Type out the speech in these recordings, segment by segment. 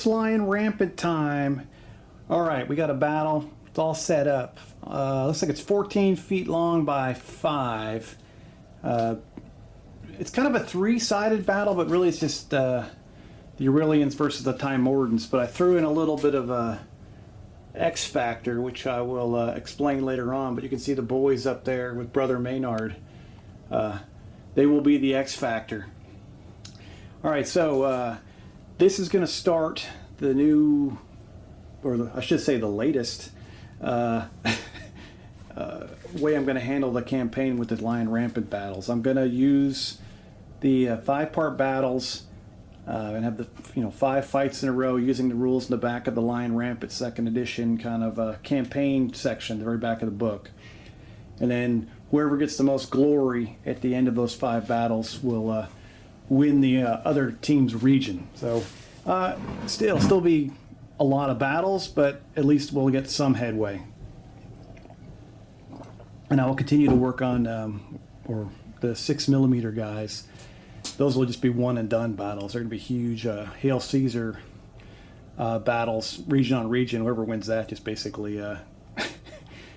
It's Lion Rampant time. All right, we got a battle. It's all set up. Looks like it's 14 feet long by 5. It's kind of a 3-sided battle, but really it's just the Aurelians versus the Timordans. But I threw in a little bit of a X factor, which I will explain later on. But you can see the boys up there with Brother Maynard. They will be the X factor. All right, so this is going to start the new, or I should say the latest, way I'm going to handle the campaign with the Lion Rampant battles. I'm going to use the 5-part battles and have the 5 fights in a row using the rules in the back of the Lion Rampant 2nd edition kind of campaign section, the very back of the book. And then whoever gets the most glory at the end of those 5 battles will win the other team's region. So still be a lot of battles, but at least we'll get some headway. And I will continue to work on or the 6mm guys. Those will just be one and done battles. They're going to be huge Hail Caesar battles, region on region. Whoever wins that just basically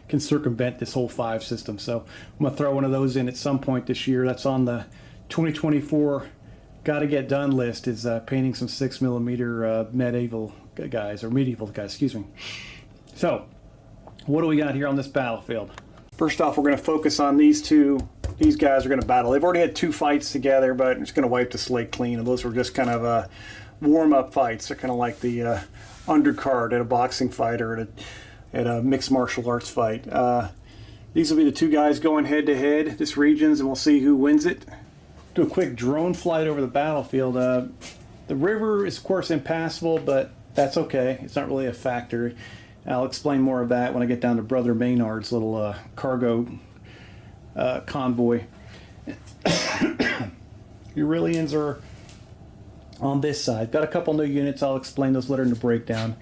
can circumvent this whole 5 system. So I'm going to throw one of those in at some point this year. That's on the 2024 gotta get done list, is painting some 6mm medieval guys, excuse me. So what do we got here on this battlefield? First off, we're going to focus on these two. These guys are going to battle. They've already had 2 fights together, but I'm just going to wipe the slate clean. And those were just kind of warm-up fights. They're kind of like the undercard at a boxing fight or at a mixed martial arts fight. These will be the 2 guys going head-to-head, this regions, and we'll see who wins it. Do a quick drone flight over the battlefield. The river is, of course, impassable, but that's okay. It's not really a factor. I'll explain more of that when I get down to Brother Maynard's little cargo convoy. Aurelians are on this side. Got a couple new units. I'll explain those later in the breakdown.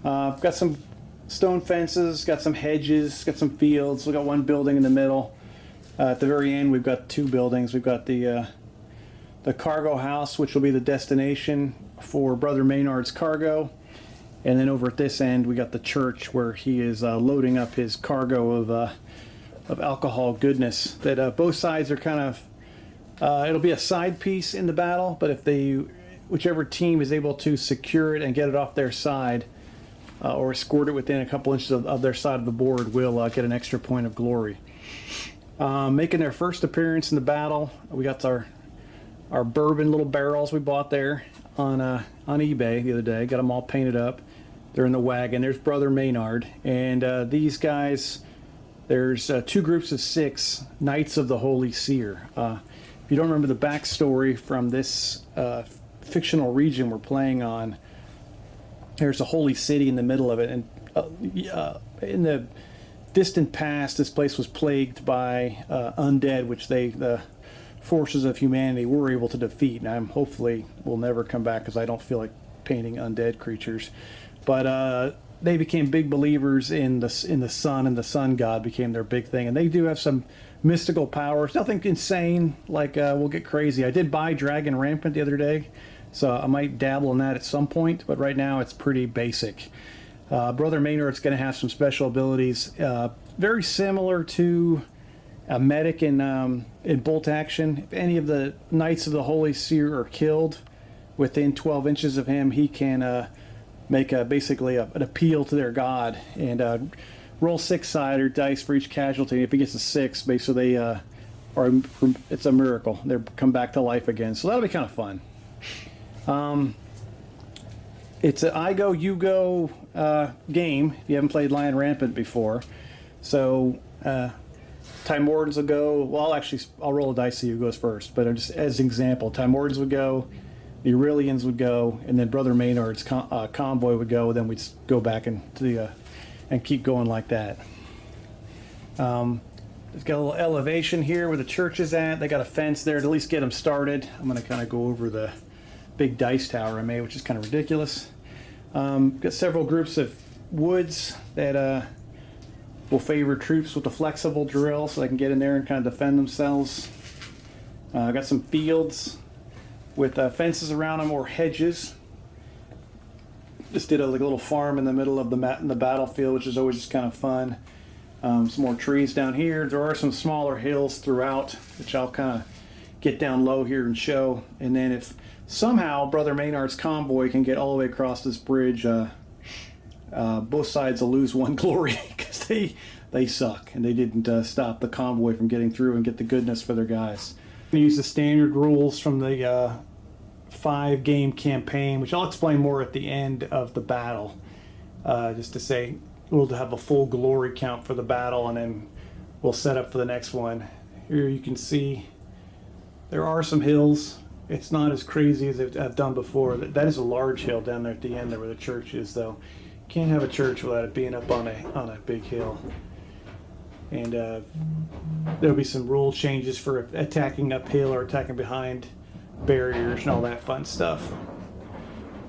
Got some stone fences, got some hedges, got some fields. We got 1 building in the middle. At the very end, we've got 2 buildings. We've got the cargo house, which will be the destination for Brother Maynard's cargo. And then over at this end, we got the church where he is loading up his cargo of alcohol goodness. That both sides are kind of, it'll be a side piece in the battle, but if whichever team is able to secure it and get it off their side, or escort it within a couple inches of their side of the board, will get an extra point of glory. Making their first appearance in the battle, we got our bourbon little barrels we bought there on eBay the other day. Got them all painted up. They're in the wagon. There's Brother Maynard. And these guys, there's 2 groups of 6 Knights of the Holy Seer. If you don't remember the backstory from this fictional region we're playing on, there's a holy city in the middle of it. And in the distant past, this place was plagued by undead, which the forces of humanity were able to defeat. And I'm hopefully will never come back because I don't feel like painting undead creatures. But they became big believers in the sun, and the sun god became their big thing. And they do have some mystical powers. Nothing insane, like we'll get crazy. I did buy Dragon Rampant the other day, so I might dabble in that at some point. But right now it's pretty basic. Brother Maynard's going to have some special abilities, very similar to a medic in bolt action. If any of the Knights of the Holy Seer are killed within 12 inches of him, he can make basically an appeal to their god and roll 6-sided dice for each casualty. If he gets a 6, basically it's a miracle. They come back to life again. So that'll be kind of fun. It's an I go, you go game if you haven't played Lion Rampant before. So Timordans will go, well, I'll roll a dice, see who goes first, but just as an example, Timordans would go, the Aurelians would go, and then Brother Maynard's convoy would go, and then we'd go back into and keep going like that. It's got a little elevation here where the church is at. They got a fence there to at least get them started. I'm going to kind of go over the big dice tower I made, which is kind of ridiculous. Got several groups of woods that will favor troops with a flexible drill so they can get in there and kind of defend themselves. Got some fields with fences around them or hedges. just did like a little farm in the middle of the battlefield, which is always just kind of fun. Some more trees down here. There are some smaller hills throughout, which I'll kind of get down low here and show. And then if somehow Brother Maynard's convoy can get all the way across this bridge, both sides will lose one glory because they suck and they didn't stop the convoy from getting through and get the goodness for their guys. I'm going to use the standard rules from the 5-game campaign, which I'll explain more at the end of the battle, just to say we'll have a full glory count for the battle, and then we'll set up for the next one. Here you can see there are some hills. It's not as crazy as I've done before. That is a large hill down there at the end there where the church is, though. Can't have a church without it being up on a big hill. And there'll be some rule changes for attacking uphill or attacking behind barriers and all that fun stuff.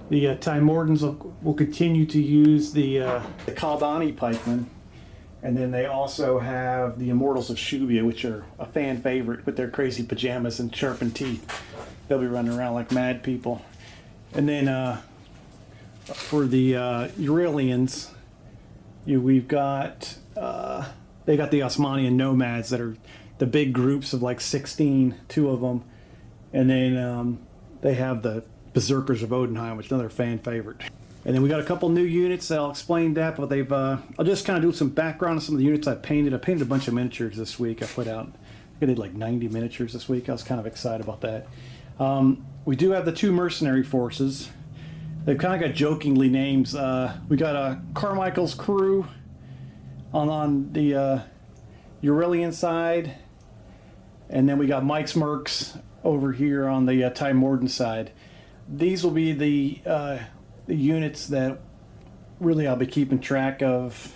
The Timordans will continue to use the Kaldani pikemen, and then they also have the Immortals of Shuvia, which are a fan favorite with their crazy pajamas and sharpened teeth. They'll be running around like mad people. And then for the Euralians, we've got they got the Osmanian nomads that are the big groups of like 16, 2 of them, and then they have the Berserkers of Odenheim, which is another fan favorite. And then we got a couple new units. I'll explain that, but they've I'll just kind of do some background on some of the units I painted. I painted a bunch of miniatures this week. I put out, I did like 90 miniatures this week. I was kind of excited about that. We do have the 2 mercenary forces. They've kind of got jokingly names. We got Carmichael's crew on the Euralian side, and then we got Mike's Mercs over here on the Timordan side. These will be the units that really I'll be keeping track of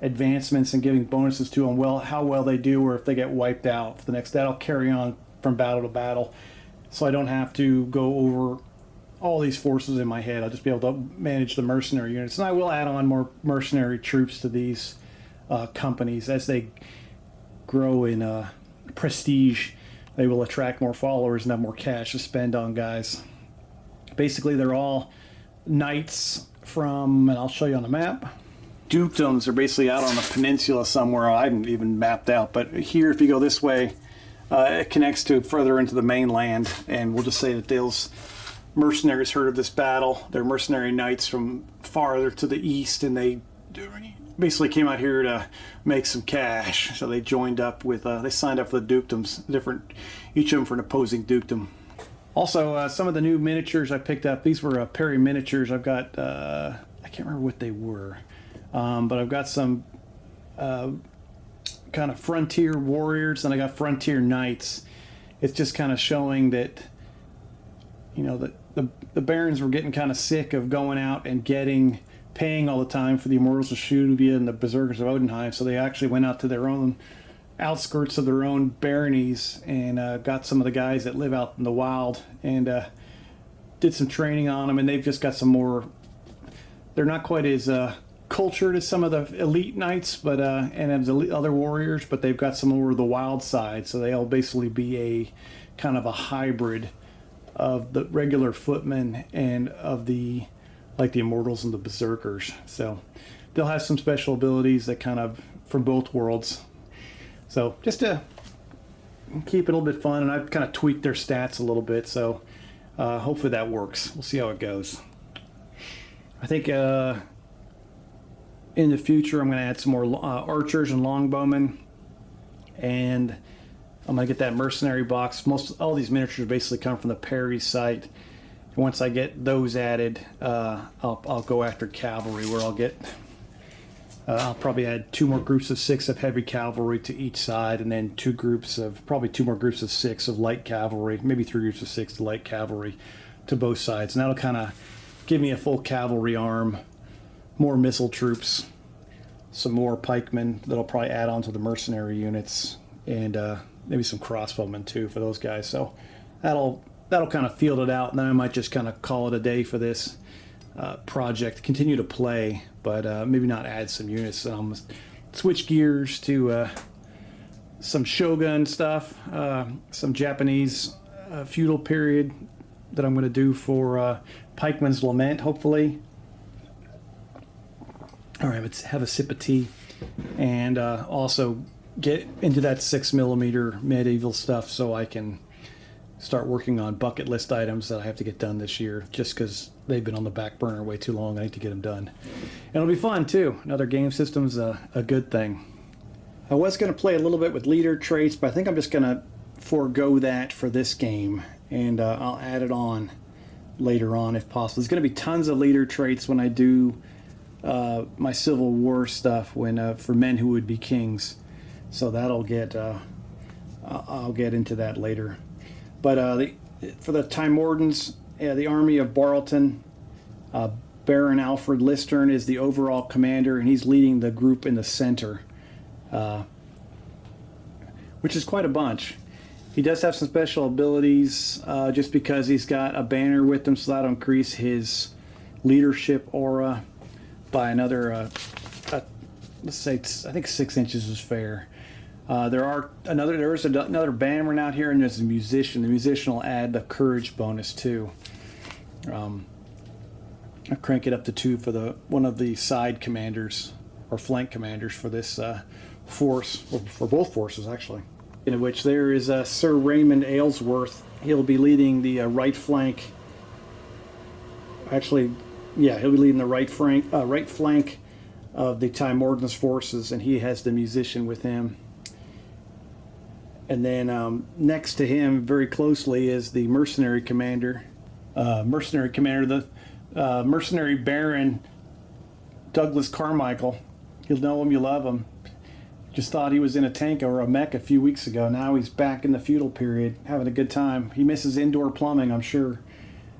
advancements and giving bonuses to them, how well they do, or if they get wiped out for the next. That'll carry on from battle to battle, so I don't have to go over all these forces in my head. I'll just be able to manage the mercenary units, and I will add on more mercenary troops to these companies as they grow in prestige. They will attract more followers and have more cash to spend on guys. Basically, they're all knights from, and I'll show you on the map, dukedoms are basically out on a peninsula somewhere. I haven't even mapped out, but here, if you go this way, it connects to further into the mainland, and we'll just say that those mercenaries heard of this battle. They're mercenary knights from farther to the east, and they basically came out here to make some cash. So they joined up with, they signed up for the dukedoms, each of them for an opposing dukedom. Also, some of the new miniatures I picked up, these were Perry miniatures. I've got, I can't remember what they were, but I've got some kind of frontier warriors, and I got frontier knights. It's just kind of showing that, you know, the barons were getting kind of sick of going out and paying all the time for the Immortals of Shuvia and the Berserkers of Odenheim, so they actually went out to their own outskirts of their own baronies and got some of the guys that live out in the wild and did some training on them, and they've just got some more, they're not quite as cultured as some of the elite knights, but and as other warriors, but they've got some more of the wild side, so they'll basically be a kind of a hybrid of the regular footmen and of the, like the Immortals and the Berserkers. So they'll have some special abilities that kind of from both worlds. So just to keep it a little bit fun, and I've kind of tweaked their stats a little bit, so hopefully that works. We'll see how it goes. I think in the future I'm going to add some more archers and longbowmen, and I'm going to get that mercenary box. All these miniatures basically come from the Perry site. And once I get those added, I'll go after cavalry, where I'll probably add 2 more groups of 6 of heavy cavalry to each side, and then probably 2 more groups of 6 of light cavalry, maybe 3 groups of 6 of light cavalry to both sides. And that'll kind of give me a full cavalry arm, more missile troops, some more pikemen that'll probably add on to the mercenary units, and maybe some crossbowmen too for those guys. So that'll kind of field it out, and then I might just kind of call it a day for this project. Continue to play, but maybe not add some units. Switch gears to some Shogun stuff, some Japanese feudal period that I'm going to do for Pikeman's Lament, hopefully. or have a sip of tea, and also get into that 6mm medieval stuff so I can start working on bucket list items that I have to get done this year, just because they've been on the back burner way too long. I need to get them done. And it'll be fun too. Another game system's a good thing. I was going to play a little bit with leader traits, but I think I'm just going to forego that for this game, and I'll add it on later on if possible. There's going to be tons of leader traits when I do my Civil War stuff for men who would be kings. So that'll get I'll get into that later. But for the Time Wardens, the Army of Boroghton, Baron Alfred Listern is the overall commander, and he's leading the group in the center, which is quite a bunch. He does have some special abilities just because he's got a banner with him, so that'll increase his leadership aura by another, let's say, I think 6 inches is fair. There is another bannerman out here, and there's a musician. The musician will add the courage bonus too. I'll crank it up to 2 for one of the side commanders or flank commanders for this force, or for both forces actually. In which there is Sir Raymond Aylesworth. He'll be leading the right flank. Actually, yeah, he'll be leading the right flank of the Time Wardens forces, and he has the musician with him. And then next to him, very closely, is the mercenary commander. The mercenary Baron Douglas Carmichael. You'll know him, you love him. Just thought he was in a tank or a mech a few weeks ago. Now he's back in the feudal period, having a good time. He misses indoor plumbing, I'm sure.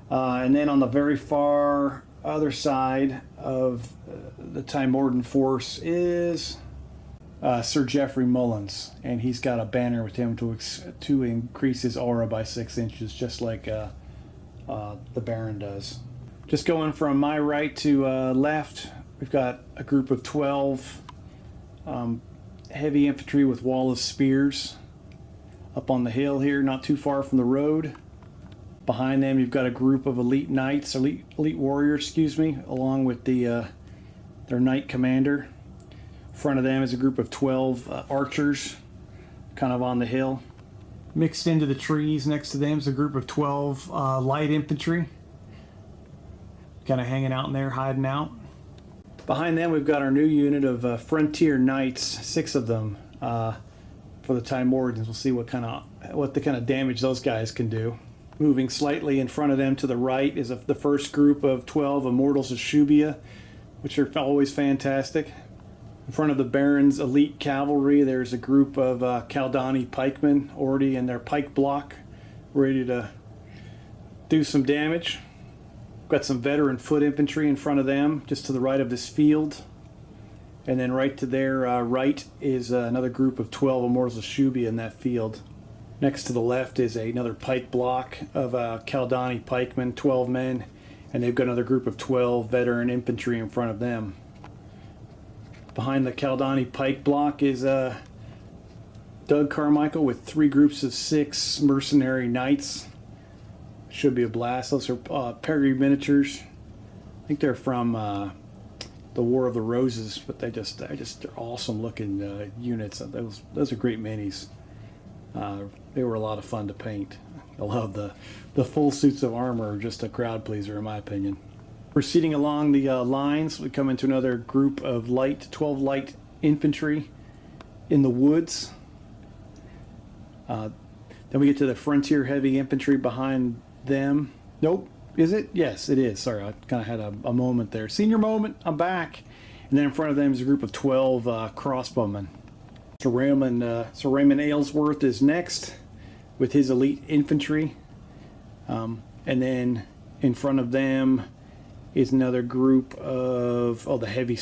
And then on the very far other side of the Time Warden force is Sir Geoffrey Mullins, and he's got a banner with him to increase his aura by 6 inches, just like the Baron does. Just going from my right to left, we've got a group of 12 heavy infantry with wall of spears up on the hill here, not too far from the road. Behind them, you've got a group of elite warriors, along with their knight commander. In front of them is a group of 12 archers, kind of on the hill. Mixed into the trees next to them is a group of 12 light infantry, kind of hanging out in there, hiding out. Behind them, we've got our new unit of Frontier Knights, 6 of them for the Time Wardens. We'll see what the kind of damage those guys can do. Moving slightly in front of them to the right is the first group of 12 Immortals of Shubia, which are always fantastic. In front of the Baron's elite cavalry, there's a group of Kaldani pikemen already in their pike block, ready to do some damage. Got some veteran foot infantry in front of them, just to the right of this field. And then right to their right is another group of 12 Immortals of Shubia in that field. Next to the left is another pike block of Kaldani pikemen, 12 men, and they've got another group of 12 veteran infantry in front of them. Behind the Kaldani pike block is Doug Carmichael with 3 groups of 6 mercenary knights. Should be a blast. Those are Perry miniatures. I think they're from the War of the Roses, but they're awesome looking units. Those are great minis. They were a lot of fun to paint. I love the full suits of armor, just a crowd pleaser in my opinion. Proceeding along the lines, we come into another group of 12 light infantry in the woods. Then we get to the Frontier heavy infantry behind them. Nope, is it? Yes, it is. Sorry, I kind of had a moment there. Senior moment, I'm back. And then in front of them is a group of 12 crossbowmen. Sir Raymond Aylesworth is next with his elite infantry. And then in front of them is another group of the heavy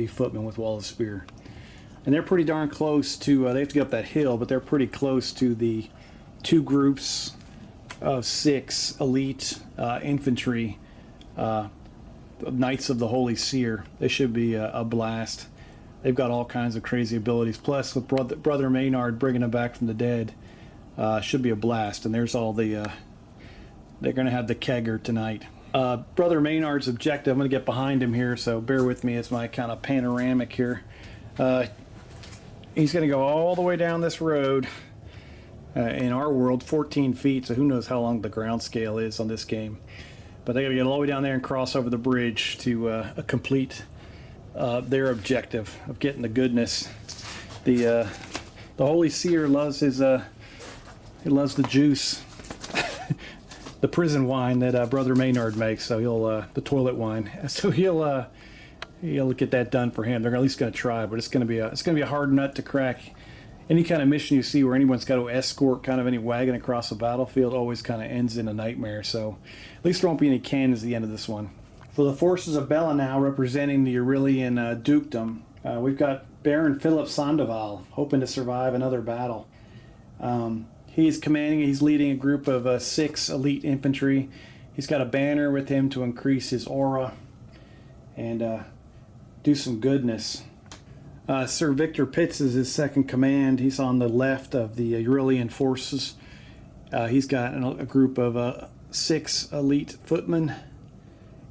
footmen with wall of spear. And they're pretty darn close to, they have to get up that hill, but they're pretty close to the 2 groups of 6 elite infantry Knights of the Holy Seer. They should be a blast. They've got all kinds of crazy abilities. Plus, with Brother Maynard bringing them back from the dead, should be a blast. And there's all the... they're going to have the kegger tonight. Brother Maynard's objective. I'm going to get behind him here, so bear with me as my kind of panoramic here. He's going to go all the way down this road. In our world, 14 feet, so who knows how long the ground scale is on this game. But they got to get all the way down there and cross over the bridge to complete their objective of getting the goodness. The Holy Seer loves his he loves the juice, the prison wine that Brother Maynard makes. So he'll the toilet wine. So he'll get that done for him. They're at least going to try, but it's going to be a hard nut to crack. Any kind of mission you see where anyone's got to escort kind of any wagon across the battlefield always kind of ends in a nightmare. So at least there won't be any cannons at the end of this one. For the forces of Bellenau representing the Aurelian dukedom, we've got Baron Philip Sandoval hoping to survive another battle. He's leading a group of 6 elite infantry. He's got a banner with him to increase his aura and do some goodness. Sir Victor Pitts is his second command. He's on the left of the Aurelian forces. He's got a group of 6 elite footmen.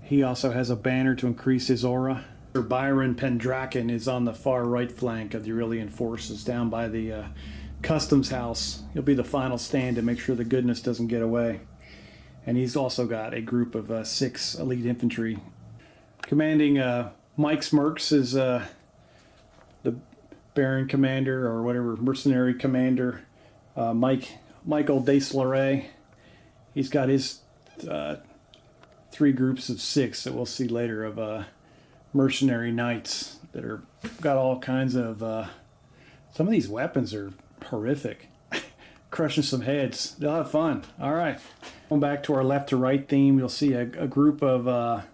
He also has a banner to increase his aura. Sir Byron Pendraken is on the far right flank of the Aurelian forces down by the customs house. He'll be the final stand to make sure the goodness doesn't get away. And he's also got a group of 6 elite infantry. Commanding Mike Smirks is the Baron commander, or whatever, mercenary commander, Michael Deslaray. He's got his 3 groups of 6 that we'll see later of mercenary knights that are got all kinds of. Some of these weapons are horrific, crushing some heads. They'll have fun. All right, going back to our left to right theme, you'll see a group of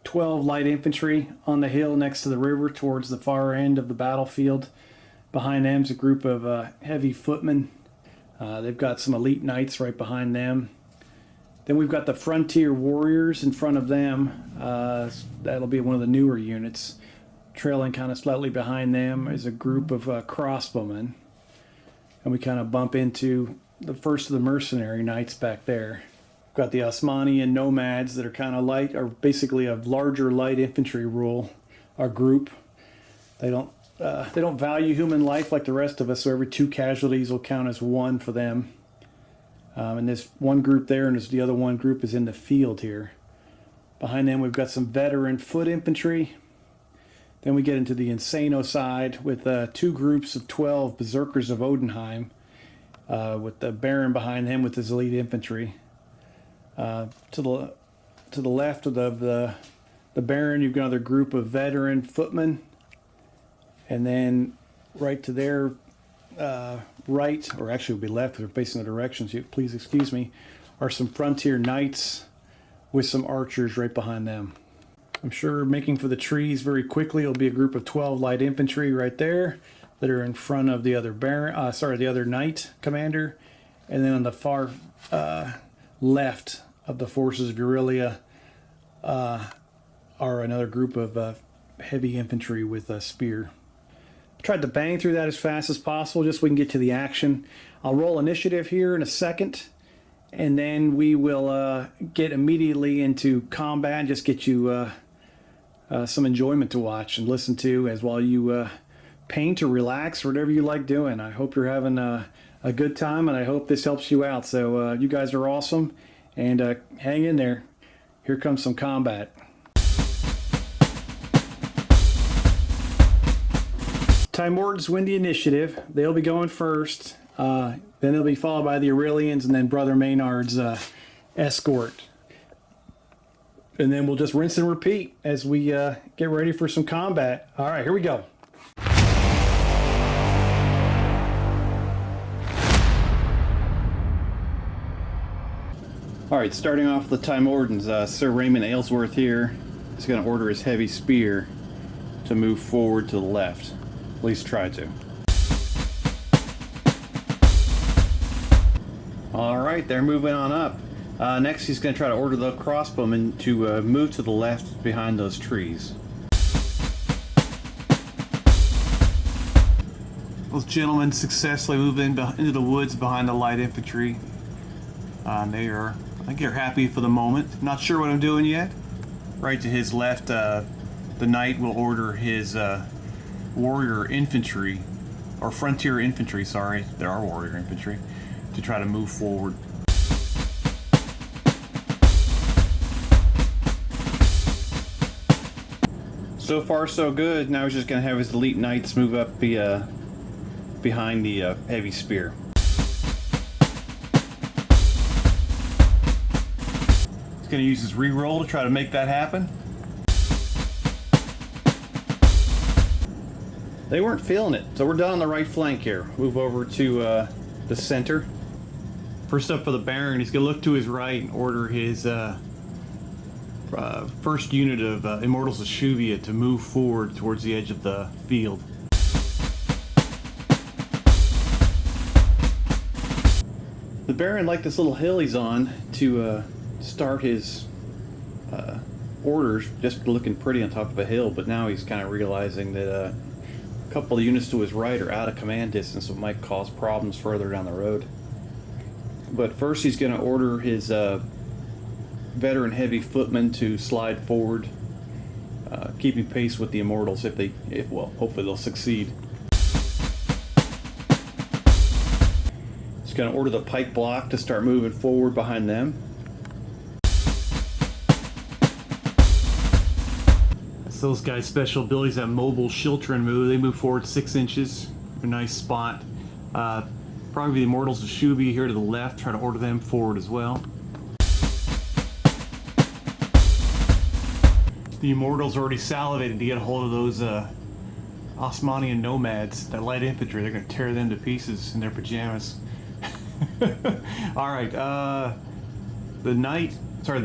12 light infantry on the hill next to the river towards the far end of the battlefield. Behind them is a group of heavy footmen. They've got some elite knights right behind them. Then we've got the frontier warriors in front of them. That'll be one of the newer units. Trailing kind of slightly behind them is a group of crossbowmen. And we kind of bump into the first of the mercenary knights back there. Got the Osmanian nomads that are kind of light, or basically a larger light infantry rule, our group. They don't value human life like the rest of us, so every 2 casualties will count as 1 for them. And there's one group there, and there's the other one group is in the field here. Behind them, we've got some veteran foot infantry. Then we get into the Insano side with 2 groups of 12 Berserkers of Odenheim, with the Baron behind him with his elite infantry. To the left of the Baron, you've got another group of veteran footmen, and then right to their right, or actually it would be left, they're facing the directions, please excuse me, are some frontier knights with some archers right behind them. I'm sure making for the trees very quickly, it'll be a group of 12 light infantry right there that are in front of the other the other knight commander, and then on the far left of the forces of Aurelia are another group of heavy infantry with a spear. Tried to bang through that as fast as possible just so we can get to the action. I'll roll initiative here in a second, and then we will get immediately into combat and just get you some enjoyment to watch and listen to as while you paint or relax or whatever you like doing. I hope you're having a good time, and I hope this helps you out. So you guys are awesome, and hang in there. Here comes some combat. Time Wardens win the initiative. They'll be going first. Then they'll be followed by the Aurelians, and then Brother Maynard's Escort. And then we'll just rinse and repeat as we get ready for some combat. All right, here we go. All right, starting off with the Time Wardens, Sir Raymond Aylesworth here is going to order his heavy spear to move forward to the left. At least try to. All right, they're moving on up. Next, he's going to try to order the crossbowmen to move to the left behind those trees. Those gentlemen successfully move into the woods behind the light infantry. They are I think they're happy for the moment. Not sure what I'm doing yet. Right to his left, the knight will order his warrior infantry, or frontier infantry, sorry, there are warrior infantry, to try to move forward. So far so good. Now he's just going to have his elite knights move up behind the heavy spear. He's going to use his reroll to try to make that happen. They weren't feeling it, so we're done on the right flank here. Move over to the center. First up for the Baron, he's going to look to his right and order his first unit of Immortals of Shuvia to move forward towards the edge of the field. The Baron liked this little hill he's on to start his orders, just looking pretty on top of a hill, but now he's kind of realizing that a couple of units to his right are out of command distance, so it might cause problems further down the road. But first he's going to order his veteran heavy footmen to slide forward, keeping pace with the Immortals well, hopefully they'll succeed. He's going to order the pike block to start moving forward behind them. That's those guys' special abilities, that mobile Shiltrin move. They move forward 6 inches, a nice spot. Probably the Immortals of Shuvia here to the left, try to order them forward as well. The Immortals already salivated to get a hold of those Osmanian nomads, that light infantry. They're going to tear them to pieces in their pajamas. Alright, the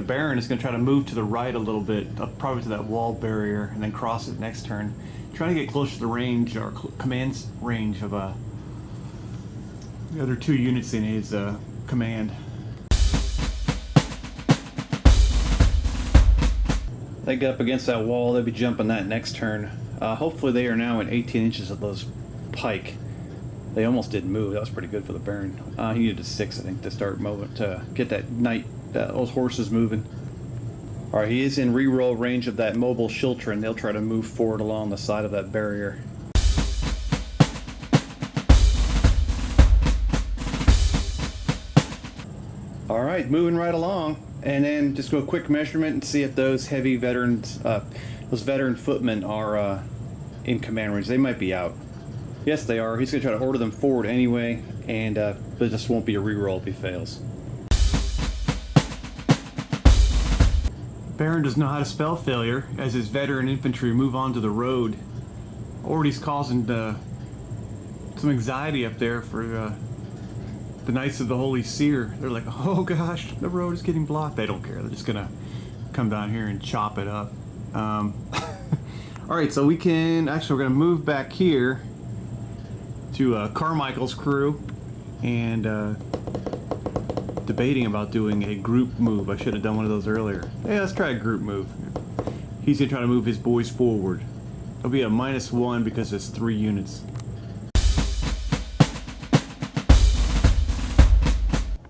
Baron is going to try to move to the right a little bit, up probably to that wall barrier, and then cross it next turn. Trying to get closer to the range, or command range of the other 2 units in his command. They get up against that wall, they'll be jumping that next turn. Hopefully they are now in 18 inches of those pike. They almost didn't move. That was pretty good for the Baron. He needed a 6, I think, to start moving, to get that knight, those horses moving. Alright, he is in reroll range of that mobile Shiltrin. They'll try to move forward along the side of that barrier. Alright, moving right along. And then just go a quick measurement and see if those heavy veterans, those veteran footmen are in command range. They might be out. Yes, they are. He's going to try to order them forward anyway, and but it just won't be a reroll if he fails. Baron does know how to spell failure as his veteran infantry move onto the road. Already causing some anxiety up there for the Knights of the Holy Seer. They're like, oh gosh, the road is getting blocked. They don't care. They're just gonna come down here and chop it up. Alright, so we're gonna move back here to Carmichael's crew and debating about doing a group move. I should have done one of those earlier. Yeah, let's try a group move. He's gonna try to move his boys forward. It'll be a -1 because it's 3 units.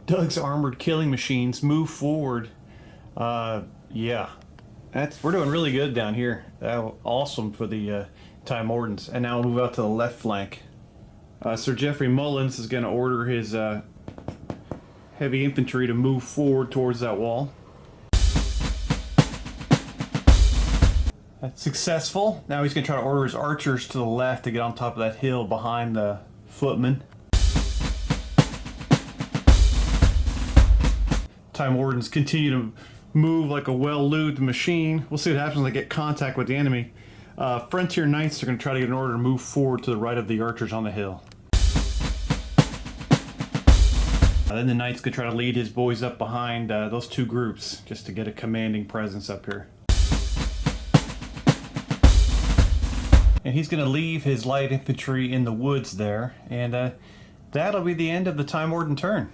Doug's armored killing machines move forward. Yeah, we're doing really good down here. Awesome for the Timordans. And now we'll move out to the left flank. Sir Geoffrey Mullins is going to order his heavy infantry to move forward towards that wall. That's successful. Now he's going to try to order his archers to the left to get on top of that hill behind the footmen. Timordans continue to move like a well-lubed machine. We'll see what happens when they get contact with the enemy. Frontier Knights are going to try to get an order to move forward to the right of the archers on the hill. Then the Knights could try to lead his boys up behind those 2 groups just to get a commanding presence up here. And he's going to leave his light infantry in the woods there, and that'll be the end of the Timordan turn.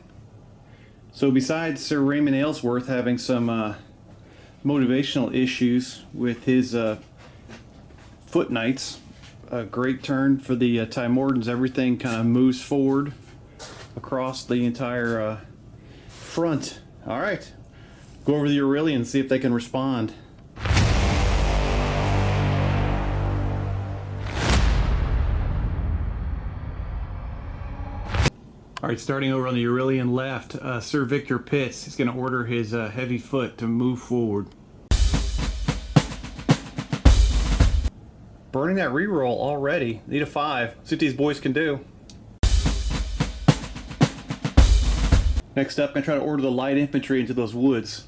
So besides Sir Raymond Aylesworth having some motivational issues with his foot knights, a great turn for the Timordans. Everything kind of moves forward across the entire front. All right, Go over the Aurelians, see if they can respond. All right, starting over on the Aurelian left, Sir Victor Pitts. He's going to order his heavy foot to move forward. Burning that reroll already. Need a 5. See what these boys can do. Next up, I'm going to try to order the light infantry into those woods.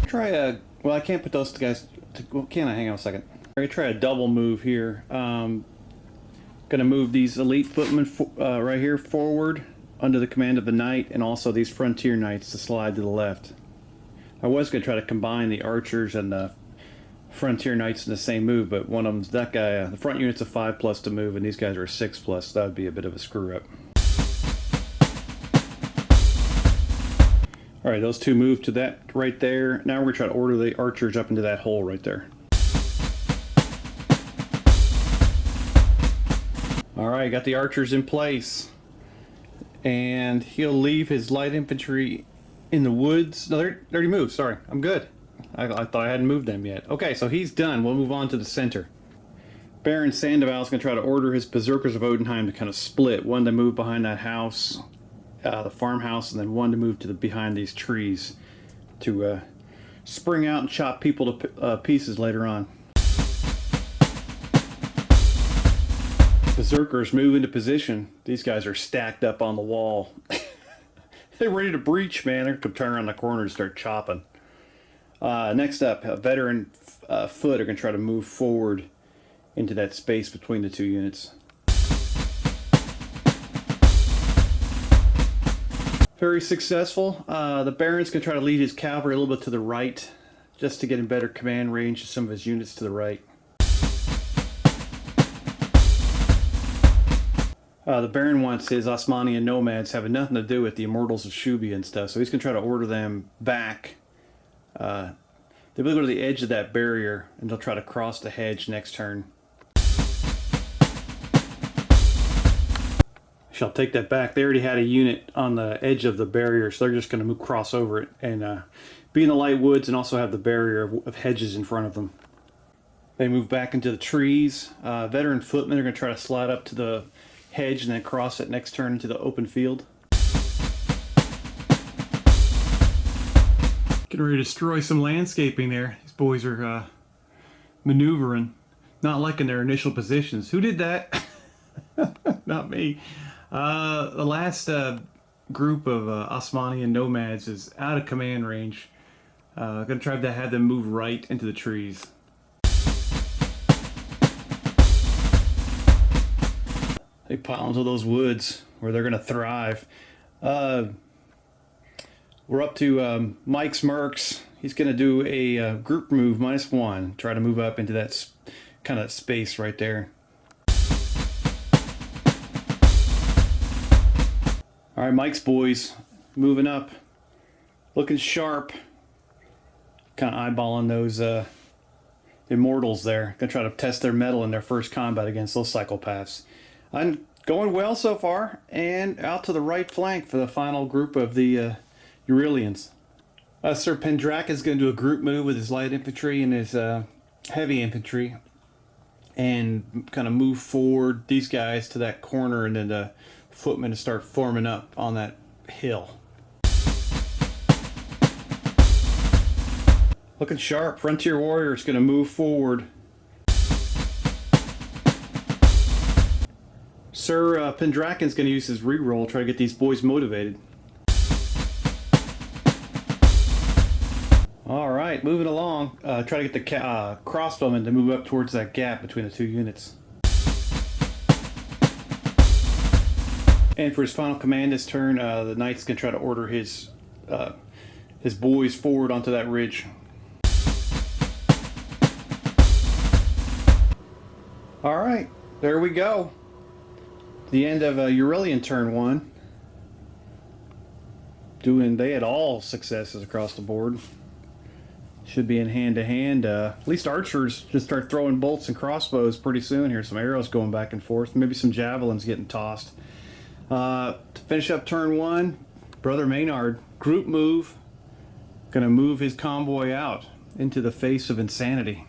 Try a... Well, I can't put those guys... Well, can I? Hang on a second. I'm going to try a double move here. Going to move these elite footmen right here forward under the command of the knight, and also these frontier knights to slide to the left. I was going to try to combine the archers and the frontier knights in the same move, but one of them's that guy. The front unit's a 5+ to move, and these guys are a 6+. So that would be a bit of a screw up. All right, those two move to that right there. Now we're going to try to order the archers up into that hole right there. All right, got the archers in place, and he'll leave his light infantry in the woods. No, they already moved. Sorry, I'm good. I thought I hadn't moved them yet. Okay, so he's done. We'll move on to the center. Baron Sandoval is going to try to order his Berserkers of Odenheim to kind of split. One to move behind that house, the farmhouse, and then one to move to behind these trees to spring out and chop people to pieces later on. Berserkers move into position. These guys are stacked up on the wall. They're ready to breach, man. They're going to turn around the corner and start chopping. Next up, a veteran foot are going to try to move forward into that space between the two units. Very successful. The Baron's going to try to lead his cavalry a little bit to the right, just to get in better command range of some of his units to the right. The Baron wants his Osmanian nomads having nothing to do with the Immortals of Shubi and stuff, so he's going to try to order them back. They'll go to the edge of that barrier, and they'll try to cross the hedge next turn. Shall take that back. They already had a unit on the edge of the barrier, so they're just going to cross over it and be in the light woods and also have the barrier of hedges in front of them. They move back into the trees. Veteran footmen are going to try to slide up to the hedge and then cross it next turn into the open field. Getting ready to destroy some landscaping there. These boys are maneuvering, not liking their initial positions. Who did that? Not me. The last group of Osmanian nomads is out of command range. Gonna try to have them move right into the trees. They pile into those woods where they're gonna thrive. We're up to Mike's Mercs. He's gonna do a group move -1. Try to move up into that kind of space right there. All right, Mike's boys moving up, looking sharp. Kind of eyeballing those immortals there. Gonna try to test their mettle in their first combat against those psychopaths. I'm going well so far, and out to the right flank for the final group of the Aurelians. Sir Pendrak is going to do a group move with his light infantry and his heavy infantry, and kind of move forward these guys to that corner, and then the footmen to start forming up on that hill. Looking sharp. Frontier Warrior is going to move forward. Sir Pendraken's going to use his reroll, try to get these boys motivated. Alright, moving along. Try to get the crossbowmen to move up towards that gap between the two units. And for his final command this turn, the knight's going to try to order his boys forward onto that ridge. Alright, there we go. The end of Aurelian turn 1. They had all successes across the board. Should be in hand to hand. At least archers just start throwing bolts and crossbows pretty soon here. Some arrows going back and forth. Maybe some javelins getting tossed. To finish up turn 1, Brother Maynard, group move, gonna move his convoy out into the face of insanity.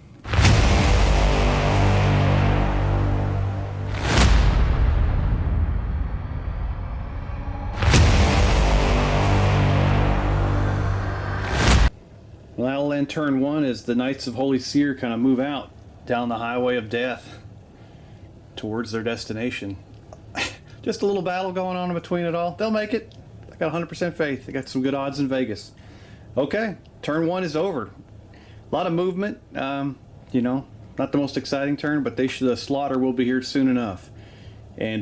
Well, that'll end turn one as the Knights of Holy Seer kind of move out down the highway of death towards their destination. Just a little battle going on in between it all. They'll make it. I got 100% faith. They got some good odds in Vegas. Okay, turn one is over. A lot of movement. You know, not the most exciting turn, but the slaughter will be here soon enough. And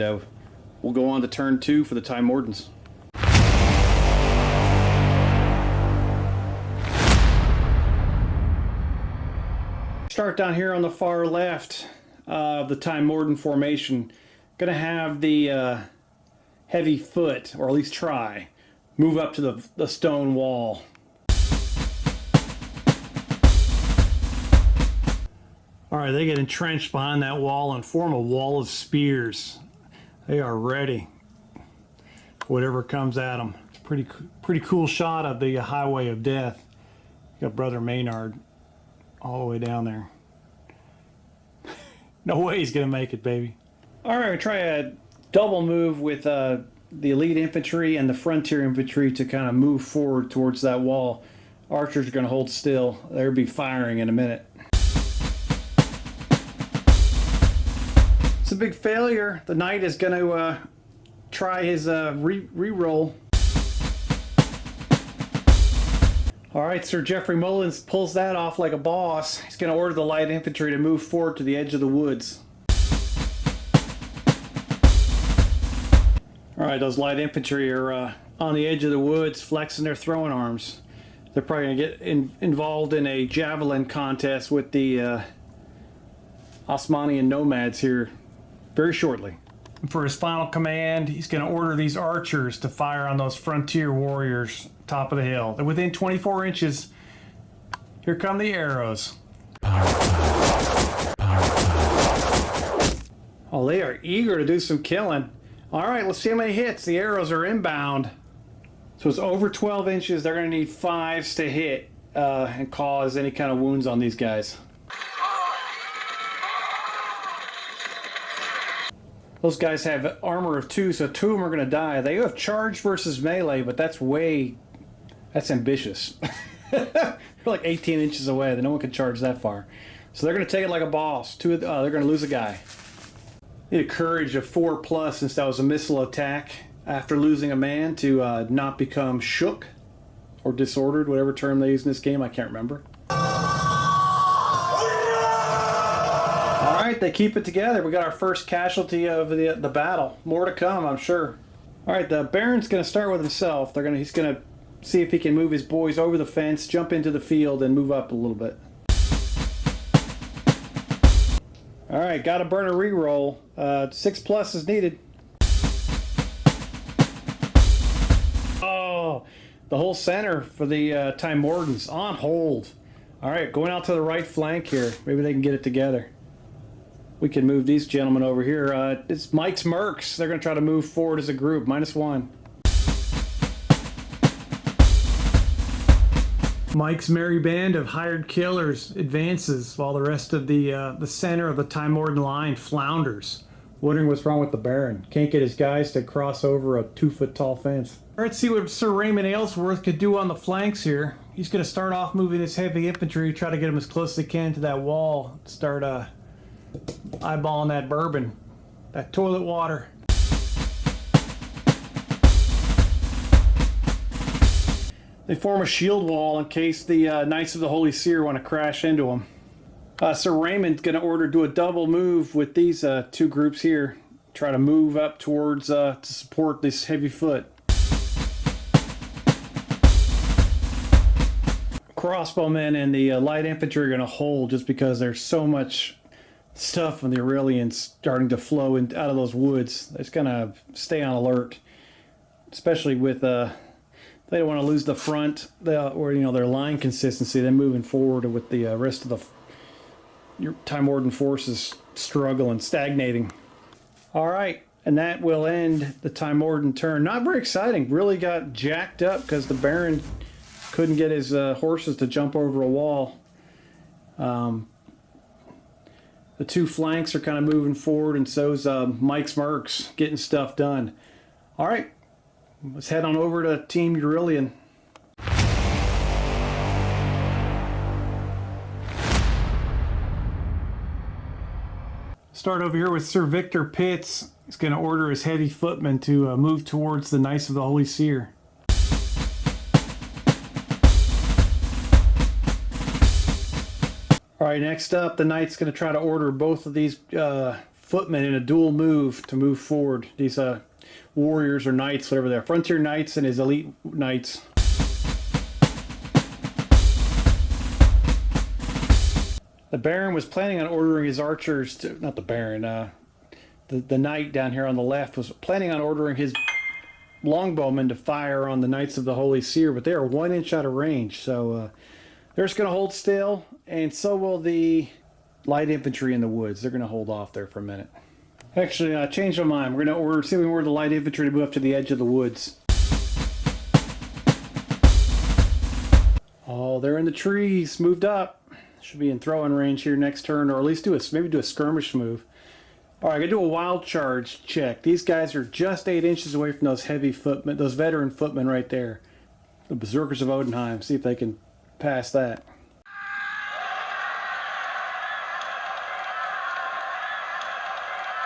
we'll go on to turn two for the Time Wardens. Start down here on the far left of the Time Warden formation. Gonna have the heavy foot, or at least try, move up to the stone wall. Alright, they get entrenched behind that wall and form a wall of spears. They are ready. Whatever comes at them. Pretty cool shot of the highway of death. You got Brother Maynard all the way down there. No way he's gonna make it, baby. Alright, we try a double move with the elite infantry and the frontier infantry to kind of move forward towards that wall. Archers are gonna hold still. They'll be firing in a minute. It's a big failure. The knight is gonna try his re-roll. Alright, Sir Geoffrey Mullins pulls that off like a boss. He's going to order the light infantry to move forward to the edge of the woods. Alright, those light infantry are on the edge of the woods flexing their throwing arms. They're probably going to get involved in a javelin contest with the Osmanian nomads here very shortly. For his final command, he's going to order these archers to fire on those frontier warriors top of the hill. They're within 24 inches. Here come the arrows. Oh, they are eager to do some killing. All right, let's see how many hits. The arrows are inbound. So it's over 12 inches. They're going to need 5s to hit and cause any kind of wounds on these guys. Those guys have armor of 2, so 2 of them are going to die. They have charge versus melee, but that's ambitious. They're like 18 inches away. No one can charge that far. So they're going to take it like a boss. They're going to lose a guy. Need a courage of 4+, since that was a missile attack. After losing a man, to not become shook or disordered, whatever term they use in this game, I can't remember. Alright, they keep it together. We got our first casualty of the battle. More to come, I'm sure. Alright, the Baron's going to start with himself. He's going to see if he can move his boys over the fence, jump into the field, and move up a little bit. Alright, got to burn a reroll. 6+ is needed. Oh, the whole center for the Time Wardens on hold. Alright, going out to the right flank here. Maybe they can get it together. We can move these gentlemen over here. It's Mike's Mercs. They're going to try to move forward as a group. -1. Mike's merry band of hired killers advances while the rest of the center of the Time Warden line flounders. Wondering what's wrong with the Baron. Can't get his guys to cross over a 2-foot tall fence. Alright, let's see what Sir Raymond Aylesworth could do on the flanks here. He's going to start off moving his heavy infantry, try to get them as close as they can to that wall. Start eyeballing that bourbon, that toilet water. They form a shield wall in case the Knights of the Holy Seer want to crash into them. Sir Raymond's going to do a double move with these two groups here. Try to move up towards to support this heavy foot. Crossbowmen and the light infantry are going to hold just because there's so much stuff from the Aurelians starting to flow out of those woods. They're just going to stay on alert, especially with they don't want to lose the front or their line consistency. Then moving forward with the rest of your Time Warden forces struggling, stagnating. All right, And that will end the Tymorden turn. Not very exciting. Really got jacked up because the Baron couldn't get his horses to jump over a wall. The two flanks are kind of moving forward, and so's Mike's Mercs getting stuff done. All right, let's head on over to Team Eurylian. Start over here with Sir Victor Pitts. He's going to order his heavy footmen to move towards the Knights of the Holy Seer. Alright, next up, the Knight's going to try to order both of these footmen in a dual move to move forward. These warriors or knights, whatever they are. Frontier Knights and his elite knights. The Baron was planning on ordering his archers to... Not the Baron, the knight down here on the left was planning on ordering his longbowmen to fire on the Knights of the Holy Seer, but they are 1 inch out of range, so they're just going to hold still, and so will the light infantry in the woods. They're going to hold off there for a minute. Actually, I changed my mind. We're going to see if we can order the light infantry to move up to the edge of the woods. Oh, they're in the trees, moved up. Should be in throwing range here next turn, or at least maybe do a skirmish move. Alright, I'm going to do a wild charge check. These guys are just 8 inches away from those heavy footmen, those veteran footmen right there. The Berserkers of Odenheim. See if they can pass that.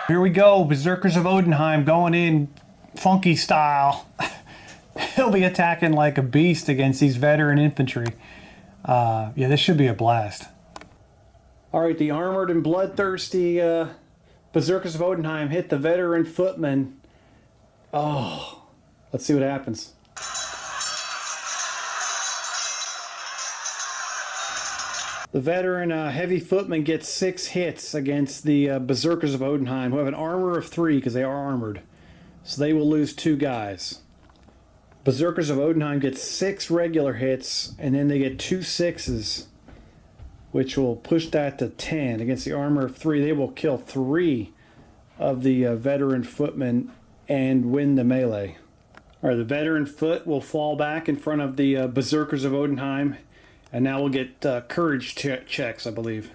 Here we go, Berserkers of Odenheim going in funky style. He'll be attacking like a beast against these veteran infantry. Yeah, this should be a blast. Alright, the armored and bloodthirsty Berserkers of Odenheim hit the veteran footmen. Oh, let's see what happens. The veteran heavy footman gets 6 hits against the Berserkers of Odenheim, who have an armor of 3 because they are armored. So they will lose 2 guys. Berserkers of Odenheim get 6 regular hits, and then they get 2 6s, which will push that to 10. Against the armor of 3, they will kill 3 of the veteran footmen and win the melee. Alright, the veteran foot will fall back in front of the Berserkers of Odenheim, and now we'll get courage checks, I believe.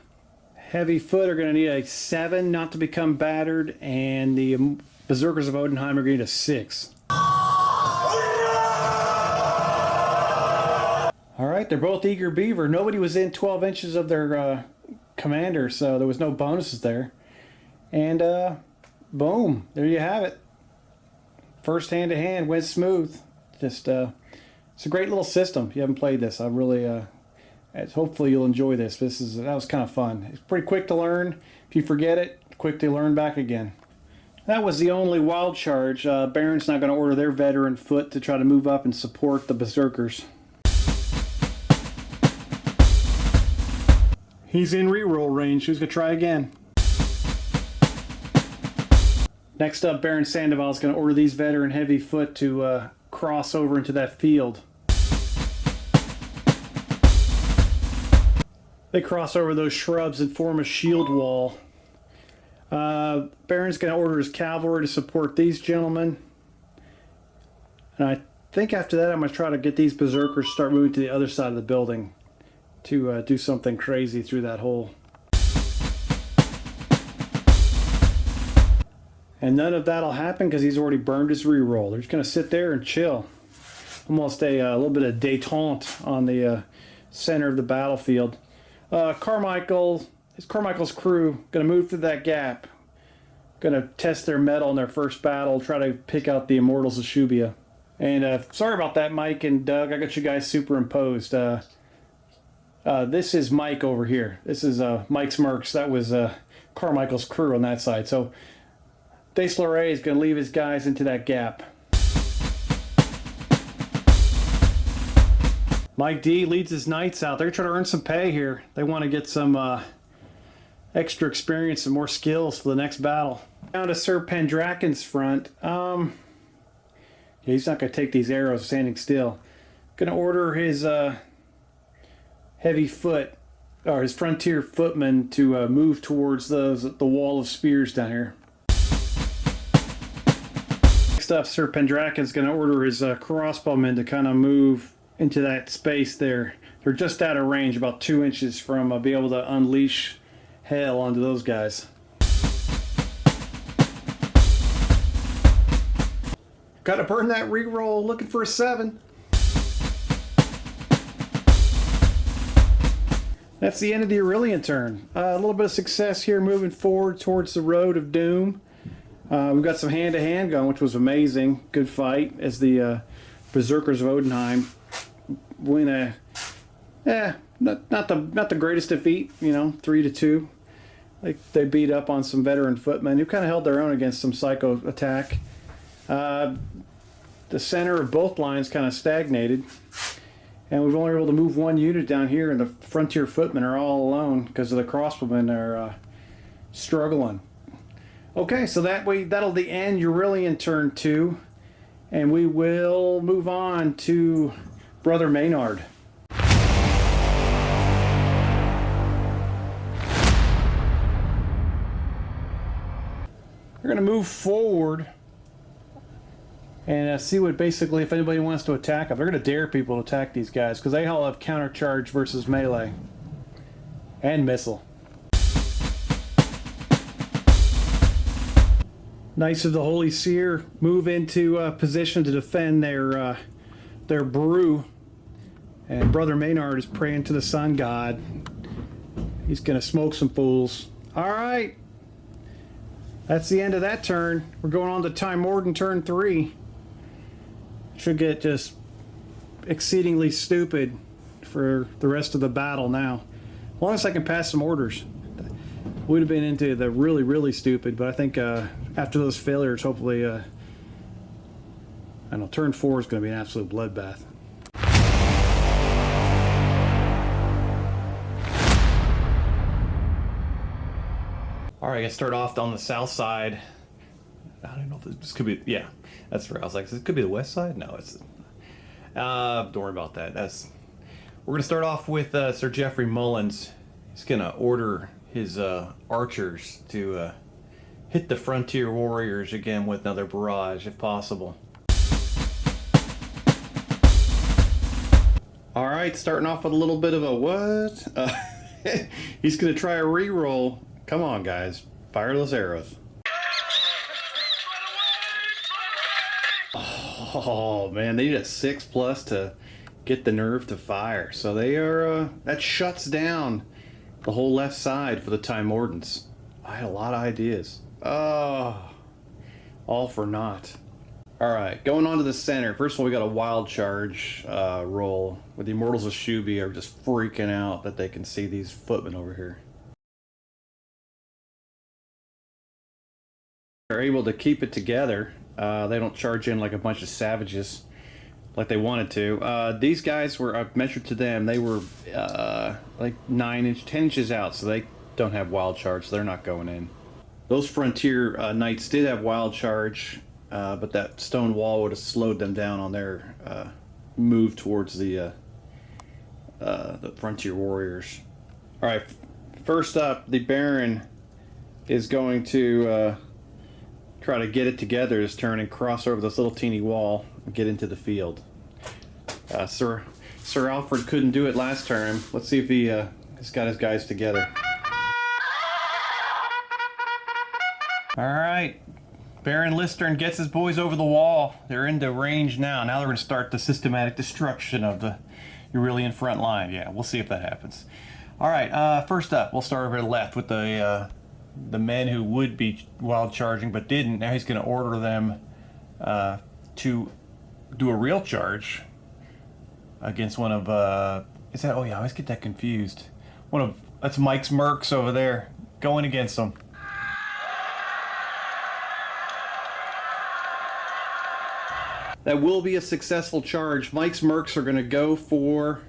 Heavy foot are going to need a 7 not to become battered, and the Berserkers of Odenheim are going to need a 6. Alright, they're both eager beaver. Nobody was in 12 inches of their commander, so there was no bonuses there. And boom, there you have it. First hand-to-hand went smooth. Just it's a great little system. If you haven't played this, I really hopefully you'll enjoy this. That was kind of fun. It's pretty quick to learn. If you forget it, quick to learn back again. That was the only wild charge. Baron's not going to order their veteran foot to try to move up and support the Berserkers. He's in reroll range. Who's going to try again? Next up, Baron Sandoval is going to order these veteran heavy foot to cross over into that field. They cross over those shrubs and form a shield wall. Baron's going to order his cavalry to support these gentlemen. And I think after that I'm going to try to get these Berserkers to start moving to the other side of the building to do something crazy through that hole. And none of that'll happen because he's already burned his reroll. They're just going to sit there and chill. Almost a little bit of détente on the center of the battlefield. Carmichael's crew going to move through that gap. Going to test their mettle in their first battle. Try to pick out the Immortals of Shubia. And sorry about that, Mike and Doug. I got you guys superimposed. This is Mike over here. This is Mike's Mercs. That was Carmichael's crew on that side. So Desloré is going to leave his guys into that gap. Mike D leads his knights out. They're trying to earn some pay here. They want to get some extra experience and more skills for the next battle. Down to Sir Pendraken's front. Yeah, he's not going to take these arrows standing still. Going to order his heavy foot, or his frontier footmen, to move towards the wall of spears down here. Next up, Sir Pendraken's going to order his crossbowmen to kind of move into that space there. They're just out of range, about 2 inches from being able to unleash hell onto those guys. Gotta burn that reroll, looking for a 7. That's the end of the Aurelian turn. A little bit of success here moving forward towards the road of doom. We've got some hand-to-hand going, which was amazing. Good fight as the Berserkers of Odenheim win a, not the greatest defeat, you know, 3-2. They beat up on some veteran footmen who kind of held their own against some psycho attack. The center of both lines kind of stagnated, and we've only been able to move 1 unit down here, and the frontier footmen are all alone because of the crossbowmen are struggling. Okay, so that'll the end Aurelian turn 2, and we will move on to Brother Maynard. We're going to move forward and see what basically if anybody wants to attack them. They're going to dare people to attack these guys because they all have counter charge versus melee and missile. Knights of the Holy Seer move into position to defend their brew, and Brother Maynard is praying to the sun god. He's gonna smoke some fools. All right, that's the end of that turn. We're going on to Time Morden turn 3. Should get just exceedingly stupid for the rest of the battle now. As long as I can pass some orders. Would have been into the really, really stupid, but I think after those failures, hopefully, I know turn 4 is going to be an absolute bloodbath. All right, I start off on the south side. I don't know if this could be. Yeah, that's right. I was like, this could be the west side. No, it's. Don't worry about that. We're going to start off with Sir Geoffrey Mullins. He's going to order his archers to hit the frontier warriors again with another barrage if possible. All right, starting off with a little bit of a what? He's going to try a re-roll. Come on, guys. Fire those arrows. Oh, man. They need a 6+ to get the nerve to fire. So they are... that shuts down the whole left side for the Time Mordens. I had a lot of ideas. Oh, all for naught. All right, going on to the center. First of all, we got a wild charge roll where the Immortals of Shubi are just freaking out that they can see these footmen over here. They're able to keep it together. They don't charge in like a bunch of savages like they wanted to. These guys were, I've measured to them, they were like 10 inches out, so they don't have wild charge, so they're not going in. Those frontier knights did have wild charge, but that stone wall would have slowed them down on their move towards the frontier warriors. All right, first up, the Baron is going to try to get it together this turn and cross over this little teeny wall and get into the field. Sir Alfred couldn't do it last turn. Let's see if he's got his guys together. All right, Baron Listern gets his boys over the wall. They're into range now. Now they're going to start the systematic destruction of the Aurelian front line. Yeah, we'll see if that happens. All right, first up, we'll start over to the left with the men who would be wild charging but didn't. Now he's going to order them to do a real charge against one of is that, oh yeah, I always get that confused. That's Mike's Mercs over there going against them. That will be a successful charge. Mike's Mercs are going to go for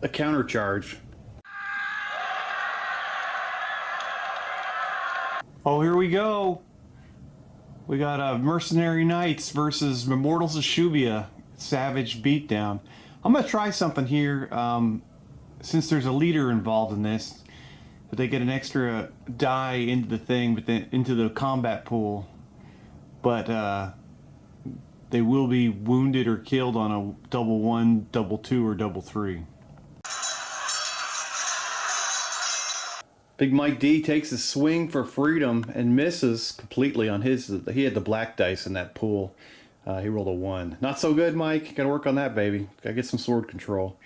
a counter charge. Oh, here we go. We got Mercenary Knights versus Immortals of Shubia. Savage beatdown. I'm going to try something here. Since there's a leader involved in this, that they get an extra die into the thing, but then into the combat pool. But they will be wounded or killed on a double 1, double 2, or double 3. Big Mike D takes a swing for freedom and misses completely on his. He had the black dice in that pool. He rolled a 1. Not so good, Mike. Gotta work on that, baby. Gotta get some sword control.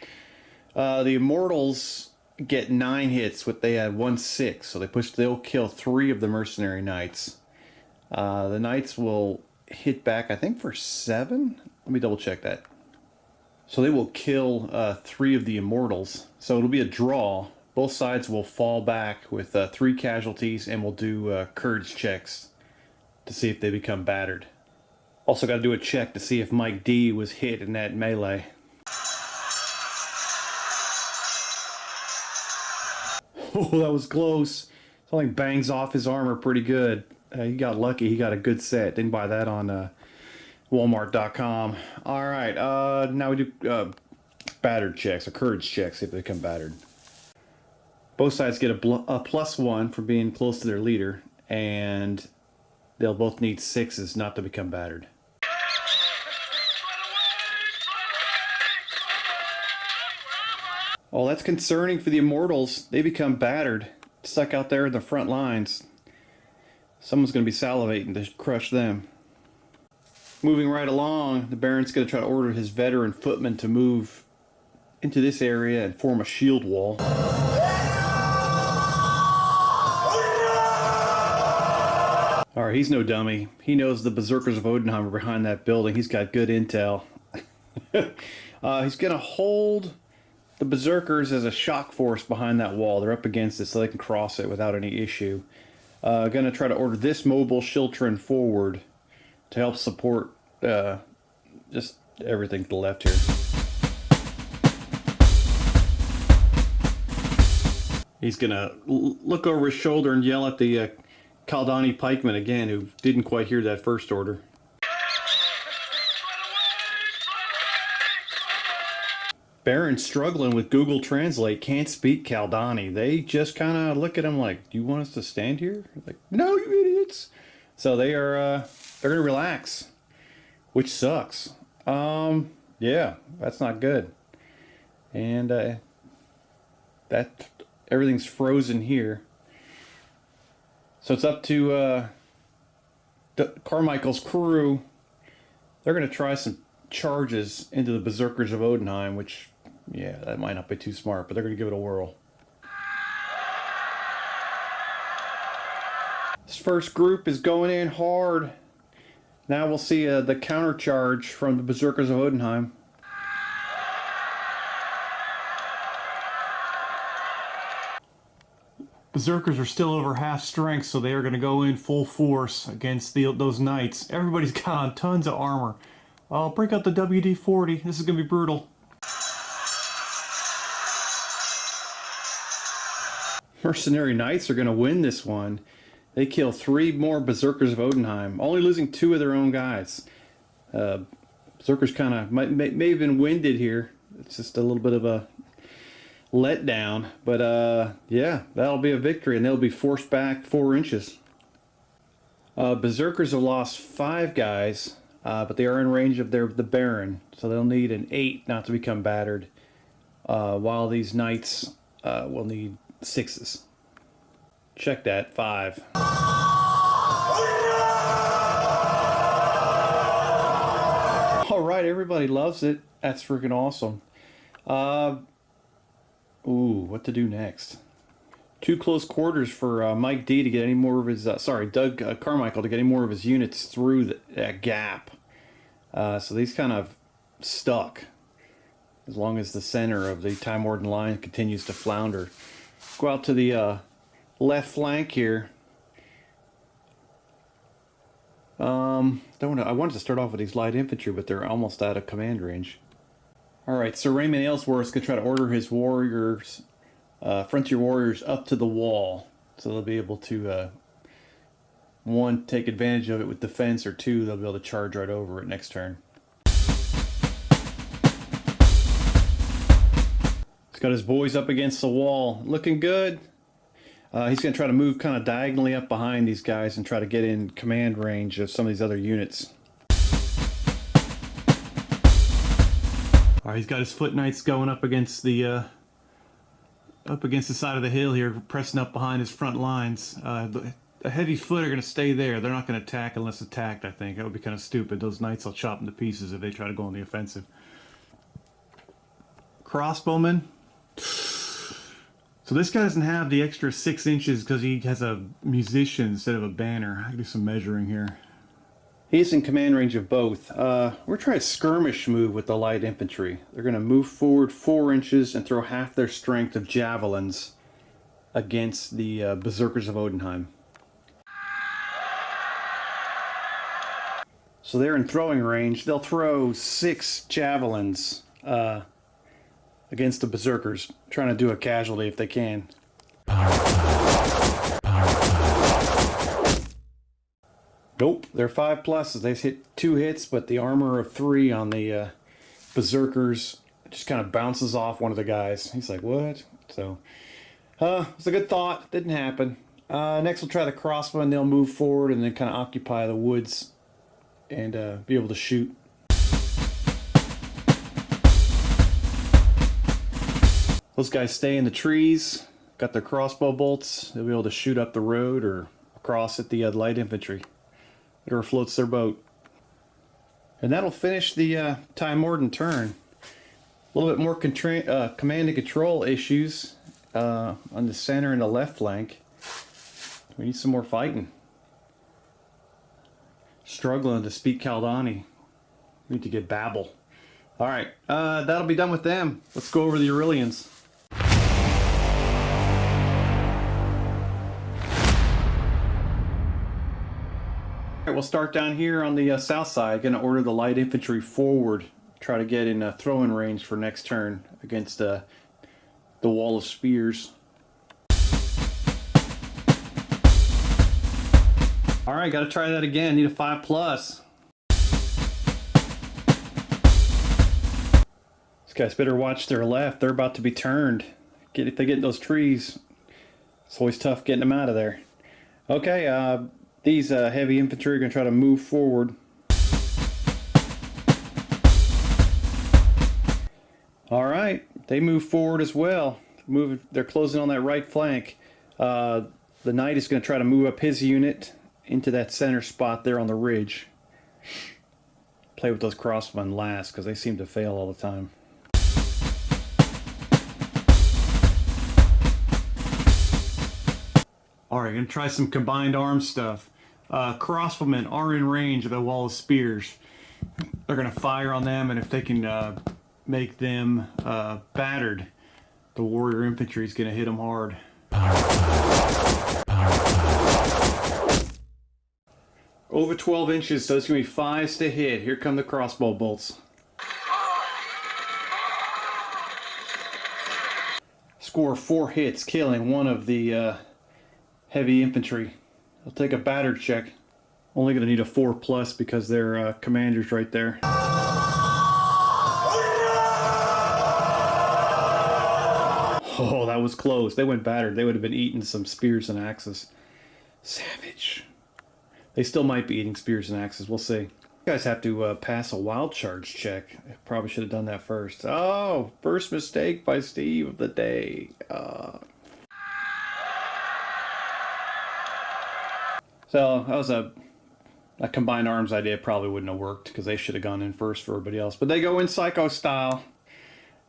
The Immortals get 9 hits, but they had 1/6, so they'll kill 3 of the Mercenary Knights. The Knights will hit back, I think, for 7. Let me double check that. So they will kill 3 of the Immortals. So it'll be a draw. Both sides will fall back with 3 casualties, and we'll do courage checks to see if they become battered. Also got to do a check to see if Mike D was hit in that melee. Oh, that was close. Something bangs off his armor pretty good. He got lucky. He got a good set. Didn't buy that on Walmart.com. All right. Now we do battered checks, or courage checks, if they become battered. Both sides get a +1 for being close to their leader, and they'll both need 6s not to become battered. Oh, that's concerning for the Immortals. They become battered, stuck out there in the front lines. Someone's going to be salivating to crush them. Moving right along, the Baron's going to try to order his veteran footmen to move into this area and form a shield wall. Alright, he's no dummy. He knows the Berserkers of Odenheim are behind that building. He's got good intel. He's going to hold the Berserkers as a shock force behind that wall. They're up against it so they can cross it without any issue. Going to try to order this mobile Schiltron forward to help support just everything to the left here. He's going to look over his shoulder and yell at the Kaldani pikemen again, who didn't quite hear that first order. Baron's struggling with Google Translate, can't speak Kaldani. They just kind of look at him like, "Do you want us to stand here?" Like, "No, you idiots." So they're gonna relax, which sucks. Yeah, that's not good. And that everything's frozen here. So it's up to Carmichael's crew. They're going to try some charges into the Berserkers of Odenheim, which, yeah, that might not be too smart, but they're going to give it a whirl. This first group is going in hard. Now we'll see the counter charge from the Berserkers of Odenheim. Berserkers are still over half strength, so they are going to go in full force against those knights. Everybody's got on tons of armor. I'll break out the WD-40. This is going to be brutal. Mercenary Knights are going to win this one. They kill 3 more Berserkers of Odenheim, only losing 2 of their own guys. Berserkers kind of may have been winded here. It's just a little bit of a letdown, but yeah, that'll be a victory, and they'll be forced back 4 inches. Berserkers have lost 5 guys, but they are in range of the Baron, so they'll need an 8 not to become battered, while these Knights will need 6s. Check that, 5. Alright, everybody loves it. That's freaking awesome. Ooh, what to do next? 2 close quarters for Mike D to get any more of his... Doug Carmichael to get any more of his units through that gap. So he's kind of stuck, as long as the center of the Time Warden line continues to flounder. Go out to the left flank here. I wanted to start off with these light infantry, but they're almost out of command range. Alright, so Raymond Aylesworth's going to try to order his warriors, frontier warriors, up to the wall. So they'll be able to, 1, take advantage of it with defense, or 2, they'll be able to charge right over it next turn. He's got his boys up against the wall. Looking good. He's going to try to move kind of diagonally up behind these guys and try to get in command range of some of these other units. All right, he's got his foot knights going up against the side of the hill here, pressing up behind his front lines. The heavy foot are going to stay there. They're not going to attack unless attacked, I think. That would be kind of stupid. Those knights will chop them to pieces if they try to go on the offensive. Crossbowman. So this guy doesn't have the extra 6 inches because he has a musician instead of a banner. I can do some measuring here. He's in command range of both. We're trying a skirmish move with the light infantry. They're going to move forward 4 inches and throw half their strength of javelins against the Berserkers of Odenheim. So they're in throwing range. They'll throw 6 javelins against the Berserkers, trying to do a casualty if they can. Nope, they're 5 pluses. They hit 2 hits, but the armor of 3 on the Berserkers just kind of bounces off one of the guys. He's like, what? So, it's a good thought. Didn't happen. Next we'll try the crossbow, they'll move forward and then kind of occupy the woods and be able to shoot. Those guys stay in the trees, got their crossbow bolts. They'll be able to shoot up the road or across at the light infantry. Whatever floats their boat. And that'll finish the Time Morden turn. A little bit more command and control issues on the center and the left flank. We need some more fighting. Struggling to speak Kaldani. We need to get Babel. Alright, that'll be done with them. Let's go over the Aurelians. Alright, we'll start down here on the south side. Gonna order the light infantry forward. Try to get in throw-in range for next turn against the wall of spears. Alright, gotta try that again. Need a 5 plus. These guys better watch their left. They're about to be turned. If they get in those trees, it's always tough getting them out of there. Okay, these heavy infantry are going to try to move forward. Alright, they move forward as well. They're closing on that right flank. The knight is going to try to move up his unit into that center spot there on the ridge. Play with those crossmen last because they seem to fail all the time. Alright, gonna try some combined arms stuff. Crossbowmen are in range of the wall of spears. They're gonna fire on them, and if they can make them battered, the warrior infantry is gonna hit them hard. Over 12 inches, so it's going to be 5s to hit. Here come the crossbow bolts. Score 4 hits, killing one of the heavy infantry. I'll take a battered check. Only going to need a 4 plus because their commander's right there. Oh, that was close. They went battered. They would have been eating some spears and axes. Savage. They still might be eating spears and axes. We'll see. You guys have to pass a wild charge check. I probably should have done that first. Oh, first mistake by Steve of the day. So that was a combined arms idea. Probably wouldn't have worked because they should have gone in first for everybody else. But they go in psycho style.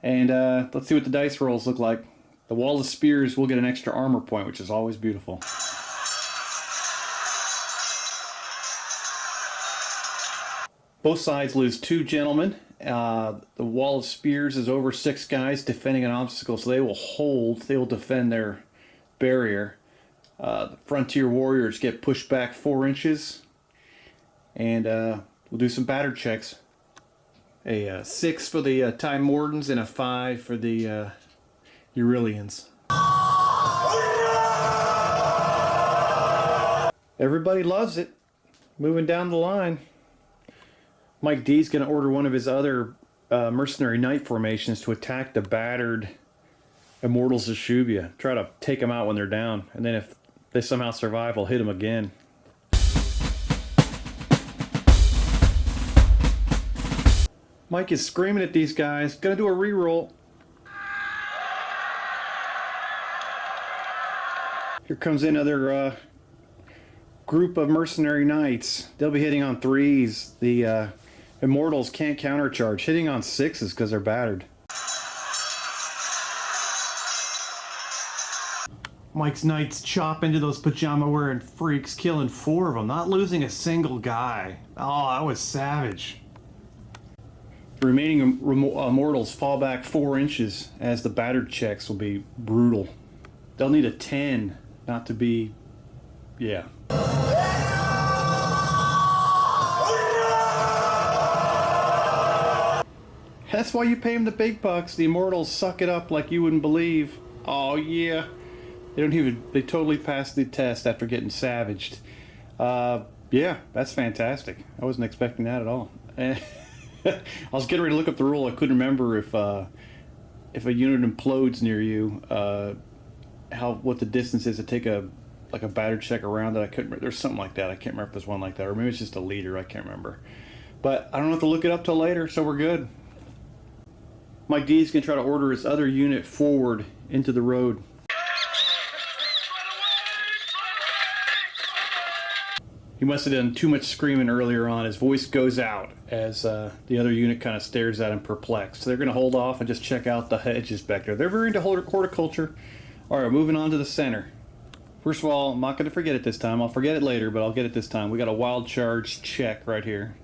And let's see what the dice rolls look like. The wall of spears will get an extra armor point, which is always beautiful. Both sides lose 2 gentlemen. The wall of spears is over 6 guys defending an obstacle, so they will hold. They will defend their barrier. The frontier warriors get pushed back 4 inches, and we'll do some batter checks. A 6 for the Time Mordens and a 5 for the Aurelians. Everybody loves it. Moving down the line. Mike D's going to order one of his other mercenary knight formations to attack the battered Immortals of Shubia. Try to take them out when they're down. And then if they somehow survive, we'll hit them again. Mike is screaming at these guys. Gonna do a reroll. Here comes another group of mercenary knights. They'll be hitting on 3s. The immortals can't countercharge. Hitting on 6s because they're battered. Mike's knights chop into those pajama-wearing freaks, killing 4 of them, not losing a single guy. Oh, that was savage. The remaining immortals fall back 4 inches, as the battered checks will be brutal. They'll need a 10 not to be... yeah. That's why you pay them the big bucks. The immortals suck it up like you wouldn't believe. Oh, yeah. They totally passed the test after getting savaged. Yeah, that's fantastic. I wasn't expecting that at all. I was getting ready to look up the rule. I couldn't remember if a unit implodes near you, what the distance is to take a battered check around it. I couldn't remember. There's something like that. I can't remember if there's one like that, or maybe it's just a leader. I can't remember. But I don't have to look it up till later, so we're good. Mike D is going to try to order his other unit forward into the road. He must have done too much screaming earlier on. His voice goes out as the other unit kind of stares at him perplexed. So they're going to hold off and just check out the hedges back there. They're very into horticulture. All right, moving on to the center. First of all, I'm not going to forget it this time. I'll forget it later, but I'll get it this time. We got a wild charge check right here.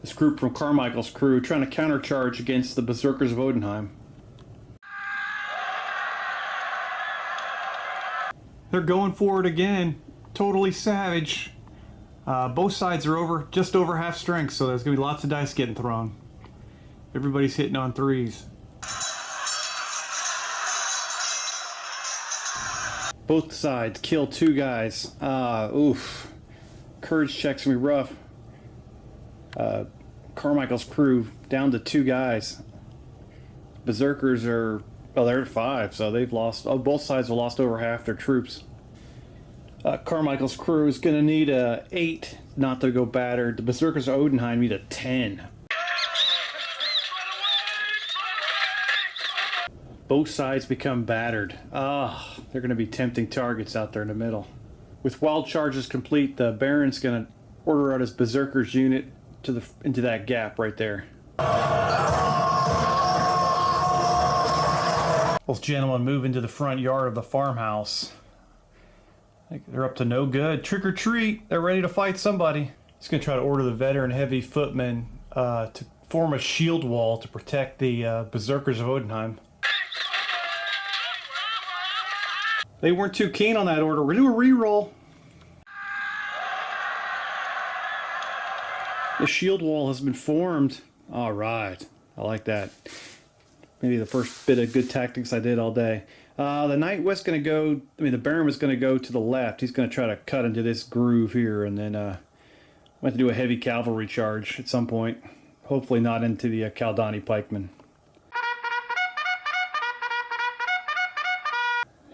This group from Carmichael's crew trying to countercharge against the Berserkers of Odenheim. They're going for it again. Totally savage. Both sides are just over half strength, so there's going to be lots of dice getting thrown. Everybody's hitting on 3s. Both sides kill 2 guys. Oof. Courage checks me rough. Carmichael's crew down to 2 guys. Berserkers are... well, they're at 5, so they've lost... oh, both sides have lost over half their troops. Carmichael's crew is going to need a 8 not to go battered. The Berserkers of Odenheim need a 10. Both sides become battered. Ah, they're going to be tempting targets out there in the middle. With wild charges complete, the Baron's going to order out his Berserkers unit into that gap right there. Both gentlemen move into the front yard of the farmhouse. They're up to no good. Trick or treat. They're ready to fight somebody. He's going to try to order the veteran heavy footmen to form a shield wall to protect the Berserkers of Odenheim. They weren't too keen on that order. We're going to do a reroll. The shield wall has been formed. All right. I like that. Maybe the first bit of good tactics I did all day. The knight was going to go... the Baron was going to go to the left. He's going to try to cut into this groove here, and then we'll have to do a heavy cavalry charge at some point. Hopefully not into the Kaldani pikemen.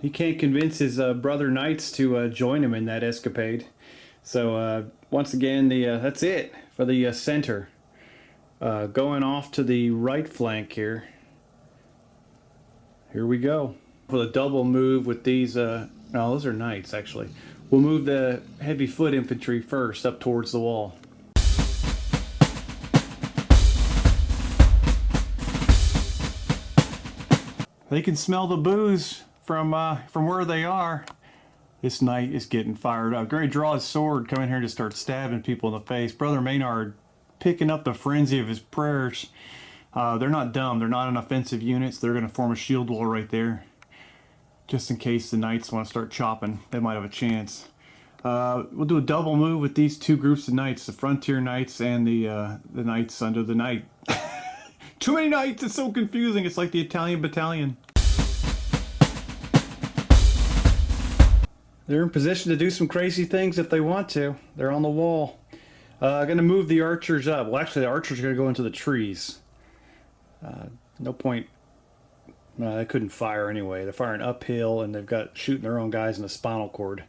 He can't convince his brother knights to join him in that escapade. So once again, that's it for the center. Going off to the right flank here. Here we go. For the double move with these, no, those are knights actually. We'll move the heavy foot infantry first up towards the wall. They can smell the booze from where they are. This knight is getting fired up. Gary draw his sword, come in here to start stabbing people in the face. Brother Maynard picking up the frenzy of his prayers. They're not dumb. They're not an offensive units. They're going to form a shield wall right there. Just in case the knights want to start chopping, they might have a chance. We'll do a double move with these 2 groups of knights. The frontier knights and the knights under the knight. Too many knights! It's so confusing. It's like the Italian battalion. They're in position to do some crazy things if they want to. They're on the wall. Going to move the archers up. Well, actually, the archers are going to go into the trees. No point. They couldn't fire anyway. They're firing uphill, and they've got shooting their own guys in the spinal cord.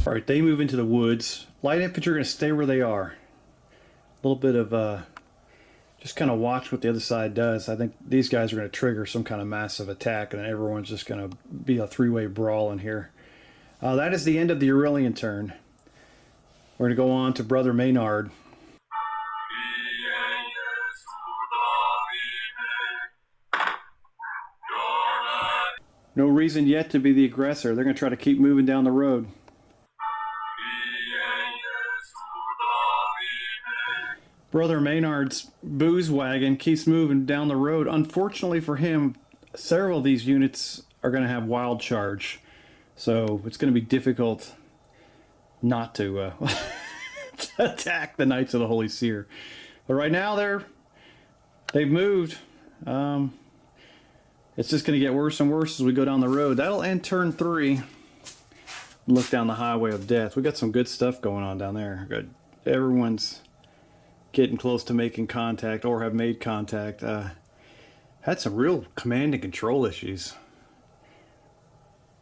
All right, they move into the woods. Light infantry are going to stay where they are. A little bit of just kind of watch what the other side does. I think these guys are going to trigger some kind of massive attack, and everyone's just going to be a three-way brawl in here. That is the end of the Aurelian turn. We're going to go on to Brother Maynard. No reason yet to be the aggressor. They're going to try to keep moving down the road. Brother Maynard's booze wagon keeps moving down the road. Unfortunately for him, several of these units are going to have wild charge. So it's going to be difficult not to, to attack the Knights of the Holy Seer. But right now they've moved. It's just going to get worse and worse as we go down the road. That'll end turn 3. Look down the highway of death. We got some good stuff going on down there. Good. Everyone's getting close to making contact or have made contact. Had some real command and control issues.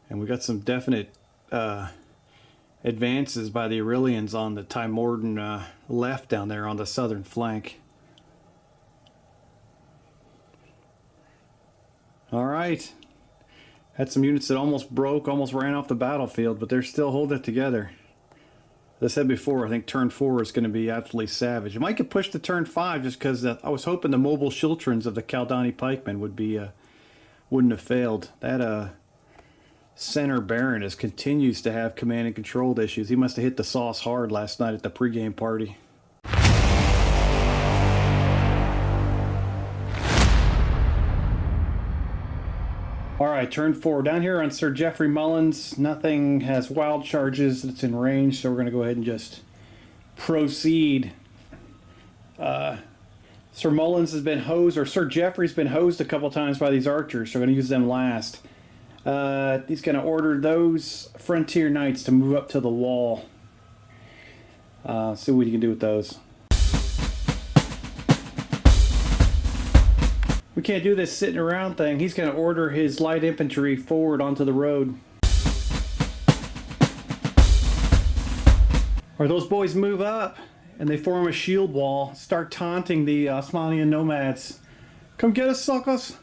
And we got some definite advances by the Aurelians on the Timordan left down there on the southern flank. All right. Had some units that almost broke, almost ran off the battlefield, but they're still holding it together. As I said before, I think turn 4 is going to be absolutely savage. It might get pushed to turn 5 just because I was hoping the mobile Shiltrons of the Kaldani pikemen wouldn't have failed. That center Baron continues to have command and control issues. He must have hit the sauce hard last night at the pregame party. All right, turn 4. Down here on Sir Geoffrey Mullins, nothing has wild charges that's in range, so we're going to go ahead and just proceed. Sir Mullins has been hosed, or Sir Geoffrey's been hosed a couple times by these archers, so we're going to use them last. He's going to order those Frontier Knights to move up to the wall. See what he can do with those. We can't do this sitting around thing. He's going to order his light infantry forward onto the road. Or those boys move up and they form a shield wall, start taunting the Osmanian nomads. Come get us, suckers!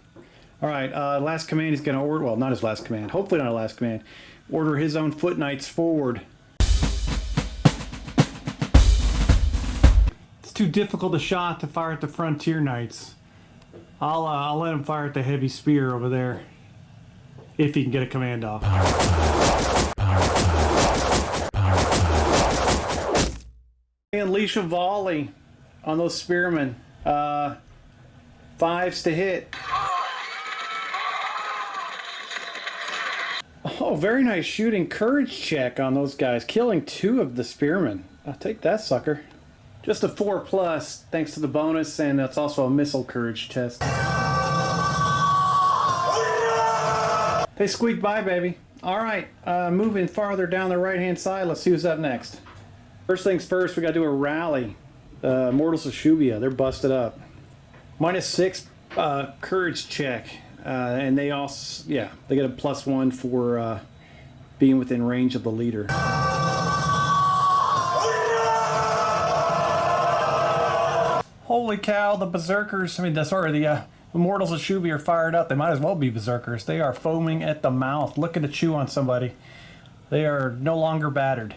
Alright, last command he's going to order, well, not his last command, hopefully not his last command, order his own foot knights forward. It's too difficult a shot to fire at the Frontier Knights. I'll let him fire at the heavy spear over there, if he can get a command off. Unleash a volley on those spearmen. 5s to hit. Oh, very nice shooting. Courage check on those guys, killing 2 of the spearmen. I'll take that sucker. Just a 4+, thanks to the bonus, and it's also a missile courage test. They squeaked by, baby. All right, moving farther down the right-hand side, let's see who's up next. First things first, we got to do a rally. Mortals of Shubia, they're busted up. -6 courage check, and they also, yeah, they get a +1 for being within range of the leader. Holy cow, the berserkers, the Immortals of Shubi are fired up. They might as well be berserkers. They are foaming at the mouth, looking to chew on somebody. They are no longer battered.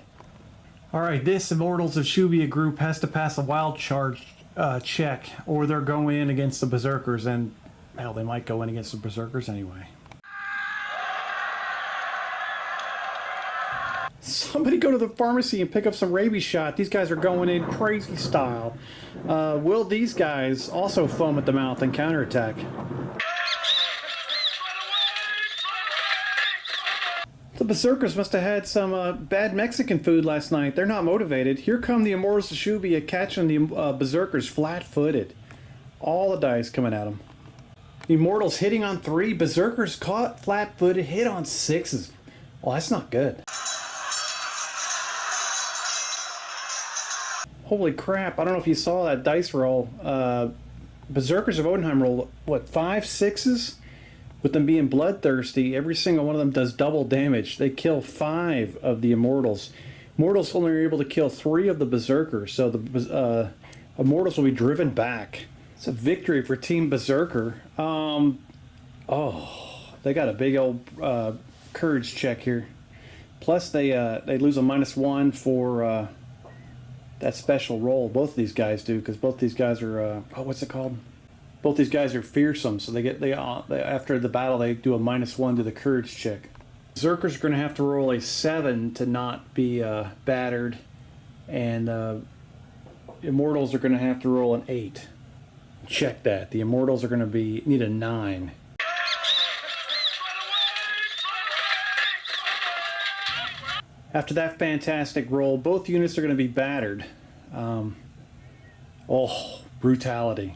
Alright, this Immortals of Shubia group has to pass a wild charge check, or they're going in against the berserkers, and hell, they might go in against the berserkers anyway. Somebody go to the pharmacy and pick up some rabies shot. These guys are going in crazy style. Will these guys also foam at the mouth and counterattack? The berserkers must have had some bad Mexican food last night. They're not motivated. Here come the Immortals of Shubia catching the berserkers flat-footed. All the dice coming at them. The Immortals hitting on 3. Berserkers caught flat-footed, hit on 6s. Well, that's not good. Holy crap, I don't know if you saw that dice roll. Berserkers of Odenheim roll, what, 5 6s? With them being bloodthirsty, every single one of them does double damage. They kill 5 of the Immortals. Mortals only are able to kill 3 of the Berserkers, so the Immortals will be driven back. It's a victory for Team Berserker. Oh, they got a big old courage check here. Plus, they lose a -1 for that special roll. Both of these guys do, because both these guys are what's it called? Both these guys are fearsome, so they after the battle they do a -1 to the courage check. Berserkers are going to have to roll a 7 to not be battered, and Immortals are going to have to roll an 8. Check that. The Immortals are going to need a 9. After that fantastic roll, both units are going to be battered. Oh, brutality.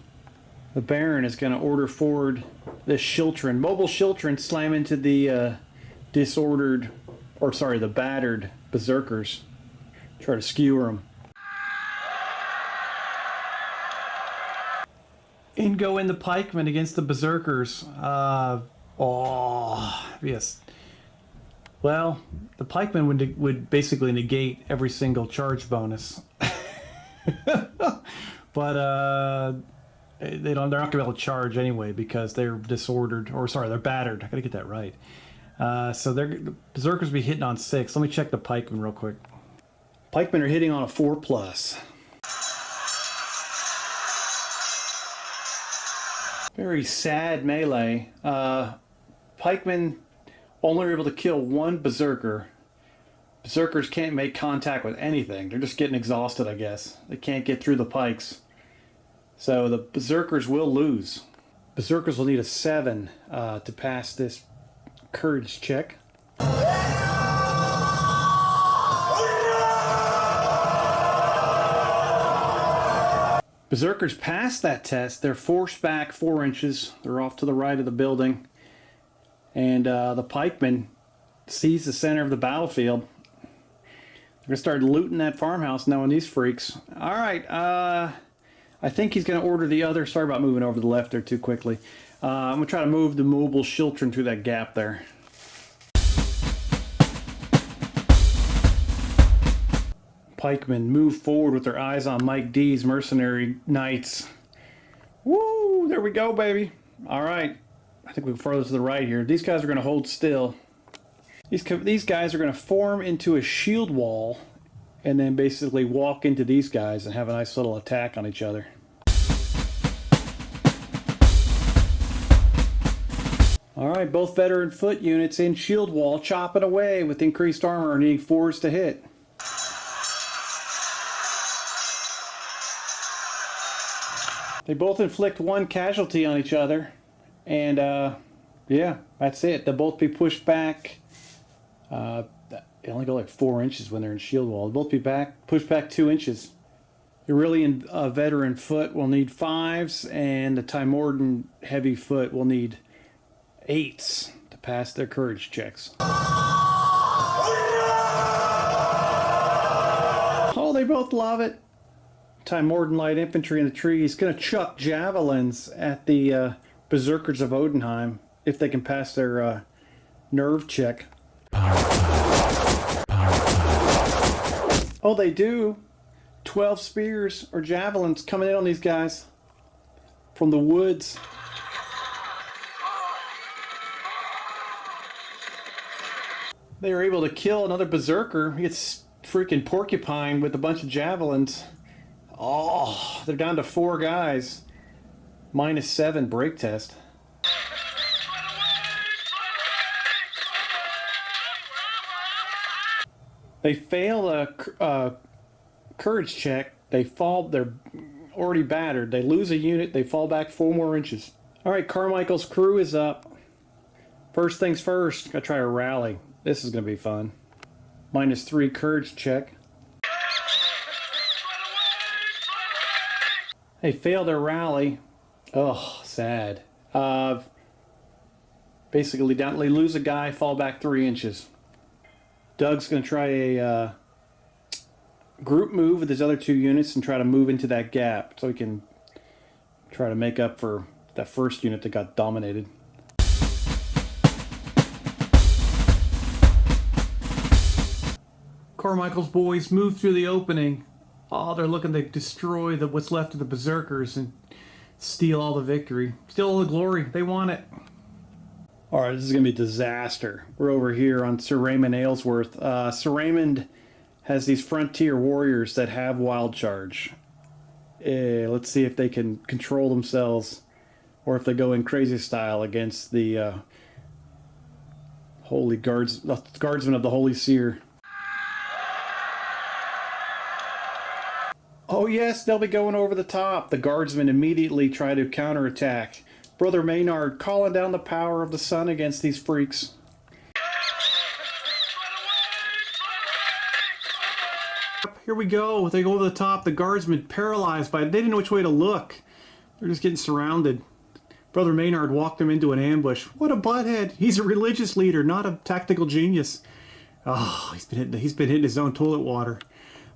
The Baron is going to order forward the Schiltron. Mobile Schiltron slam into the the battered Berserkers. Try to skewer them. In go in the pikemen against the Berserkers. Yes. Well, the pikemen would basically negate every single charge bonus. But they're not going to be able to charge anyway because they're disordered, or sorry, they're battered. I got to get that right. So the Berserkers will be hitting on 6. Let me check the pikemen real quick. Pikemen are hitting on a 4+. Very sad melee. Pikemen only are able to kill 1 Berserker. Berserkers can't make contact with anything. They're just getting exhausted, I guess. They can't get through the pikes. So the Berserkers will lose. Berserkers will need a 7 to pass this courage check. Berserkers pass that test. They're forced back 4 inches. They're off to the right of the building. And the pikeman sees the center of the battlefield. They're going to start looting that farmhouse, knowing these freaks. All right, I think he's going to order the other... Sorry about moving over to the left there too quickly. I'm going to try to move the mobile Schiltron through that gap there. Pikemen move forward with their eyes on Mike D's mercenary knights. Woo! There we go, baby. All right. I think we're further to the right here. These guys are going to hold still. These guys are going to form into a shield wall and then basically walk into these guys and have a nice little attack on each other. Alright, both veteran foot units in shield wall chopping away with increased armor, needing 4s to hit. They both inflict 1 casualty on each other. And yeah, that's it. They'll both be pushed back. They only go like 4 inches when they're in shield wall. They'll both be pushed back 2 inches. The Aurelian veteran foot will need 5s, and the Timordan heavy foot will need 8s to pass their courage checks. Oh, they both love it. Timordan light infantry in the trees going to chuck javelins at the Berserkers of Odenheim if they can pass their nerve check. Oh, they do. 12 spears or javelins coming in on these guys from the woods. They were able to kill another Berserker. He gets freaking porcupine with a bunch of javelins. Oh, they're down to 4 guys. -7 break test. They fail a courage check. They're already battered. They lose a unit. They fall back 4 more inches. All right, Carmichael's crew is up. First things first. Gotta try a rally. This is gonna be fun. -3 courage check. They fail their rally. Oh, sad. Basically, they lose a guy, fall back 3 inches. Doug's going to try a group move with his other 2 units and try to move into that gap so he can try to make up for that first unit that got dominated. Carmichael's boys move through the opening. Oh, they're looking to destroy what's left of the Berserkers and steal all the victory. Steal all the glory. They want it. Alright, this is going to be a disaster. We're over here on Sir Raymond Aylesworth. Sir Raymond has these frontier warriors that have wild charge. Let's see if they can control themselves, or if they go in crazy style against the guardsmen of the Holy Seer. Oh yes, they'll be going over the top. The guardsmen immediately try to counterattack. Brother Maynard calling down the power of the sun against these freaks. Here we go. They go over the top. The guardsmen paralyzed by it. They didn't know which way to look. They're just getting surrounded. Brother Maynard walked them into an ambush. What a butthead. He's a religious leader, not a tactical genius. Oh, he's been hitting his own toilet water.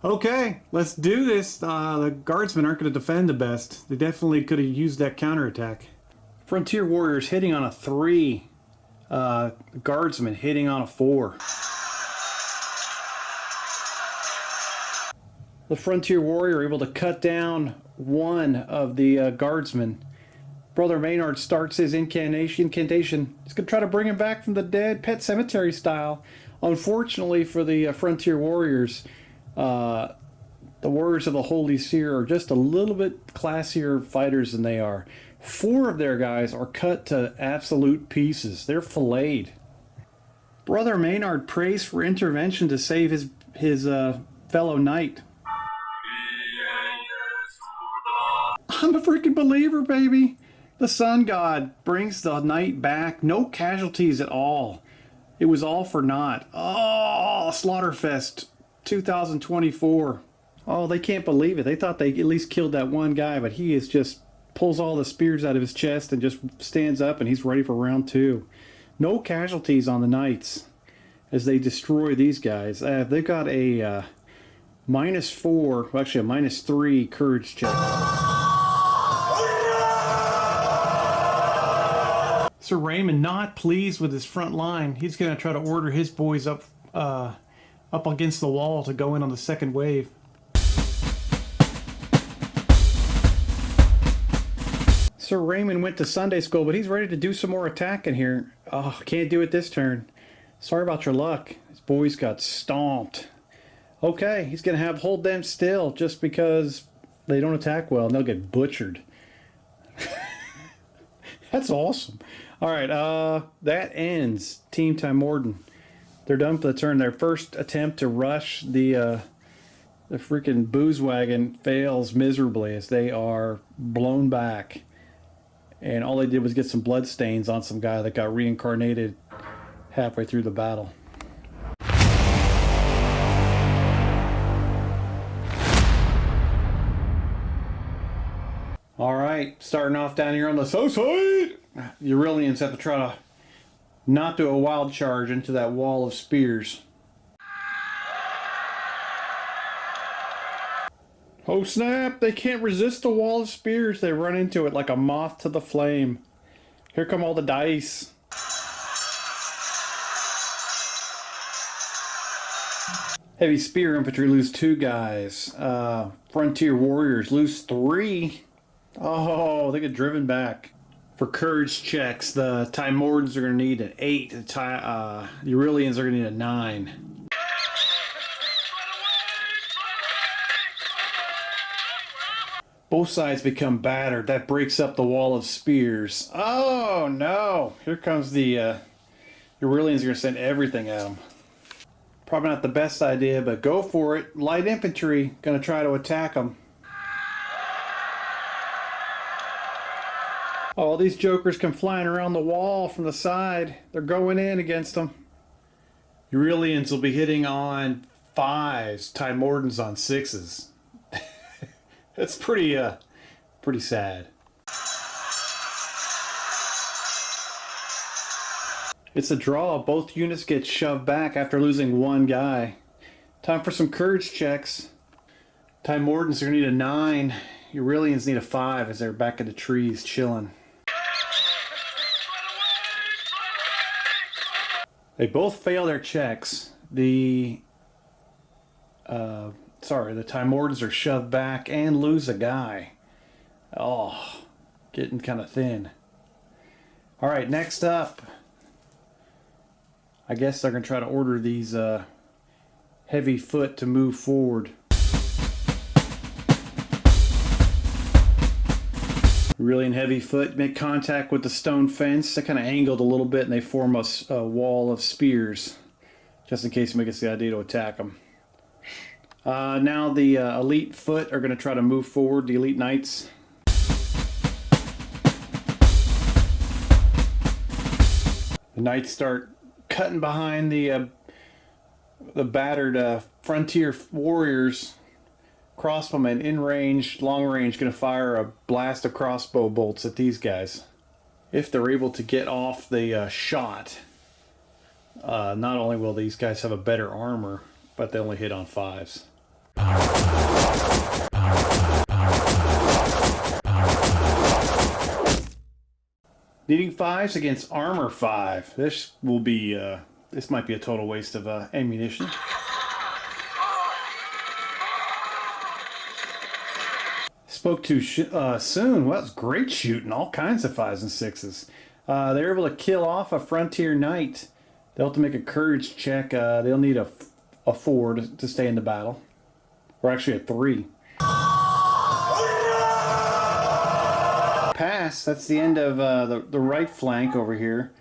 Okay, let's do this. The guardsmen aren't going to defend the best. They definitely could have used that counterattack. Frontier warriors hitting on a 3. Guardsmen hitting on a 4. The frontier warrior able to cut down one of the guardsmen. Brother Maynard starts his incantation. He's going to try to bring him back from the dead, Pet Cemetery style. Unfortunately for the frontier warriors, the warriors of the Holy Seer are just a little bit classier fighters than they are. 4 of their guys are cut to absolute pieces. They're filleted. Brother Maynard prays for intervention to save his fellow knight. I'm a freaking believer, baby. The sun god brings the knight back. No casualties at all. It was all for naught. Oh, Slaughterfest 2024. Oh, they can't believe it. They thought they at least killed that one guy, but he is just pulls all the spears out of his chest and just stands up, and he's ready for round 2. No casualties on the knights as they destroy these guys. They've got a -4, well, actually a -3 courage check. Sir Raymond not pleased with his front line. He's going to try to order his boys up against the wall to go in on the second wave. Sir Raymond went to Sunday school, but he's ready to do some more attacking here. Oh, can't do it this turn. Sorry about your luck. His boys got stomped. Okay, he's going to hold them still just because they don't attack well, and they'll get butchered. That's awesome. All right, that ends Team Tymorden. They're done for the turn. Their first attempt to rush the freaking booze wagon fails miserably as they are blown back. And all they did was get some blood stains on some guy that got reincarnated halfway through the battle. All right, starting off down here on the south side. The Aurelians have to try to not do a wild charge into that wall of spears. Oh snap, they can't resist the wall of spears. They run into it like a moth to the flame. Here come all the dice. Heavy spear infantry lose 2 guys. Frontier warriors lose 3. Oh, they get driven back. For courage checks, the Tymordans are going to need an 8. The Aurelians are going to need a 9. Both sides become battered. That breaks up the wall of spears. Oh no! Here comes the Aurelians are going to send everything at them. Probably not the best idea, but go for it. Light infantry going to try to attack them. Oh, these jokers come flying around the wall from the side. They're going in against them. Aurelians will be hitting on 5s, Tymordans on 6s. That's pretty sad. It's a draw. Both units get shoved back after losing 1 guy. Time for some courage checks. Tymordans are going to need a 9. Aurelians need a 5 as they're back in the trees chilling. They both fail their checks. The Sorry, the Timordans are shoved back and lose a guy. Oh, getting kind of thin. All right, next up, I guess they're going to try to order these heavy foot to move forward. Really in heavy foot, make contact with the stone fence. They kind of angled a little bit and they form a wall of spears, just in case somebody gets the idea to attack them. Now the elite foot are going to try to move forward, the elite knights. The knights start cutting behind the battered frontier warriors. Crossbowmen in range, long range, going to fire a blast of crossbow bolts at these guys. If they're able to get off the shot, not only will these guys have a better armor, but they only hit on 5s. Needing 5s against armor 5. This will be, this might be a total waste of ammunition. Spoke too soon. Well, that was great shooting. All kinds of 5s and 6s. They were able to kill off a frontier knight. They'll have to make a courage check. They'll need a 4 to stay in the battle. Or actually a 3. Pass. That's the end of the right flank over here.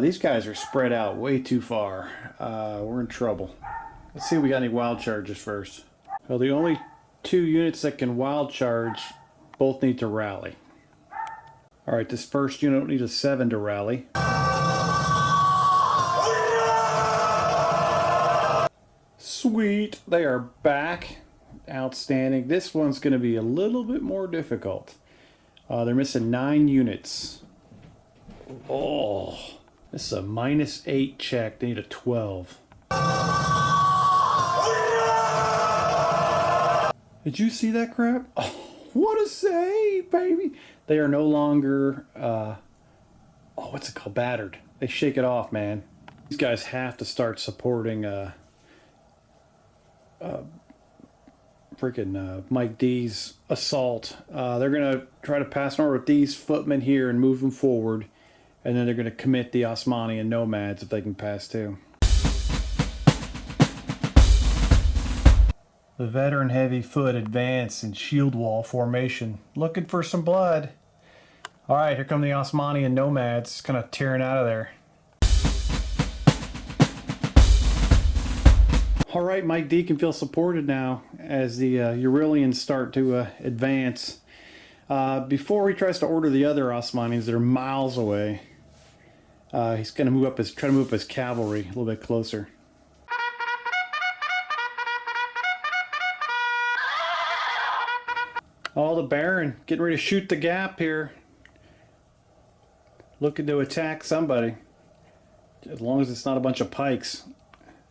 These guys are spread out way too far. We're in trouble. Let's see if we got any wild charges first. Well, the only 2 units that can wild charge both need to rally. Alright, this first unit needs a 7 to rally. Sweet! They are back. Outstanding. This one's going to be a little bit more difficult. They're missing 9 units. Oh, this is a -8 check. They need a 12. Did you see that crap? Oh, what a save, baby! They are no longer, what's it called? Battered. They shake it off, man. These guys have to start supporting freaking Mike D's assault. They're going to try to pass over with these footmen here and move them forward. And then they're going to commit the Osmani and nomads if they can pass too. The veteran heavy foot advance in shield wall formation, looking for some blood. All right, here come the Osmani and nomads, kind of tearing out of there. All right, Mike D can feel supported now as the Eurylians start to advance. Before he tries to order the other Osmanis that are miles away, he's going to try to move up his cavalry a little bit closer. Oh, the Baron getting ready to shoot the gap here. Looking to attack somebody. As long as it's not a bunch of pikes.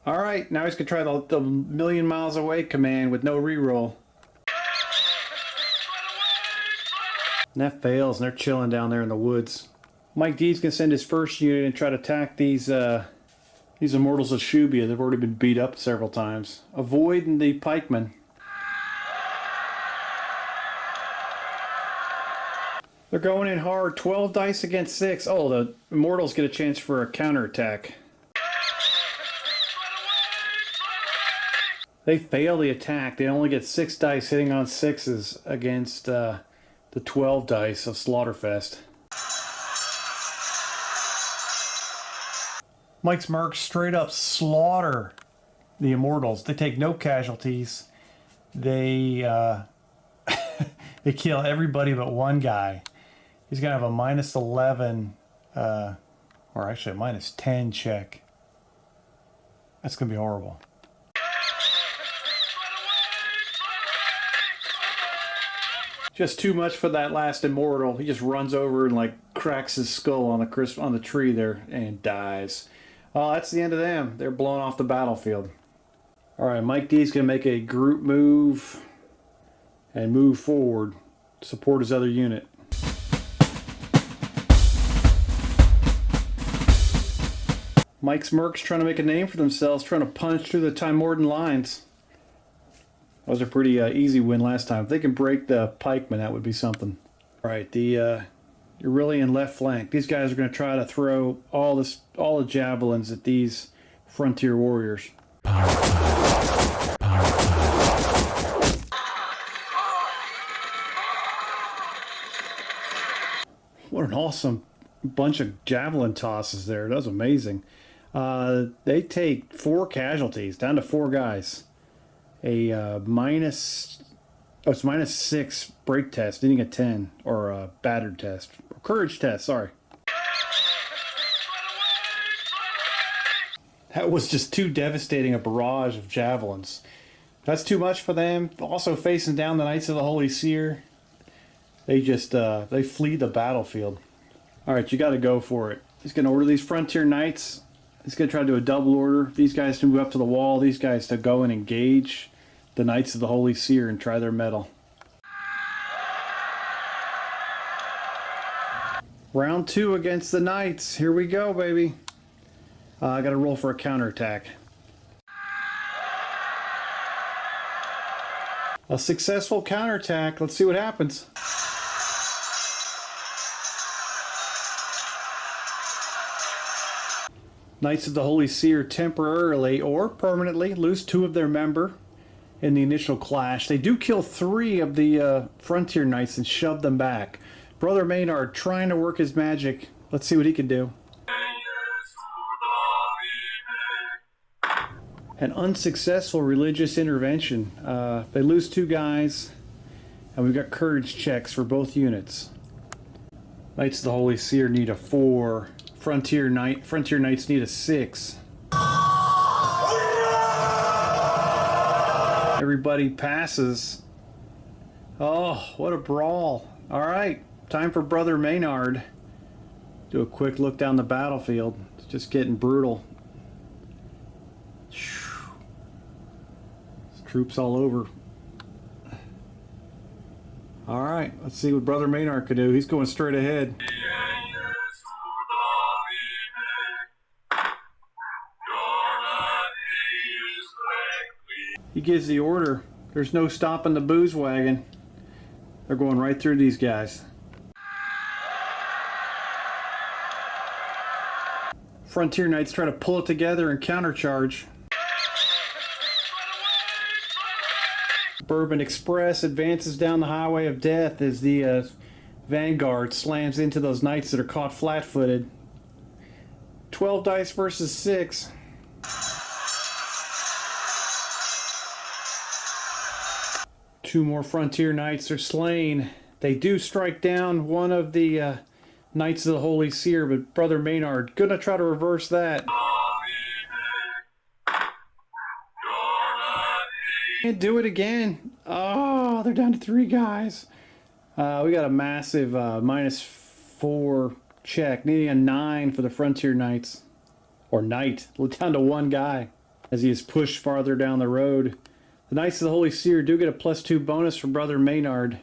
Alright, now he's going to try the million miles away command with no reroll. And that fails, and they're chilling down there in the woods. Mike D's going to send his first unit and try to attack these Immortals of Shubia. They've already been beat up several times. Avoiding the pikemen. They're going in hard. 12 dice against 6. Oh, the Immortals get a chance for a counterattack. They fail the attack. They only get 6 dice hitting on 6s against the 12 dice of Slaughterfest. Mike's Mercs straight up slaughter the Immortals. They take no casualties. They they kill everybody but one guy. He's going to have a -11, or actually a -10 check. That's going to be horrible. Just too much for that last Immortal. He just runs over and like cracks his skull on the tree there and dies. Oh, that's the end of them. They're blown off the battlefield. All right, Mike D's going to make a group move and move forward to support his other unit. Mike's Mercs trying to make a name for themselves, trying to punch through the Timordan lines. was a pretty easy win last time. If they can break the pikemen, that would be something. All right, the Aurelian left flank. These guys are going to try to throw all the javelins at these frontier warriors. What an awesome bunch of javelin tosses there. That was amazing. They take 4 casualties, down to 4 guys. A it's -6 break test, needing a 10, or a battered test, or courage test, sorry. That was just too devastating a barrage of javelins. That's too much for them. Also facing down the Knights of the Holy Seer. They just, they flee the battlefield. Alright, you gotta go for it. He's gonna order these Frontier Knights. He's gonna try to do a double order. These guys to move up to the wall. These guys to go and engage the Knights of the Holy Seer and try their mettle. Round 2 against the Knights. Here we go, baby. I gotta roll for a counterattack. A successful counterattack. Let's see what happens. Knights of the Holy Seer temporarily or permanently lose 2 of their member in the initial clash. They do kill 3 of the Frontier Knights and shove them back. Brother Maynard trying to work his magic. Let's see what he can do. An unsuccessful religious intervention. They lose 2 guys, and we've got courage checks for both units. Knights of the Holy Seer need a 4. Frontier Knights need a 6. Everybody passes. Oh, what a brawl. Alright, time for Brother Maynard. Do a quick look down the battlefield. It's just getting brutal. Troops all over. Alright, let's see what Brother Maynard can do. He's going straight ahead. He gives the order. There's no stopping the booze wagon. They're going right through these guys. Frontier Knights try to pull it together and countercharge. Bourbon Express advances down the highway of death as the Vanguard slams into those knights that are caught flat-footed. 12 dice versus 6. Two more Frontier Knights are slain. They do strike down one of the Knights of the Holy Seer, but Brother Maynard gonna try to reverse that. Can't do it again. Oh, they're down to 3 guys. We got a massive -4 check, needing a 9 for the Frontier Knights. Or Knight, down to 1 guy as he is pushed farther down the road. The Knights of the Holy Seer do get a +2 bonus from Brother Maynard.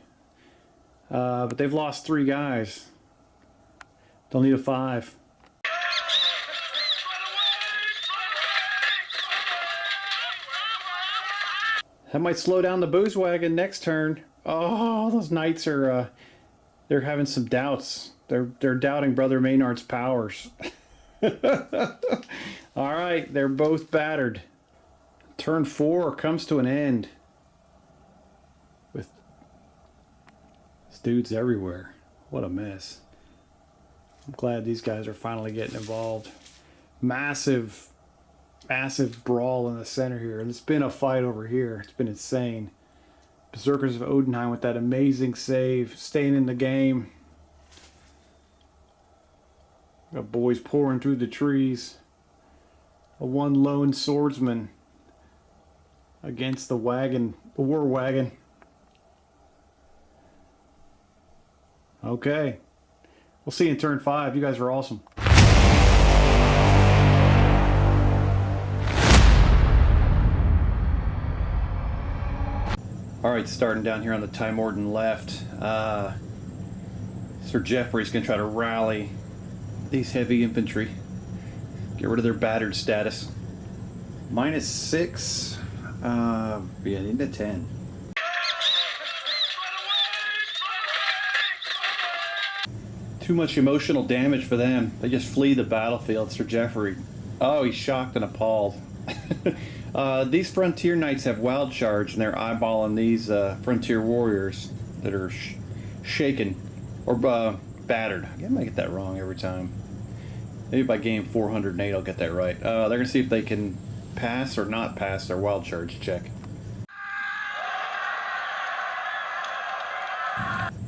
But they've lost 3 guys. They'll need a 5. That might slow down the booze wagon next turn. Oh, those knights are they're having some doubts. They're doubting Brother Maynard's powers. All right, they're both battered. Turn 4 comes to an end with dudes everywhere. What a mess. I'm glad these guys are finally getting involved. Massive brawl in the center here. It's been a fight over here. It's been insane. Berserkers of Odenheim with that amazing save, staying in the game. Got boys pouring through the trees. A 1 lone swordsman against the wagon, the war wagon. Okay. We'll see you in turn 5. You guys are awesome. Alright, starting down here on the Timorden left. Sir Geoffrey's going to try to rally these heavy infantry. Get rid of their battered status. -6. Yeah, into 10. Too much emotional damage for them. They just flee the battlefield. Sir Geoffrey. Oh, he's shocked and appalled. These Frontier Knights have wild charge, and they're eyeballing these Frontier Warriors that are shaken or battered. I might get that wrong every time. Maybe by game 408 I'll get that right. They're going to see if they can pass or not pass their wild charge check.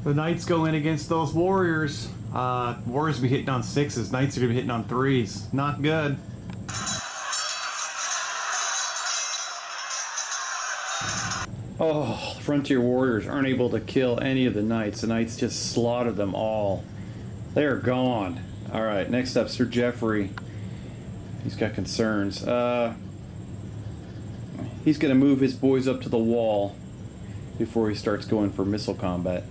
The Knights go in against those Warriors. Warriors will be hitting on 6s. Knights are going to be hitting on 3s. Not good. Oh, Frontier Warriors aren't able to kill any of the Knights. The Knights just slaughtered them all. They're gone. Alright, next up, Sir Geoffrey. He's got concerns. He's going to move his boys up to the wall before he starts going for missile combat.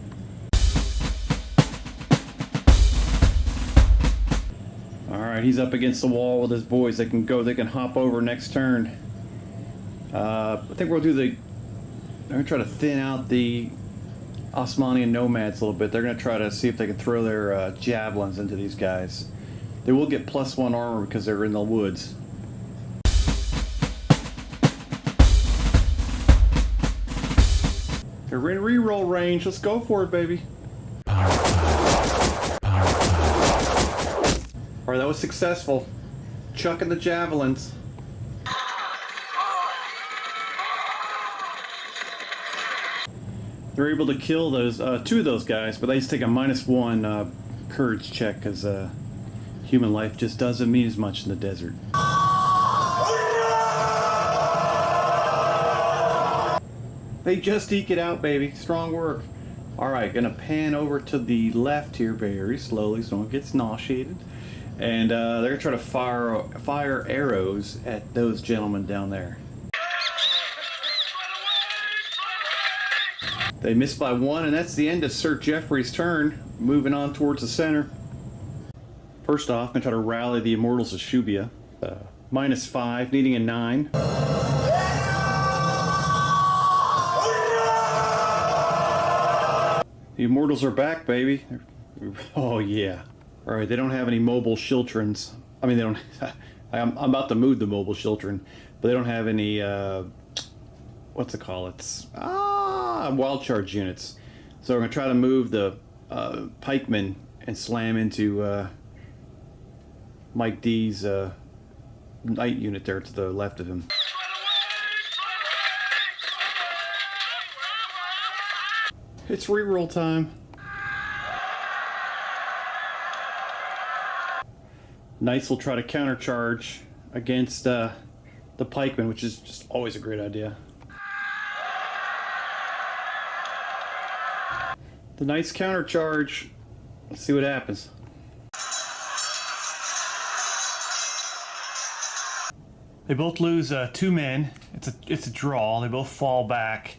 Alright, he's up against the wall with his boys. They can hop over next turn. I think we'll do the... They're going to try to thin out the Osmanian nomads a little bit. They're going to try to see if they can throw their javelins into these guys. They will get +1 armor because they're in the woods. They're in reroll range. Let's go for it, baby. Alright, that was successful. Chucking the javelins. They're able to kill those 2 of those guys, but they just take a -1 courage check because human life just doesn't mean as much in the desert. They just eke it out, baby. Strong work. All right, gonna pan over to the left here very slowly so no one gets nauseated, and they're gonna try to fire arrows at those gentlemen down there. They missed by 1, and that's the end of Sir Geoffrey's turn. Moving on towards the center. First off, I'm going to try to rally the Immortals of Shubia. -5, needing a 9. The Immortals are back, baby. Oh, yeah. Alright, they don't have any mobile Shiltrons. I mean, they don't... I'm about to move the mobile Shiltron, but they don't have any... what's it called? It's... wild charge units. So we're going to try to move the pikemen and slam into Mike D's knight unit there to the left of him. It's reroll time. Knights will try to countercharge against the pikemen, which is just always a great idea. The Knights countercharge. Let's see what happens. They both lose 2 men. It's a draw. They both fall back,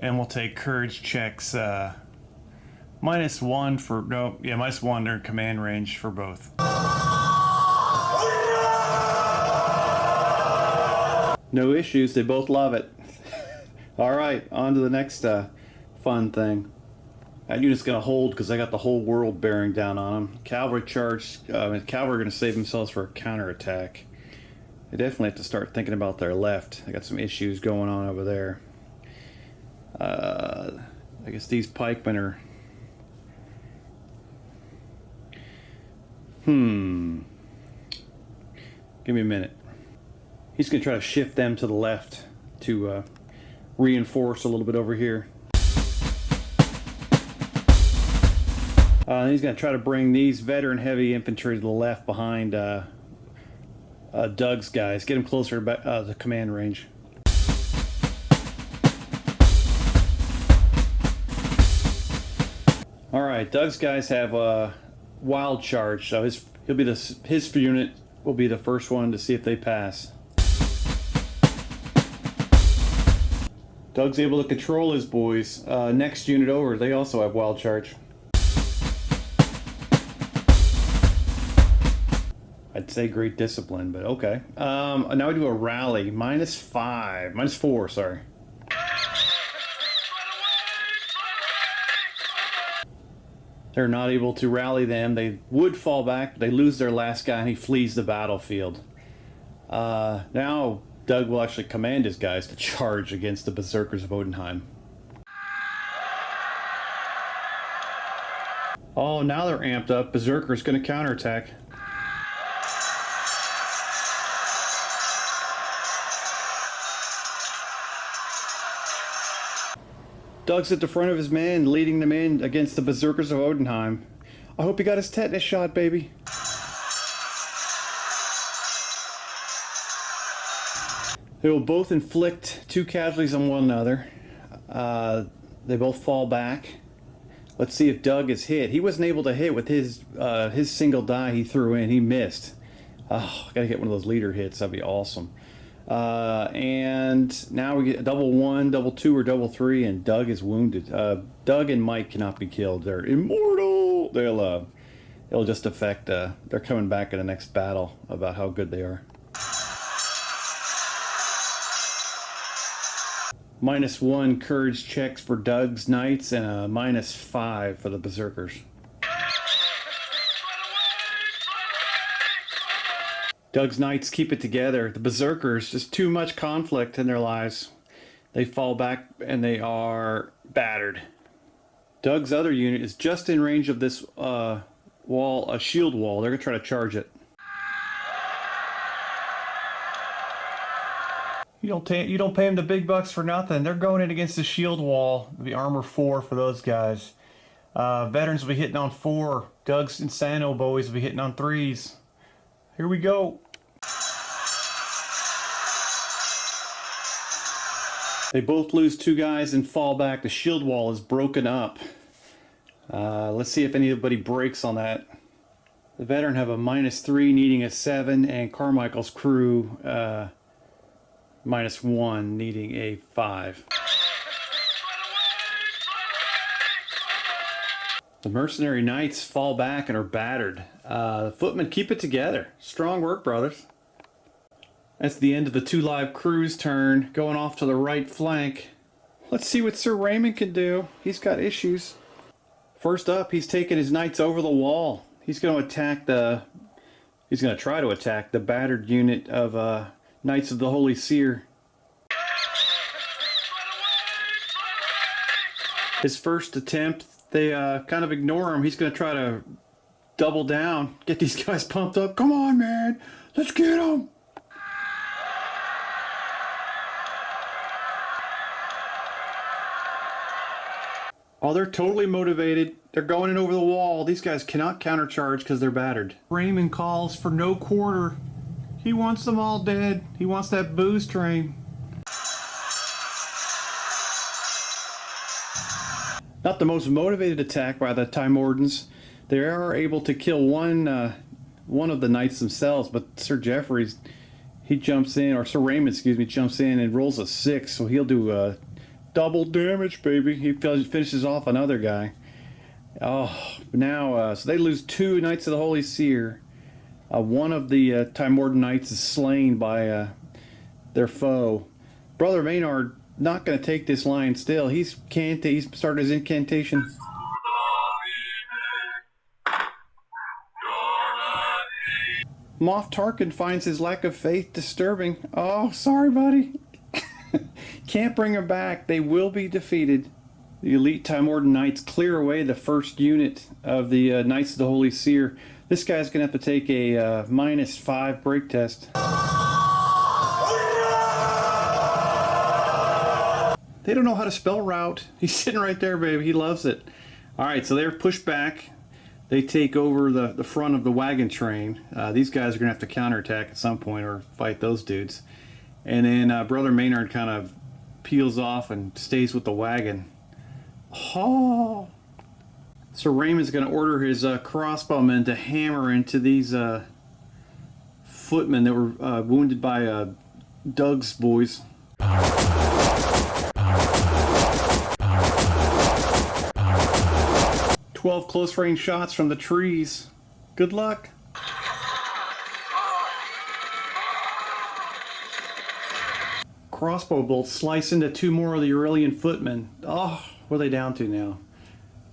and we'll take courage checks. -1 for -1. They're in command range for both. No issues. They both love it. All right, on to the next fun thing. That unit's going to hold because I got the whole world bearing down on them. Cavalry charge. Cavalry are going to save themselves for a counterattack. They definitely have to start thinking about their left. I got some issues going on over there. I guess these pikemen are... Give me a minute. He's going to try to shift them to the left to reinforce a little bit over here. He's going to try to bring these veteran heavy infantry to the left behind Doug's guys. Get him closer to the command range. All right, Doug's guys have a wild charge, so his unit will be the first one to see if they pass. Doug's able to control his boys. Next unit over, they also have wild charge. I'd say great discipline, but okay. Now we do a rally. -4, sorry. They're not able to rally them. They would fall back. They lose their last guy, and he flees the battlefield. Now Doug will actually command his guys to charge against the Berserkers of Odenheim. Oh, now they're amped up. Berserker's going to counterattack. Doug's at the front of his men, leading them in against the Berserkers of Odenheim. I hope he got his tetanus shot, baby. They will both inflict 2 casualties on one another. They both fall back. Let's see if Doug is hit. He wasn't able to hit with his single die he threw in. He missed. Oh, gotta get one of those leader hits. That'd be awesome. And now we get a double 1, double 2, or double 3, and Doug is wounded. Doug and Mike cannot be killed. They're immortal. It'll just affect. They're coming back in the next battle about how good they are. -1 courage checks for Doug's knights and a -5 for the Berserkers. Doug's knights keep it together. The Berserkers, just too much conflict in their lives. They fall back and they are battered. Doug's other unit is just in range of this wall, a shield wall. They're going to try to charge it. You don't pay them the big bucks for nothing. They're going in against the shield wall. It'll be armor 4 for those guys. Veterans will be hitting on 4. Doug's Insano boys will be hitting on 3s. Here we go. They both lose 2 guys and fall back. The shield wall is broken up. Let's see if anybody breaks on that. The veteran have a -3, needing a 7, and Carmichael's crew -1, needing a 5. The mercenary knights fall back and are battered. The footmen keep it together. Strong work, brothers. That's the end of the 2 live crews' turn. Going off to the right flank. Let's see what Sir Raymond can do. He's got issues. First up, he's taking his knights over the wall. He's going to attack the... He's going to try to attack the battered unit of Knights of the Holy Seer. His first attempt, they kind of ignore him. He's going to try to double down, get these guys pumped up. Come on, man. Let's get them. Oh, they're totally motivated. They're going in over the wall. These guys cannot countercharge because they're battered. Raymond calls for no quarter. He wants them all dead. He wants that booze train. Not the most motivated attack by the Time Wardens. They are able to kill one of the knights themselves, but Sir Geoffrey's, he jumps in, or Sir Raymond, excuse me, jumps in and rolls a 6, so he'll do double damage, baby. He finishes off another guy. Oh, now, so they lose 2 Knights of the Holy Seer. One of the Time Warden Knights is slain by their foe. Brother Maynard not going to take this line still. He's started his incantation. Moff Tarkin finds his lack of faith disturbing. Oh, sorry, buddy. Can't bring him back. They will be defeated. The elite Time Warden Knights clear away the first unit of the Knights of the Holy Seer. This guy's going to have to take a -5 break test. They don't know how to spell route. He's sitting right there, baby. He loves it. All right, so they're pushed back. They take over the front of the wagon train. These guys are going to have to counterattack at some point or fight those dudes. And then Brother Maynard kind of peels off and stays with the wagon. Oh! So Raymond's going to order his crossbowmen to hammer into these footmen that were wounded by Doug's boys. 12 close range shots from the trees. Good luck. Crossbow bolts slice into 2 more of the Aurelian footmen. Oh, what are they down to now?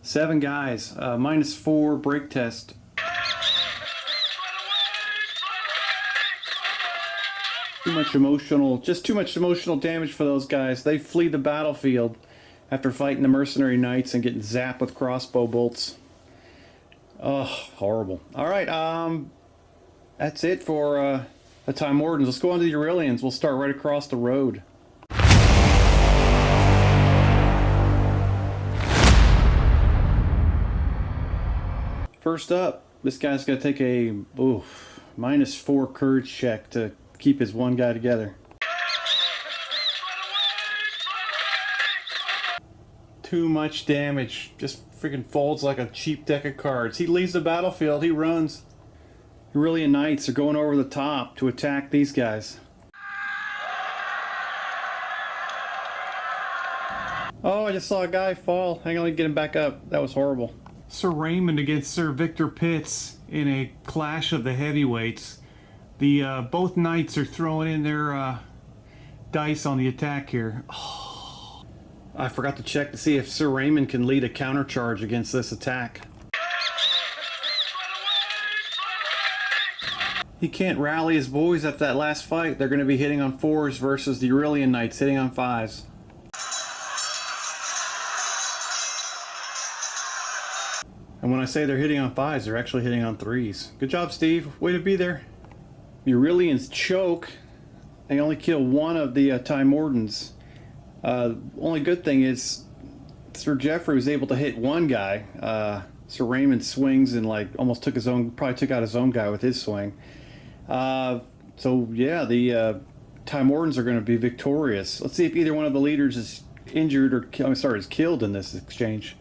7 guys, -4 break test. Too much emotional damage for those guys. They flee the battlefield after fighting the mercenary knights and getting zapped with crossbow bolts. Oh, horrible. Alright, that's it for the Time Wardens. Let's go on to the Aurelians. We'll start right across the road. First up, this guy's got to take a -4 courage check to keep his one guy together. Too much damage. Just freaking folds like a cheap deck of cards. He leaves the battlefield. He runs. Aurelian Knights are going over the top to attack these guys. Oh, I just saw a guy fall. Hang on, let me get him back up. That was horrible. Sir Raymond against Sir Victor Pitts in a clash of the heavyweights. The both knights are throwing in their dice on the attack here. Oh, I forgot to check to see if Sir Raymond can lead a countercharge against this attack. He can't rally his boys after that last fight. They're going to be hitting on 4s versus the Aurelian Knights hitting on 5s. And when I say they're hitting on 5s, they're actually hitting on 3s. Good job, Steve. Way to be there. The Aurelians choke. They only kill one of the Time Wardens. Only good thing is Sir Geoffrey was able to hit one guy. Sir Raymond swings and almost probably took out his own guy with his swing. So yeah, the Time Wardens are going to be victorious. Let's see if either one of the leaders is injured or is killed in this exchange.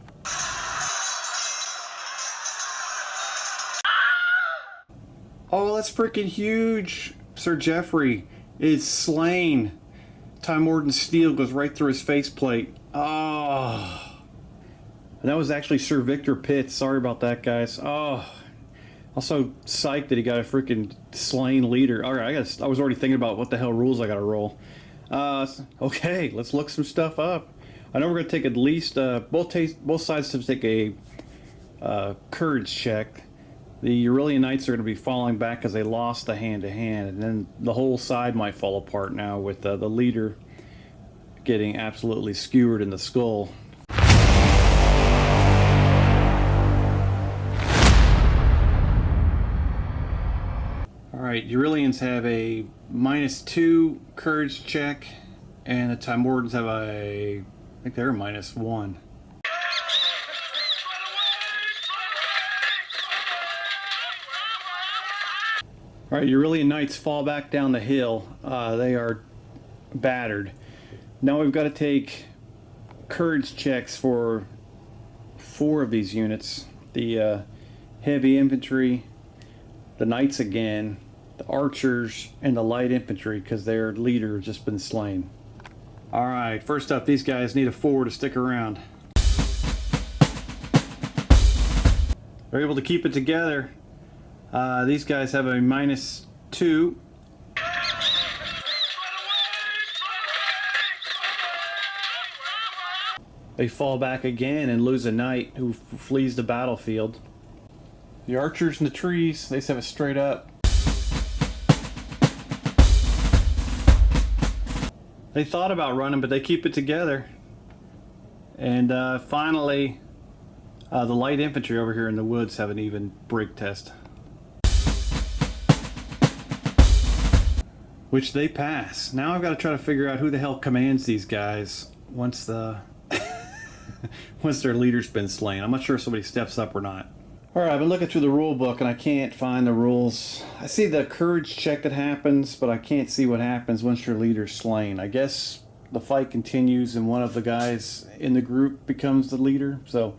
Oh, that's freaking huge! Sir Geoffrey is slain. Time Warden's steel goes right through his faceplate. Oh. And that was actually Sir Victor Pitts. Sorry about that, guys. Oh. Also psyched that he got a freaking slain leader. Alright, I was already thinking about what the hell rules I gotta roll. Okay, let's look some stuff up. I know we're gonna take at least both sides to take a courage check. The Aurelian Knights are going to be falling back because they lost the hand-to-hand, and then the whole side might fall apart now with the leader getting absolutely skewered in the skull. Alright, Aurelians have a -2 courage check, and the Time Wardens have I think they're a -1. Alright, Aurelian Knights fall back down the hill. They are battered. Now we've got to take courage checks for 4 of these units. The heavy infantry, the knights again, the archers, and the light infantry because their leader has just been slain. Alright, first up, these guys need a 4 to stick around. They're able to keep it together. These guys have a -2. They fall back again and lose a knight who flees the battlefield. The archers in the trees, they just have it straight up. They thought about running, but they keep it together. And finally, the light infantry over here in the woods have an even break test, which they pass. Now I've got to try to figure out who the hell commands these guys once once their leader's been slain. I'm not sure if somebody steps up or not. Alright, I've been looking through the rule book and I can't find the rules. I see the courage check that happens, but I can't see what happens once your leader's slain. I guess the fight continues and one of the guys in the group becomes the leader. So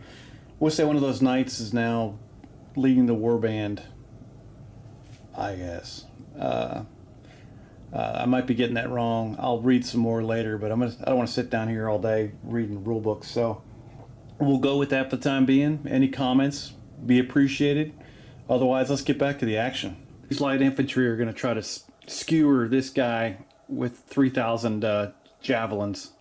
we'll say one of those knights is now leading the warband, I guess. I might be getting that wrong. I'll read some more later, but I don't want to sit down here all day reading rule books, so we'll go with that for the time being. Any comments be appreciated. Otherwise, let's get back to the action. These light infantry are going to try to skewer this guy with 3,000 javelins.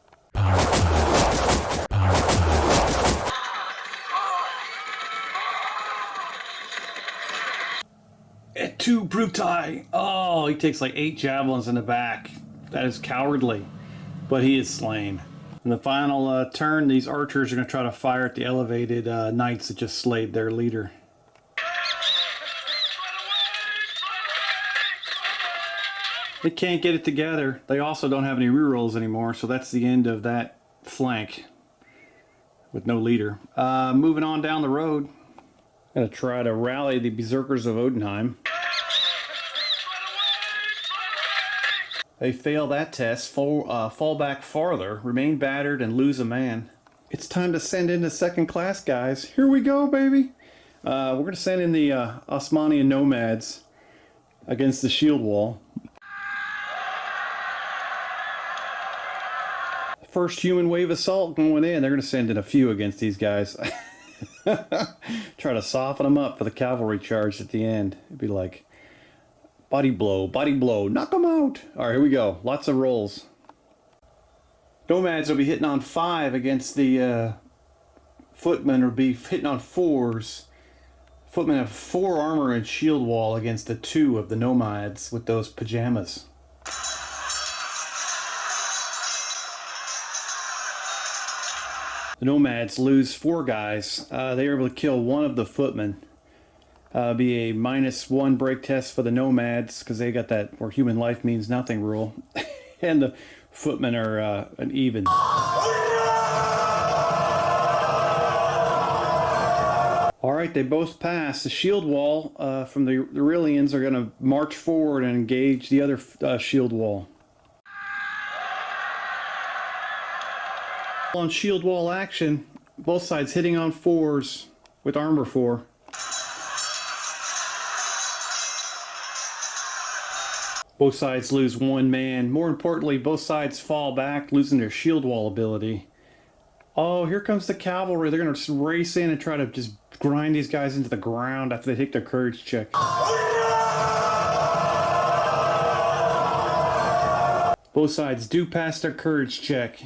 Ty. Oh, he takes like 8 javelins in the back. That is cowardly, but he is slain. In the final turn, these archers are going to try to fire at the elevated knights that just slayed their leader. They can't get it together. They also don't have any rerolls anymore, so that's the end of that flank with no leader. Moving on down the road, I'm going to try to rally the Berserkers of Odenheim. They fail that test, fall back farther, remain battered, and lose a man. It's time to send in the second class, guys. Here we go, baby. We're going to send in the Osmanian nomads against the shield wall. First human wave assault going in. They're going to send in a few against these guys. Try to soften them up for the cavalry charge at the end. It'd be like, body blow, knock them out. All right, here we go. Lots of rolls. Nomads will be hitting on 5 against the footmen, or be hitting on 4s. Footmen have 4 armor and shield wall against the 2 of the nomads with those pajamas. The nomads lose 4 guys. They were able to kill 1 of the footmen. Be a -1 break test for the nomads because they got that where human life means nothing rule. And the footmen are an even. Alright, they both pass. The shield wall from the Aurelians are going to march forward and engage the other shield wall. On shield wall action, both sides hitting on 4s with armor 4. Both sides lose 1 man. More importantly, both sides fall back, losing their shield wall ability. Oh, here comes the cavalry. They're going to race in and try to just grind these guys into the ground after they take their courage check. Both sides do pass their courage check.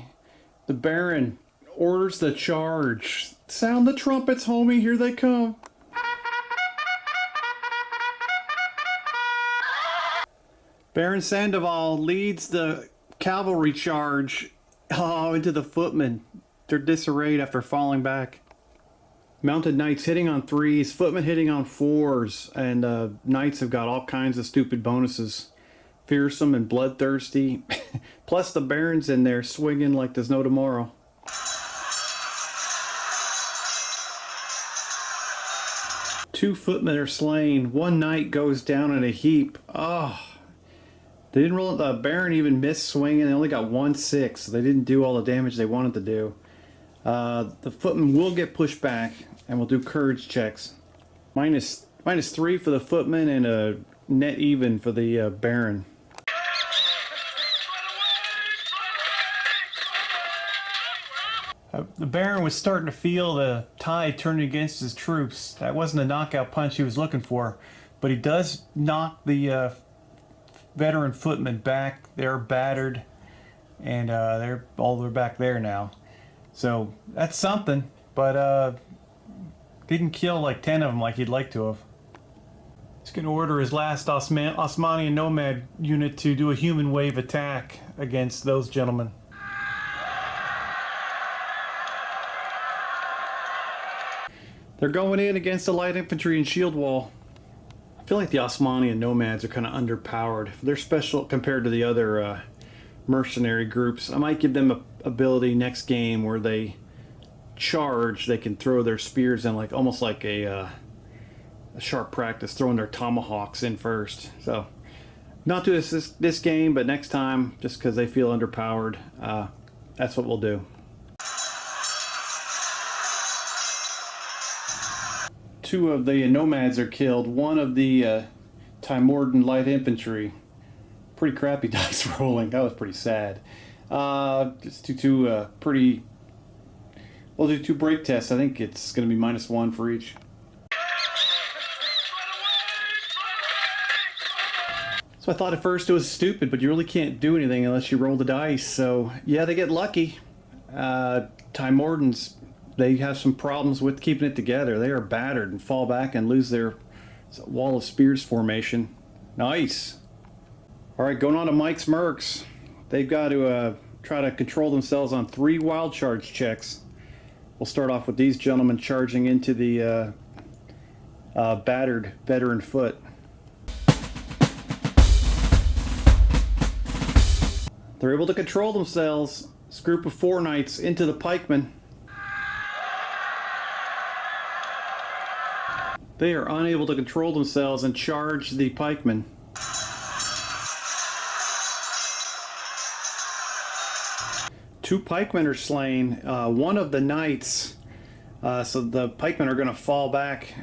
The Baron orders the charge. Sound the trumpets, homie. Here they come. Baron Sandoval leads the cavalry charge into the footmen. They're disarrayed after falling back. Mounted knights hitting on 3s, footmen hitting on 4s, and knights have got all kinds of stupid bonuses. Fearsome and bloodthirsty. Plus the Baron's in there swinging like there's no tomorrow. Two footmen are slain. 1 knight goes down in a heap. Oh. They didn't roll. The Baron even missed swinging. They only got 1/6. So they didn't do all the damage they wanted to do. The footmen will get pushed back, and we'll do courage checks. -3 for the footmen and a net even for the Baron. The Baron was starting to feel the tide turning against his troops. That wasn't the knockout punch he was looking for, but he does knock the veteran footmen back. They're battered, and they're back there now. So that's something, but didn't kill like 10 of them like he'd like to have. He's going to order his last Osmanian nomad unit to do a human wave attack against those gentlemen. They're going in against the light infantry and shield wall. I feel like the Osmanian nomads are kind of underpowered. They're special compared to the other mercenary groups. I might give them a ability next game where they charge. They can throw their spears in, like almost like a sharp practice, throwing their tomahawks in first. So, not do this game, but next time, just because they feel underpowered, that's what we'll do. Two of the nomads are killed. One of the Timordan light infantry. Pretty crappy dice rolling. That was pretty sad. Just pretty. We'll do 2 break tests. I think it's going to be -1 for each. So I thought at first it was stupid, but you really can't do anything unless you roll the dice. So yeah, they get lucky. Timordans, they have some problems with keeping it together. They are battered and fall back and lose their wall of spears formation. Nice. All right, going on to Mike's Mercs. They've got to try to control themselves on 3 wild charge checks. We'll start off with these gentlemen charging into the battered veteran foot. They're able to control themselves. This group of 4 knights into the pikemen. They are unable to control themselves and charge the pikemen. Two pikemen are slain. One of the knights, so the pikemen are going to fall back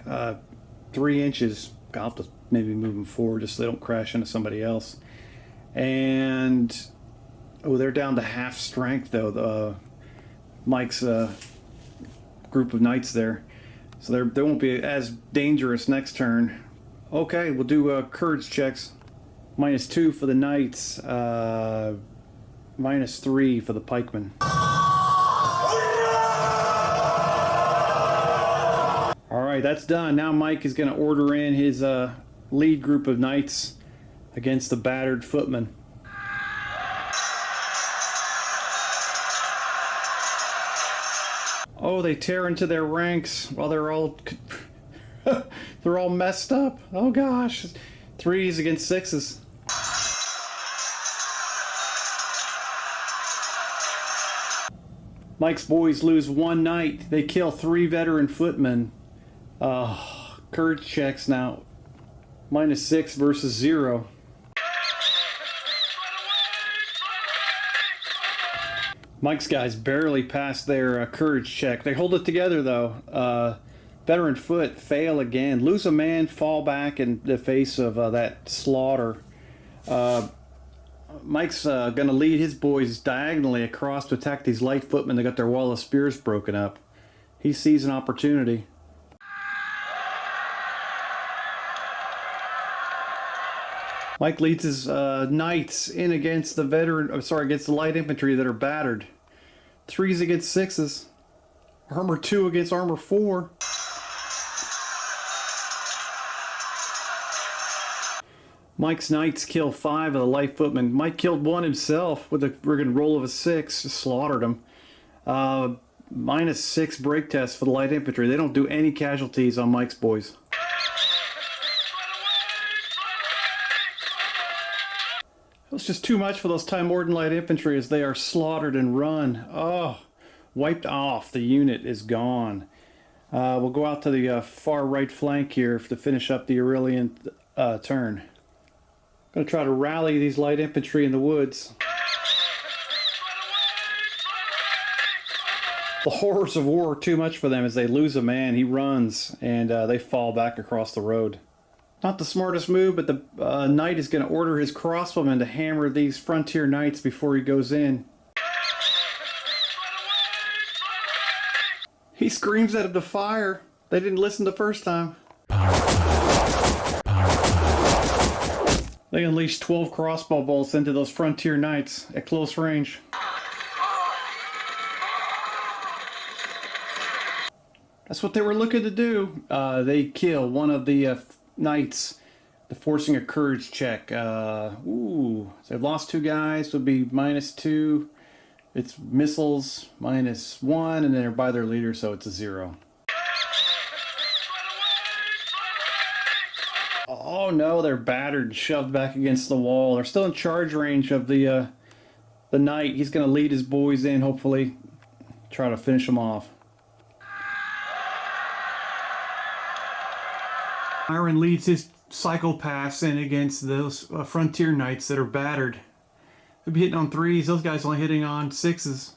3 inches. I'll have to maybe move them forward just so they don't crash into somebody else. And oh, they're down to half strength though. Mike's group of knights there, so they won't be as dangerous next turn. Okay, we'll do courage checks. -2 for the knights. -3 for the pikemen. Alright, that's done. Now Mike is going to order in his lead group of knights against the battered footmen. Oh, they tear into their ranks while they're all they're all messed up. Oh gosh. 3s against 6s. Mike's boys lose 1 knight. They kill 3 veteran footmen. Courage checks now. -6 versus 0. Mike's guys barely passed their courage check. They hold it together though. Veteran foot fail again. Lose a man, fall back in the face of that slaughter. Mike's going to lead his boys diagonally across to attack these light footmen that got their wall of spears broken up. He sees an opportunity. Mike leads his knights in against the against the light infantry that are battered. 3s against 6s. Armor 2 against armor 4. Mike's knights kill 5 of the light footmen. Mike killed 1 himself with a friggin' roll of a 6. Just slaughtered him. -6 break test for the light infantry. They don't do any casualties on Mike's boys. It was just too much for those Time Warden light infantry as they are slaughtered and run. Oh, wiped off. The unit is gone. We'll go out to the far right flank here to finish up the Aurelian turn. Going to try to rally these light infantry in the woods. The horrors of war are too much for them as they lose a man. He runs and they fall back across the road. Not the smartest move, but the knight is going to order his crossbowmen to hammer these frontier knights before he goes in. He screams at him to fire. They didn't listen the first time. They unleashed 12 crossbow bolts into those frontier knights at close range. That's what they were looking to do. They kill one of the knights, forcing a courage check. So they've lost 2 guys, would be -2. It's missiles, -1, and then they're by their leader, so it's a 0. Oh no, they're battered, shoved back against the wall. They're still in charge range of the knight. He's going to lead his boys in, hopefully, try to finish them off. Iron leads his psychopaths in against those frontier knights that are battered. They'll be hitting on 3s. Those guys only hitting on 6s.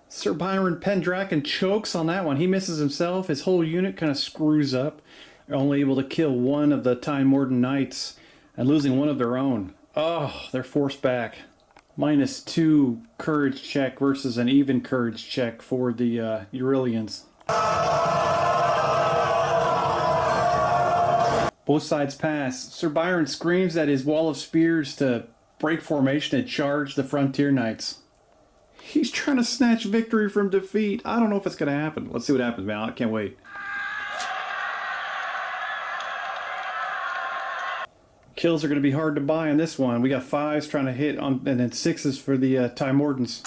Sir Byron Pendraken chokes on that one. He misses himself. His whole unit kind of screws up. They're only able to kill 1 of the Time Warden Knights and losing 1 of their own. Oh, they're forced back. -2 courage check versus an even courage check for the Aurelians. Both sides pass. Sir Byron screams at his wall of spears to break formation and charge the frontier knights. He's trying to snatch victory from defeat. I don't know if it's going to happen. Let's see what happens, man. I can't wait. Kills are going to be hard to buy on this one. We got 5s trying to hit on, and then 6s for the Timordans.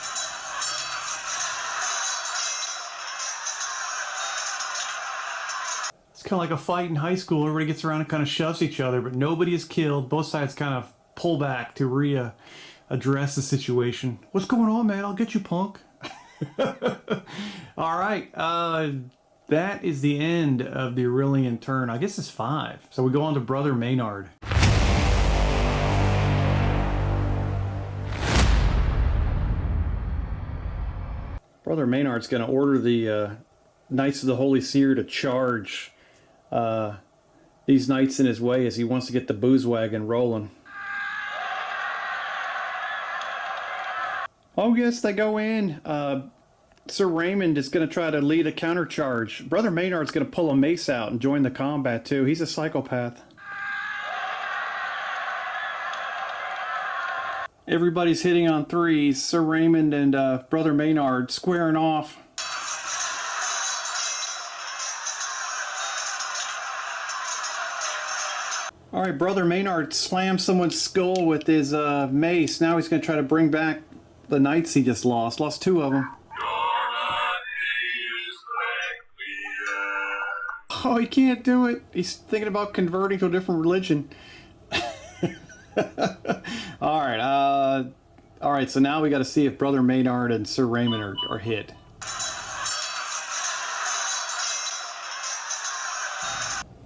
It's kind of like a fight in high school. Everybody gets around and kind of shoves each other, but nobody is killed. Both sides kind of pull back to address the situation. What's going on, man? I'll get you, punk. All right. That is the end of the Aurelian turn. I guess it's 5. So we go on to Brother Maynard. Brother Maynard's going to order the Knights of the Holy Seer to charge these knights in his way as he wants to get the booze wagon rolling. Oh yes, they go in. Sir Raymond is going to try to lead a counter charge. Brother Maynard's going to pull a mace out and join the combat too. He's a psychopath. Everybody's hitting on 3s. Sir Raymond and Brother Maynard squaring off. Alright, Brother Maynard slams someone's skull with his mace. Now he's going to try to bring back the knights he just lost. Lost 2 of them. Oh, he can't do it. He's thinking about converting to a different religion. Alright, so now we got to see if Brother Maynard and Sir Raymond are hit.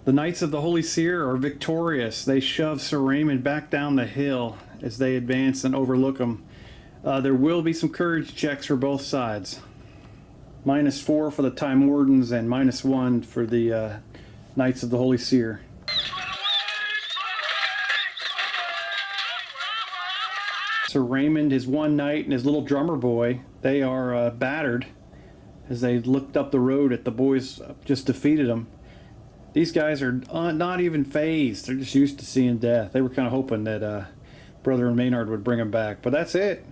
The Knights of the Holy Seer are victorious. They shove Sir Raymond back down the hill as they advance and overlook him. There will be some courage checks for both sides. -4 for the Timordans and -1 for the Knights of the Holy Seer. Sir Raymond, his one knight, and his little drummer boy, they are battered as they looked up the road at the boys just defeated them. These guys are not even phased. They're just used to seeing death. They were kind of hoping that Brother Maynard would bring them back. But that's it.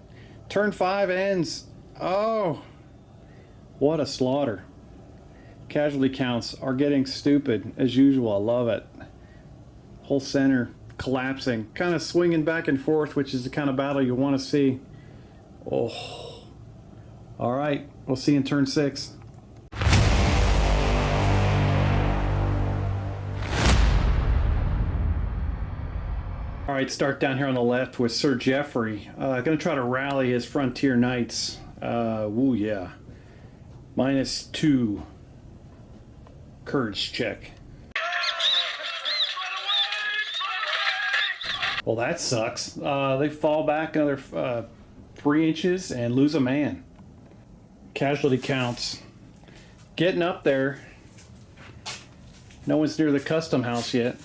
Turn 5 ends. Oh, what a slaughter. Casualty counts are getting stupid as usual. I love it. Whole center collapsing, kind of swinging back and forth, which is the kind of battle you want to see. Oh, all right, we'll see you in turn 6. All right, start down here on the left with Sir Geoffrey. Going to try to rally his frontier knights. Woo, yeah. -2 courage check. Well, that sucks. They fall back another 3 inches and lose a man. Casualty counts. Getting up there. No one's near the custom house yet.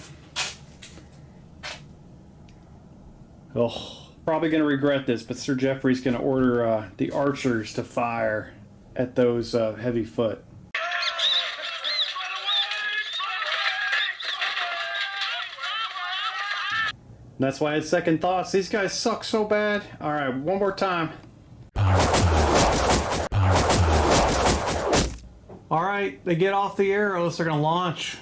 Oh, probably going to regret this, but Sir Geoffrey's going to order the archers to fire at those heavy foot. That's why I had second thoughts. These guys suck so bad. All right, one more time. All right, they get off the arrows. They're going to launch.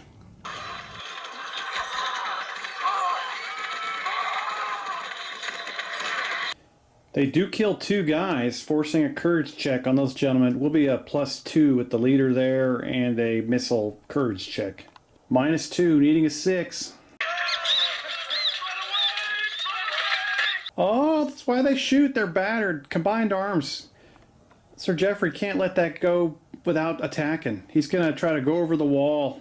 They do kill 2 guys, forcing a courage check on those gentlemen. Will be a +2 with the leader there and a missile courage check. -2, needing a 6. Oh, that's why they shoot. They're battered. Combined arms. Sir Geoffrey can't let that go without attacking. He's going to try to go over the wall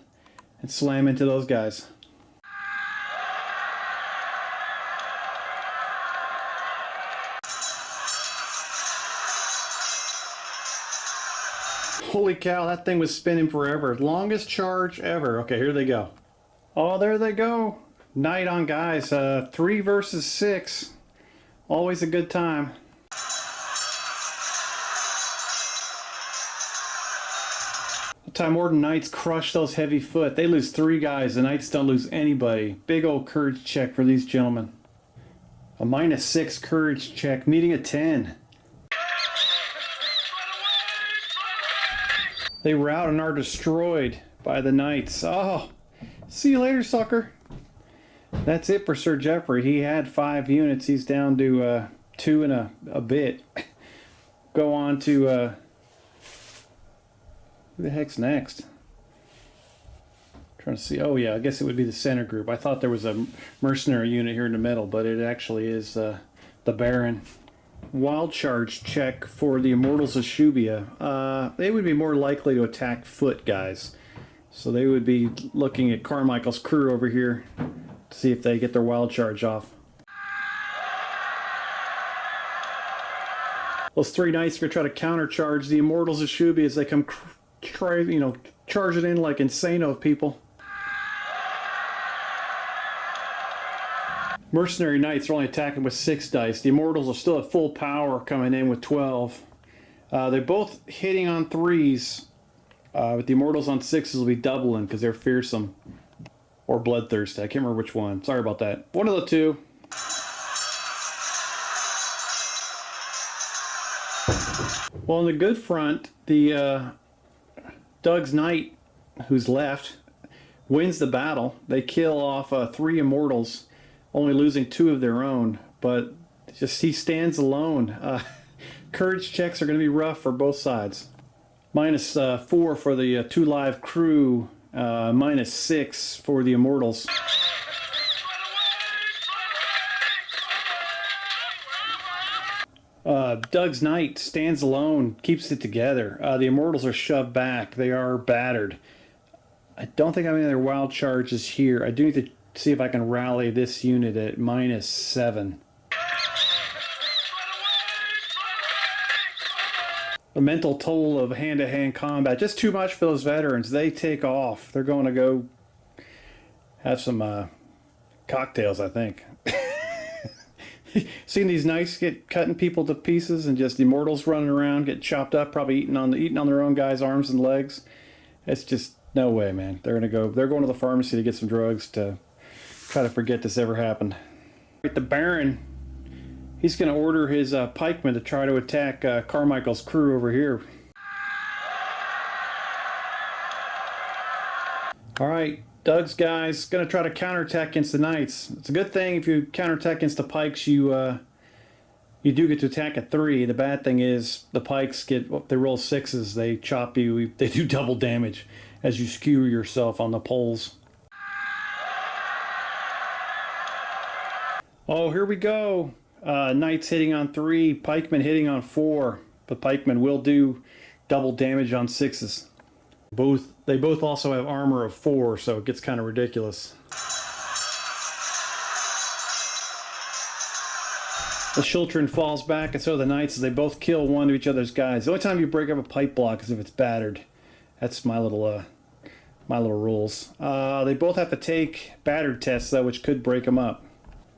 and slam into those guys. Holy cow, that thing was spinning forever. Longest charge ever. Okay, here they go. Oh, there they go. Knight on guys. 3 versus 6. Always a good time. The Timordan Knights crush those heavy foot. They lose 3 guys. The Knights don't lose anybody. Big old courage check for these gentlemen. A -6 courage check, needing a 10. They rout and are destroyed by the Knights. Oh, see you later, sucker. That's it for Sir Geoffrey. He had 5 units. He's down to 2 and a bit. Go on to who the heck's next? Trying to see. Oh yeah, I guess it would be the center group. I thought there was a mercenary unit here in the middle, but it actually is the Baron. Wild charge check for the Immortals of Shubia. They would be more likely to attack foot guys, so they would be looking at Carmichael's crew over here to see if they get their wild charge off. Those 3 knights are going to try to countercharge the Immortals of Shubia as they come charging in like insano people. Mercenary knights are only attacking with 6 dice. The Immortals are still at full power, coming in with 12. They're both hitting on 3s, but the Immortals on 6s will be doubling because they're fearsome or bloodthirsty. I can't remember which one. Sorry about that. One of the two. Well, on the good front, the Doug's Knight, who's left, wins the battle. They kill off 3 Immortals, only losing 2 of their own, but just he stands alone. Courage checks are going to be rough for both sides. -4 for the 2 live crew, -6 for the Immortals. Doug's Knight stands alone, keeps it together. The Immortals are shoved back. They are battered. I don't think I have any other wild charges here. I do need to see if I can rally this unit at -7. The mental toll of hand-to-hand combat, just too much for those veterans. They take off. They're going to go have some cocktails, I think. Seeing these knights get cutting people to pieces and just Immortals running around, get chopped up, probably eating on their own guys' arms and legs. It's just no way, man. They're going to the pharmacy to get some drugs to try to forget this ever happened. The Baron, he's going to order his pikemen to try to attack Carmichael's crew over here. All right, Doug's guys going to try to counterattack against the knights. It's a good thing if you counterattack against the pikes, you do get to attack at 3. The bad thing is the pikes they roll 6s, they chop you, they do double damage as you skew yourself on the poles. Oh, here we go. Knights hitting on 3, pikemen hitting on 4, but pikemen will do double damage on 6s. They both also have armor of 4, so it gets kind of ridiculous. The Chiltern falls back, and so the knights, as they both kill one of each other's guys. The only time you break up a pike block is if it's battered. That's my little rules. They both have to take battered tests, though, which could break them up.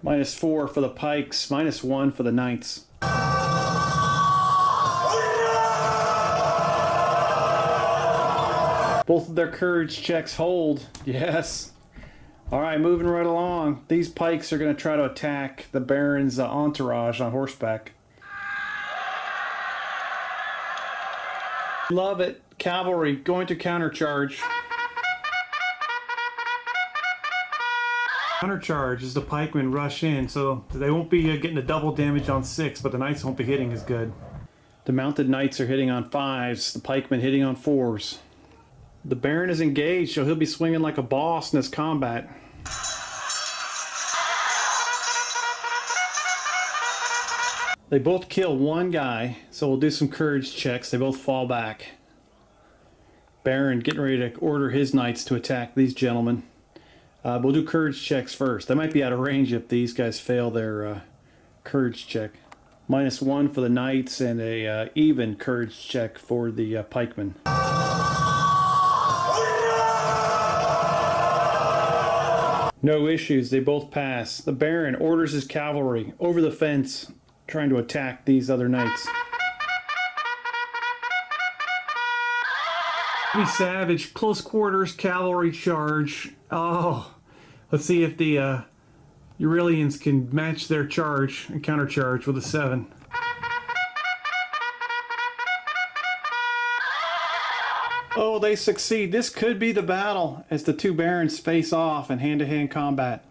-4 for the pikes, -1 for the knights. Both of their courage checks hold. Yes. All right, moving right along. These pikes are going to try to attack the Baron's entourage on horseback. Love it. Cavalry going to countercharge. Countercharge as the pikemen rush in, so they won't be getting the double damage on 6, but the knights won't be hitting as good. The mounted knights are hitting on 5s, the pikemen hitting on 4s. The Baron is engaged, so he'll be swinging like a boss in this combat. They both kill one guy, so we'll do some courage checks. They both fall back. Baron getting ready to order his knights to attack these gentlemen. We'll do courage checks first. They might be out of range if these guys fail their courage check. -1 for the knights and a even courage check for the pikemen. No issues, they both pass. The Baron orders his cavalry over the fence, trying to attack these other knights. Be savage, close quarters cavalry charge. Oh, let's see if the Aurelians can match their charge and countercharge with a 7. Oh, they succeed. This could be the battle as the two barons face off in hand-to-hand combat.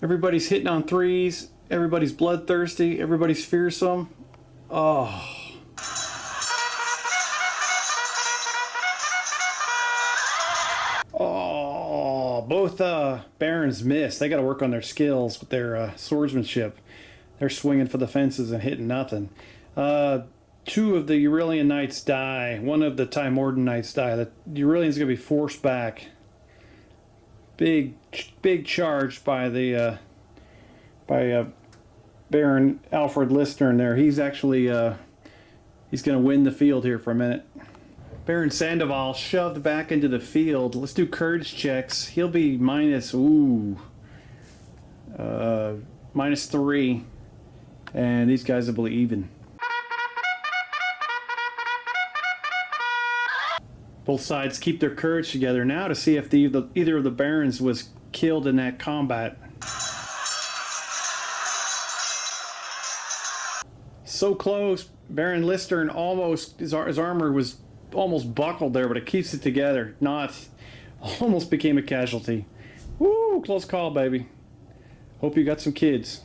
Everybody's hitting on threes. Everybody's bloodthirsty. Everybody's fearsome. Oh. Oh, both Barons missed. They got to work on their skills with their swordsmanship. They're swinging for the fences and hitting nothing. Two of the Aurelian Knights die. One of the Timorden Knights die. The Aurelian's going to be forced back. Big charge by the Baron Alfred Lister there. He's actually he's going to win the field here for a minute. Baron Sandoval shoved back into the field. Let's do courage checks. He'll be -3, and these guys will be even. Both sides keep their courage together now to see if either of the barons was killed in that combat. So close. Baron Lister almost his armor was almost buckled there, but it keeps it together. Almost became a casualty. Woo, close call, baby. Hope you got some kids.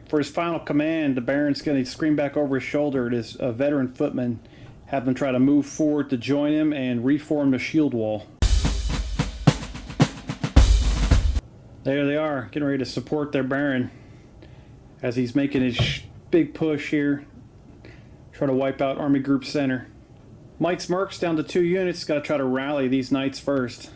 For his final command, the Baron's going to scream back over his shoulder at his veteran footmen, have them try to move forward to join him and reform the shield wall. There they are, getting ready to support their Baron as he's making his big push here, trying to wipe out Army Group Center. Mike's Mercs down to 2 units, got to try to rally these knights first.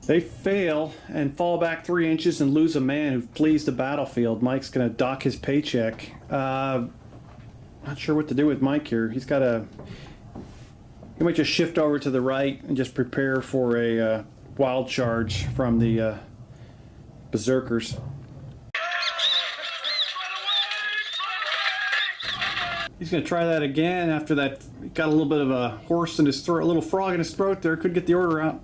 They fail and fall back 3 inches and lose a man who flees the battlefield. Mike's going to dock his paycheck. Not sure what to do with Mike here. He might just shift over to the right and just prepare for a wild charge from the berserkers. He's going to try that again after that. He got a little bit of a horse in his throat, a little frog in his throat there. Could get the order out.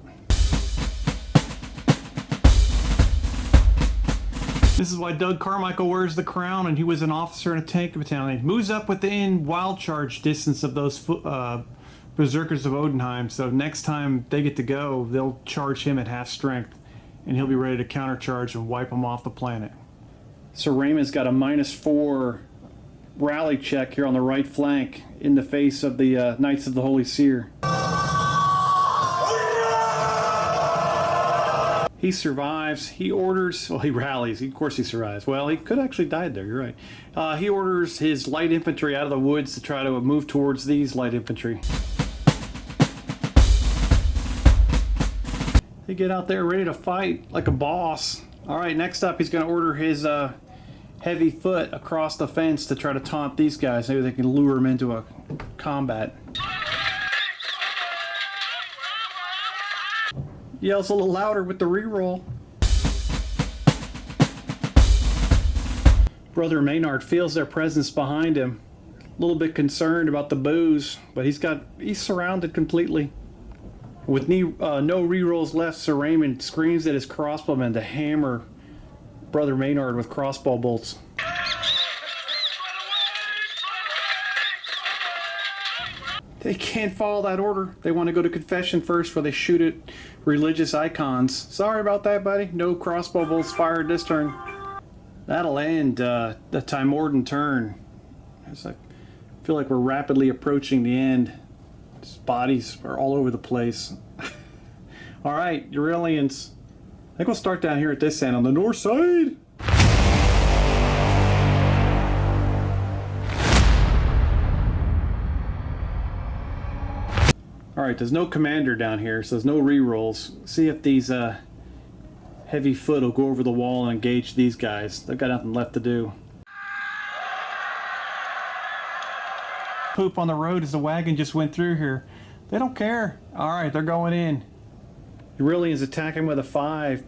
This is why Doug Carmichael wears the crown, and he was an officer in a tank battalion. He moves up within wild charge distance of those berserkers of Odenheim, so next time they get to go, they'll charge him at half strength, and he'll be ready to countercharge and wipe them off the planet. Sir Raymond's got a -4 rally check here on the right flank in the face of the Knights of the Holy Seer. He survives. He orders... Well, he rallies. Of course he survives. Well, he could actually died there. You're right. He orders his light infantry out of the woods to try to move towards these light infantry. They get out there ready to fight like a boss. All right, next up, he's going to order his heavy foot across the fence to try to taunt these guys. Maybe they can lure him into a combat. Yells a little louder with the reroll. Brother Maynard feels their presence behind him. A little bit concerned about the booze, but he's surrounded completely. With no rerolls left, Sir Raymond screams at his crossbowmen to hammer Brother Maynard with crossbow bolts. They can't follow that order. They want to go to confession first before they shoot at religious icons. Sorry about that, buddy. No crossbow bolts fired this turn. That'll end the Timorden turn. I feel like we're rapidly approaching the end. His bodies are all over the place. All right, Aurelians. I think we'll start down here at this end on the north side. Alright, there's no commander down here, so there's no rerolls. See if these heavy foot will go over the wall and engage these guys. They've got nothing left to do. Poop on the road as the wagon just went through here. They don't care. Alright, they're going in. Aurelian's attacking with a 5.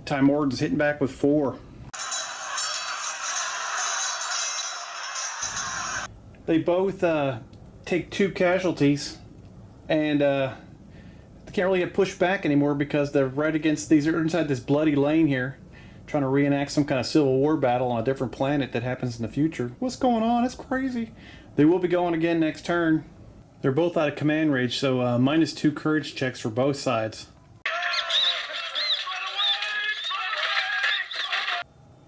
Timorden's hitting back with 4. They both take 2 casualties. And they can't really get pushed back anymore because they're right against these, they're inside this bloody lane here, trying to reenact some kind of Civil War battle on a different planet that happens in the future. What's going on? It's crazy. They will be going again next turn. They're both out of command range, so -2 courage checks for both sides.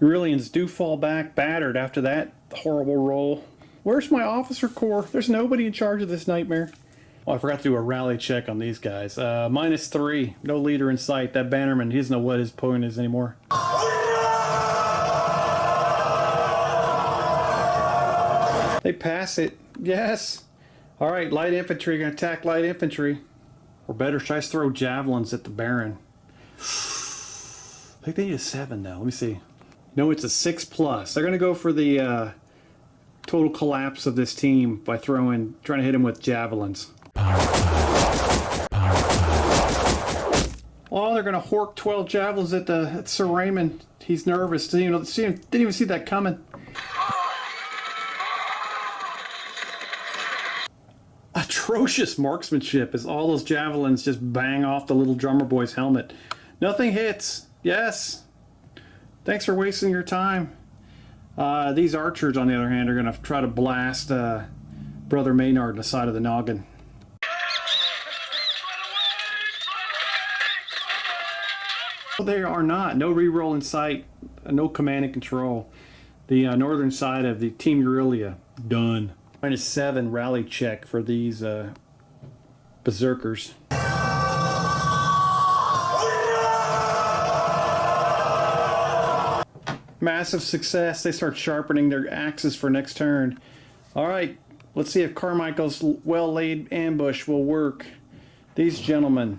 Aurelians do fall back battered after that horrible roll. Where's my officer corps? There's nobody in charge of this nightmare. Oh, I forgot to do a rally check on these guys. -3. No leader in sight. That bannerman, he doesn't know what his point is anymore. They pass it. Yes. All right, light infantry gonna attack light infantry. Or better, should I just throw javelins at the Baron? I think they need a 7 now. Let me see. No, it's a 6+. They're gonna go for the total collapse of this team by trying to hit him with javelins. Oh, they're gonna hork 12 javelins at Sir Raymond. He's nervous. Didn't even see that coming. Atrocious marksmanship as all those javelins just bang off the little drummer boy's helmet. Nothing hits. Yes. Thanks for wasting your time. These archers, on the other hand, are going to try to blast Brother Maynard in the side of the noggin. They are not. No reroll in sight. No command and control. The northern side of the Team Aurelia. Done. -7 rally check for these berserkers. Massive success. They start sharpening their axes for next turn. All right, let's see if Carmichael's well-laid ambush will work. These gentlemen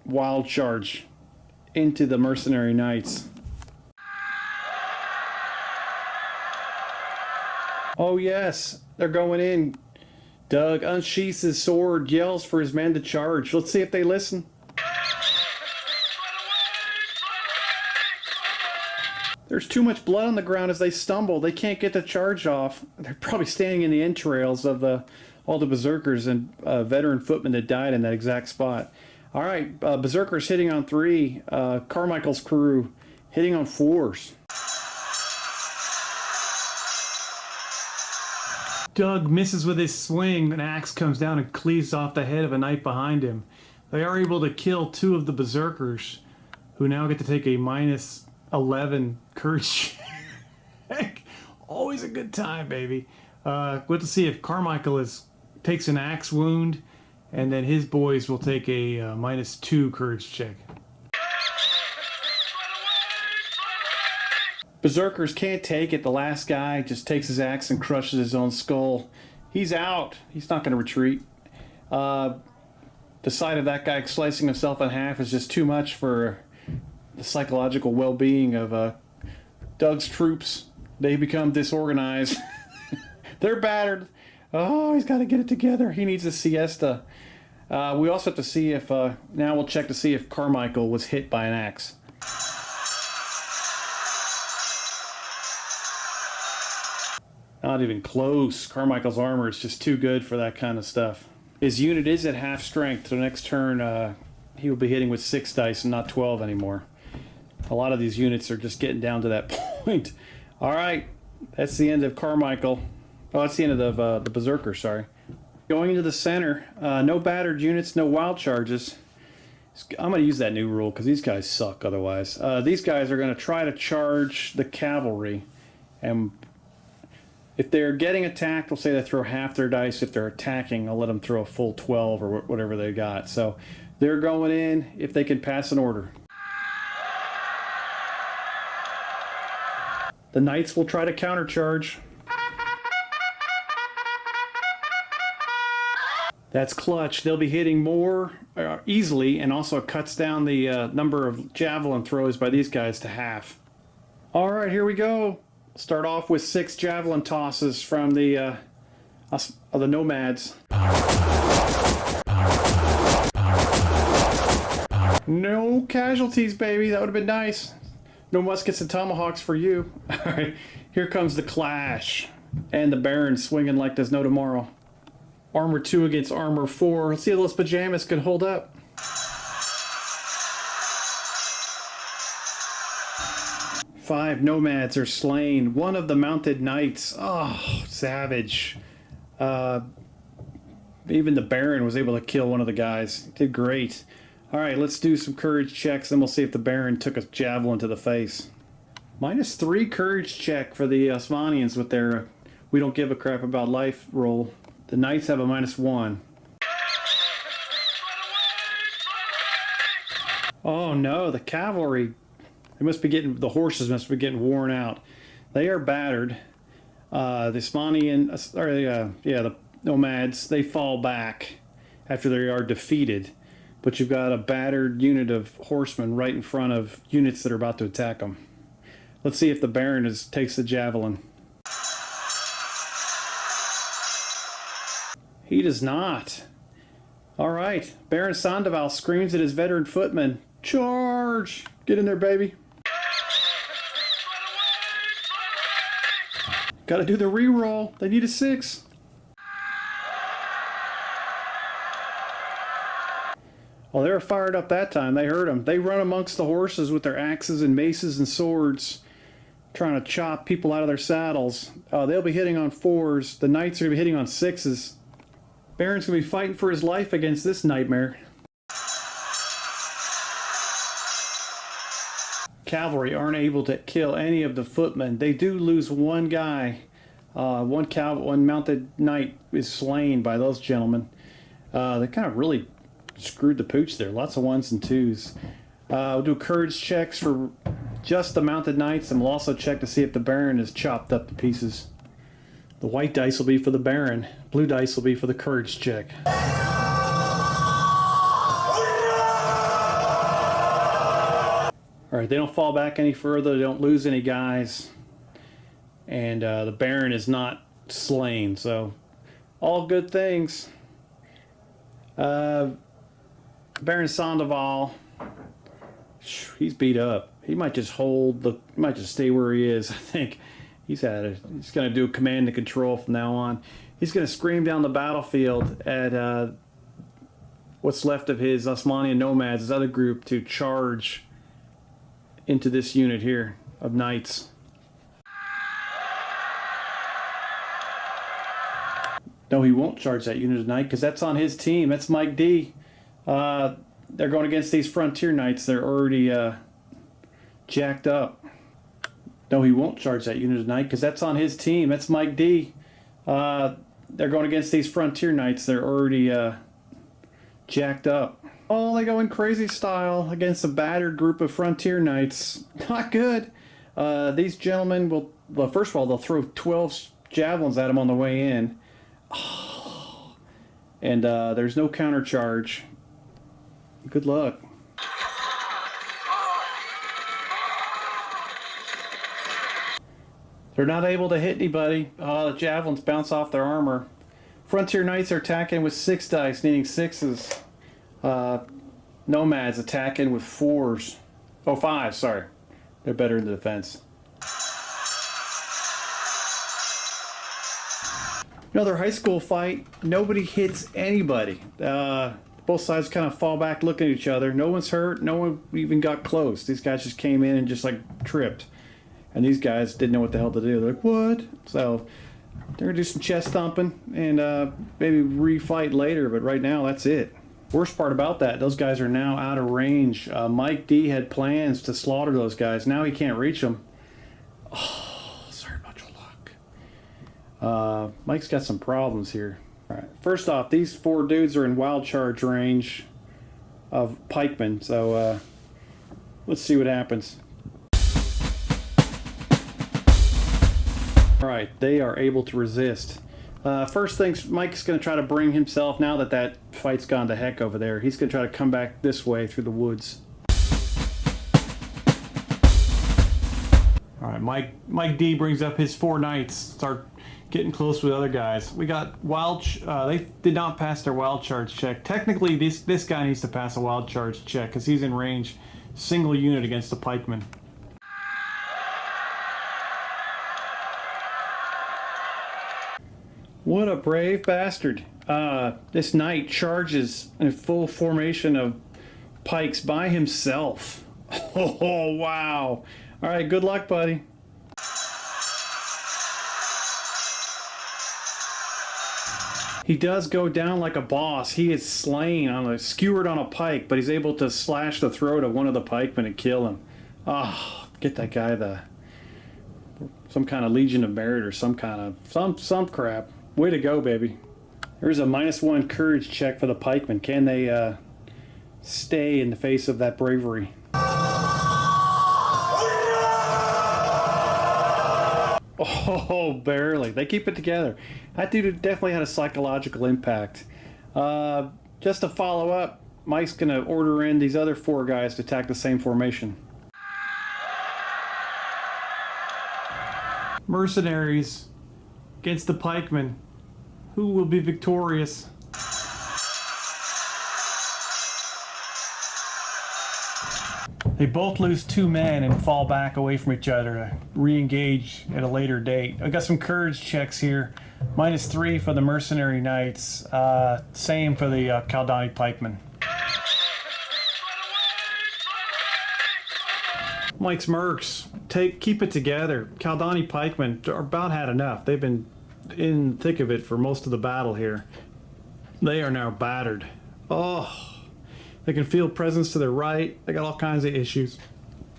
wild charge into the mercenary knights. Oh yes, they're going in. Doug unsheaths his sword, yells for his men to charge. Let's see if they listen. There's too much blood on the ground as they stumble. They can't get the charge off. They're probably standing in the entrails of all the berserkers and veteran footmen that died in that exact spot. All right, berserkers hitting on 3. Carmichael's crew hitting on 4s. Doug misses with his swing. An axe comes down and cleaves off the head of a knight behind him. They are able to kill 2 of the berserkers, who now get to take a -11 courage check. Always a good time, baby. We'll have to see if Carmichael takes an axe wound, and then his boys will take a -2 courage check. Berserkers can't take it. The last guy just takes his axe and crushes his own skull. He's out. He's not going to retreat. The sight of that guy slicing himself in half is just too much for the psychological well-being of Doug's troops. They become disorganized. They're battered. Oh, he's got to get it together. He needs a siesta. We also have to see if... now we'll check to see if Carmichael was hit by an axe. Not even close. Carmichael's armor is just too good for that kind of stuff. His unit is at half strength, so next turn he will be hitting with 6 dice and not 12 anymore. A lot of these units are just getting down to that point. All right, that's the end of Carmichael. Oh, that's the end of the Berserker, sorry. Going into the center, no battered units, no wild charges. I'm going to use that new rule because these guys suck otherwise. These guys are going to try to charge the cavalry, and if they're getting attacked, we'll say they throw half their dice. If they're attacking, I'll let them throw a full 12 or whatever they got. So they're going in if they can pass an order. The knights will try to countercharge. That's clutch. They'll be hitting more easily, and also cuts down the number of javelin throws by these guys to half. All right, here we go. Start off with 6 javelin tosses from the nomads. No casualties, baby. That would have been nice. No muskets and tomahawks for you. All right, here comes the clash. And the Baron swinging like there's no tomorrow. Armor 2 against armor 4. Let's see if those pajamas can hold up. Five nomads are slain. One of the mounted knights. Oh, savage. Even the Baron was able to kill one of the guys. Did great. All right, let's do some courage checks, then we'll see if the Baron took a javelin to the face. -3 courage check for the Osmanians with their we don't give a crap about life roll. The knights have a -1. Oh no, the cavalry, the horses must be getting worn out. They are battered. The Osmanian, the nomads, they fall back after they are defeated. But you've got a battered unit of horsemen right in front of units that are about to attack them. Let's see if the Baron takes the javelin. He does not. All right, Baron Sandoval screams at his veteran footmen, "Charge! Get in there, baby." Gotta do the re-roll. They need a 6. Well, they were fired up that time. They heard them. They run amongst the horses with their axes and maces and swords, trying to chop people out of their saddles. They'll be hitting on 4s. The knights are going to be hitting on 6s. Baron's going to be fighting for his life against this nightmare. Cavalry aren't able to kill any of the footmen. They do lose one guy. One mounted knight is slain by those gentlemen. They kind of really screwed the pooch there. Lots of 1s and 2s. We'll do courage checks for just the mounted knights, and we'll also check to see if the Baron is chopped up to pieces. The white dice will be for the Baron. Blue dice will be for the courage check. Alright, they don't fall back any further. They don't lose any guys. And the Baron is not slain. So, all good things. Baron Sandoval, he's beat up. He might just stay where he is. I think he's going to do command and control from now on. He's going to scream down the battlefield at what's left of his Osmanian nomads, his other group, to charge into this unit here of knights. No, he won't charge that unit tonight because that's on his team. That's Mike D. They're going against these frontier knights. They're already jacked up. No, he won't charge that unit tonight because that's on his team. That's Mike D. They're going against these frontier knights. They're already jacked up. Oh, they go in crazy style against a battered group of frontier knights. Not good. These gentlemen will, well, first of all, they'll throw 12 javelins at him on the way in. Oh. And there's no counter charge. Good luck. They're not able to hit anybody. The javelins bounce off their armor. Frontier knights are attacking with 6 dice, needing 6s. Nomads attacking with 4s. Oh, 5s, sorry. They're better in the defense. Another high school fight. Nobody hits anybody. Both sides kind of fall back looking at each other. No one's hurt. No one even got close. These guys just came in and just like tripped. And these guys didn't know what the hell to do. They're like, what? So they're going to do some chest thumping and maybe refight later. But right now, that's it. Worst part about that, those guys are now out of range. Mike D had plans to slaughter those guys. Now he can't reach them. Oh, sorry about your luck. Mike's got some problems here. All right. First off, these 4 dudes are in wild charge range of pikemen. So let's see what happens. All right, they are able to resist. First things, Mike's going to try to bring himself, now that that fight's gone to heck over there, he's going to try to come back this way through the woods. All right, Mike D brings up his 4 knights, start getting close with other guys. We got they did not pass their wild charge check. Technically, this guy needs to pass a wild charge check because he's in range, single unit against the pikeman. What a brave bastard. This knight charges in full formation of pikes by himself. Oh, wow. All right, good luck, buddy. He does go down like a boss. He is slain skewered on a pike, but he's able to slash the throat of one of the pikemen and kill him. Oh, get that guy some kind of Legion of Merit or some kind of some crap. Way to go, baby. There's a -1 courage check for the pikemen. Can they stay in the face of that bravery? Oh, barely. They keep it together. That dude definitely had a psychological impact. Just to follow up, Mike's going to order in these other 4 guys to attack the same formation. Mercenaries against the pikemen. Who will be victorious? They both lose 2 men and fall back away from each other to re-engage at a later date. I got some courage checks here. -3 for the Mercenary Knights. Same for the Kaldani Pikemen. Mike's Mercs, keep it together. Kaldani Pikemen are about had enough. They've been in the thick of it for most of the battle here. They are now battered. Oh, they can feel presence to their right. They got all kinds of issues.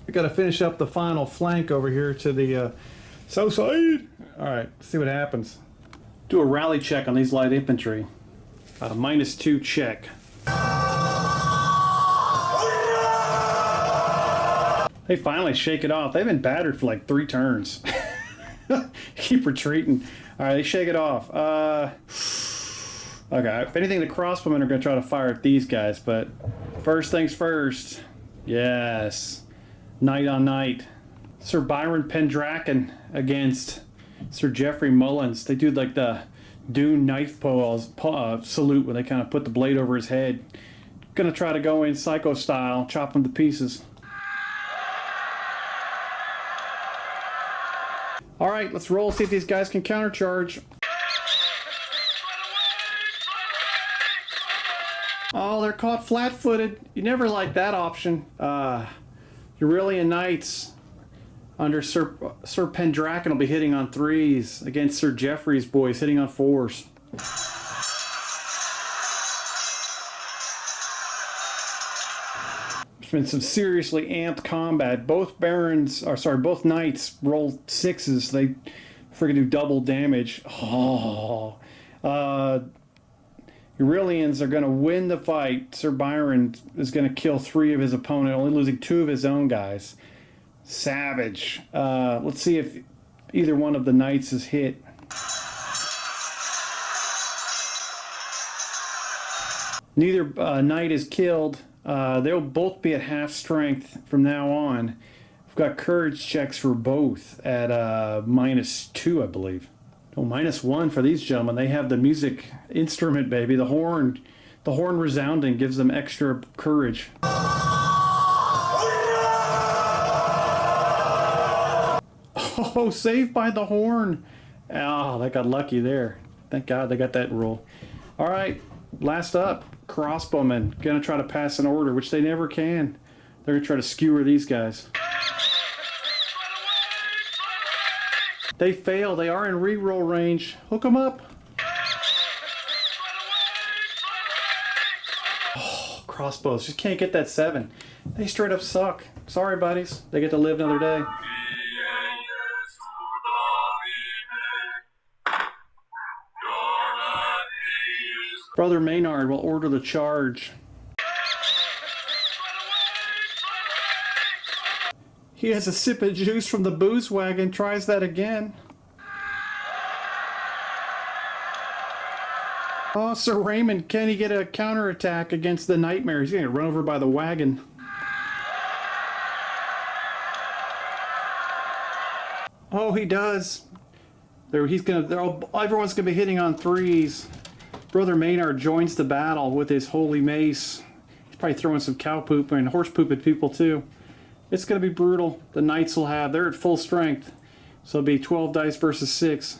We got to finish up the final flank over here to the south side. All right, see what happens. Do a rally check on these light infantry. A -2 check. They finally shake it off. They've been battered for like 3 turns. Keep retreating. All right, they shake it off. Okay, if anything, the crossbowmen are going to try to fire at these guys, but first things first. Yes. Knight on knight. Sir Byron Pendraken against Sir Geoffrey Mullins. They do like the Dune knife salute when they kind of put the blade over his head. Gonna try to go in psycho style, chop him to pieces. All right, let's roll, see if these guys can countercharge. Oh, they're caught flat-footed. You never like that option. Aurelian Knights under Sir Pendraken will be hitting on 3s against Sir Geoffrey's boys hitting on 4s. There's been some seriously amped combat. Both both knights roll 6s. They freaking do double damage. Oh. Aurelians are going to win the fight. Sir Byron is going to kill 3 of his opponent, only losing 2 of his own guys. Savage. Let's see if either one of the knights is hit. Neither knight is killed. They'll both be at half strength from now on. We've got courage checks for both at -2, I believe. Oh, -1 for these gentlemen. They have the music instrument, baby. The horn resounding gives them extra courage. Oh, saved by the horn. Oh, they got lucky there. Thank God they got that rule. All right, last up, crossbowmen. Gonna try to pass an order, which they never can. They're gonna try to skewer these guys. They fail. They are in reroll range. Hook them up. Oh, crossbows. Just can't get that 7. They straight up suck. Sorry, buddies. They get to live another day. Brother Maynard will order the charge. He has a sip of juice from the booze wagon, tries that again. Oh, Sir Raymond, can he get a counterattack against the Nightmare? He's going to run over by the wagon. Oh, he does. Everyone's going to be hitting on 3s. Brother Maynard joins the battle with his holy mace. He's probably throwing some cow poop and horse poop at people too. It's going to be brutal. The knights they're at full strength. So it'll be 12 dice versus 6.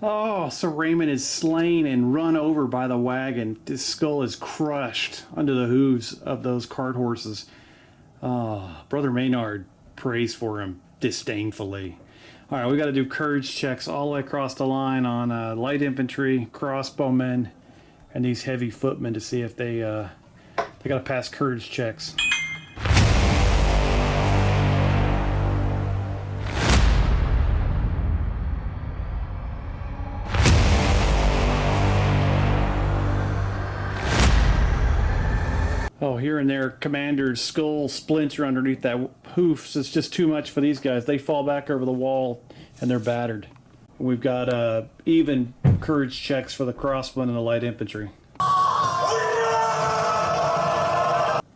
Oh, Sir Raymond is slain and run over by the wagon. His skull is crushed under the hooves of those cart horses. Oh, Brother Maynard prays for him disdainfully. All right, we got to do courage checks all the way across the line on light infantry, crossbowmen, and these heavy footmen to see if they got to pass courage checks. Oh, here and there, commander's skull splinter underneath that hoof. It's just too much for these guys. They fall back over the wall and they're battered. We've got even courage checks for the crossbowmen and the light infantry.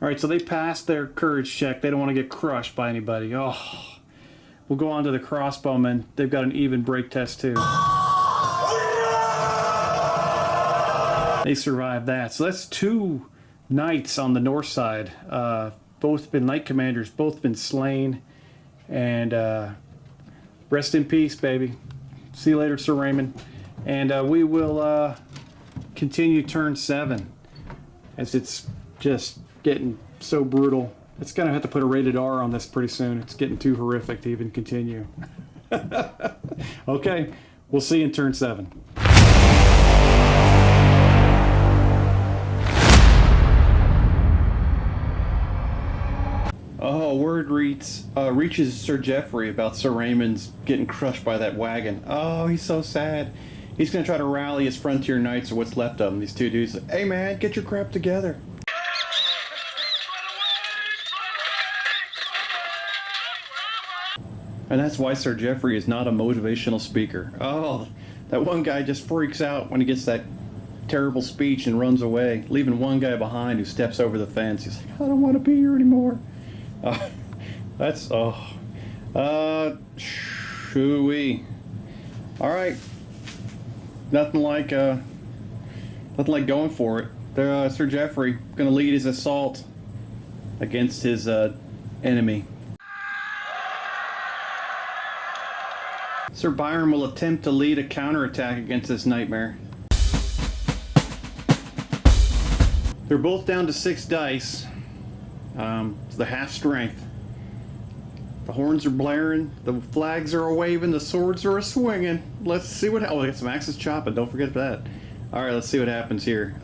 Alright, so they passed their courage check. They don't want to get crushed by anybody. Oh, we'll go on to the crossbowmen. They've got an even break test too. They survived that. So that's 2 knights on the north side. Both been knight commanders, both been slain. And rest in peace, baby. See you later, Sir Raymond. And we will continue turn 7, as it's just getting so brutal. It's gonna have to put a rated R on this pretty soon. It's getting too horrific to even continue. Okay, we'll see you in turn 7. Oh, word reaches Sir Geoffrey about Sir Raymond's getting crushed by that wagon. Oh, he's so sad. He's going to try to rally his frontier knights, or what's left of them. These 2 dudes like, hey man, get your crap together. And that's why Sir Geoffrey is not a motivational speaker. Oh, that one guy just freaks out when he gets that terrible speech and runs away, leaving one guy behind who steps over the fence. He's like, I don't want to be here anymore. Shoo-wee. All right. Nothing like going for it. Sir Geoffrey gonna lead his assault against his enemy. Sir Byron will attempt to lead a counterattack against this nightmare. They're both down to 6 dice. It's the half strength. The horns are blaring, the flags are a-waving, the swords are a-swinging. Let's see what... Oh, we got some axes chopping, don't forget that. Alright, let's see what happens here.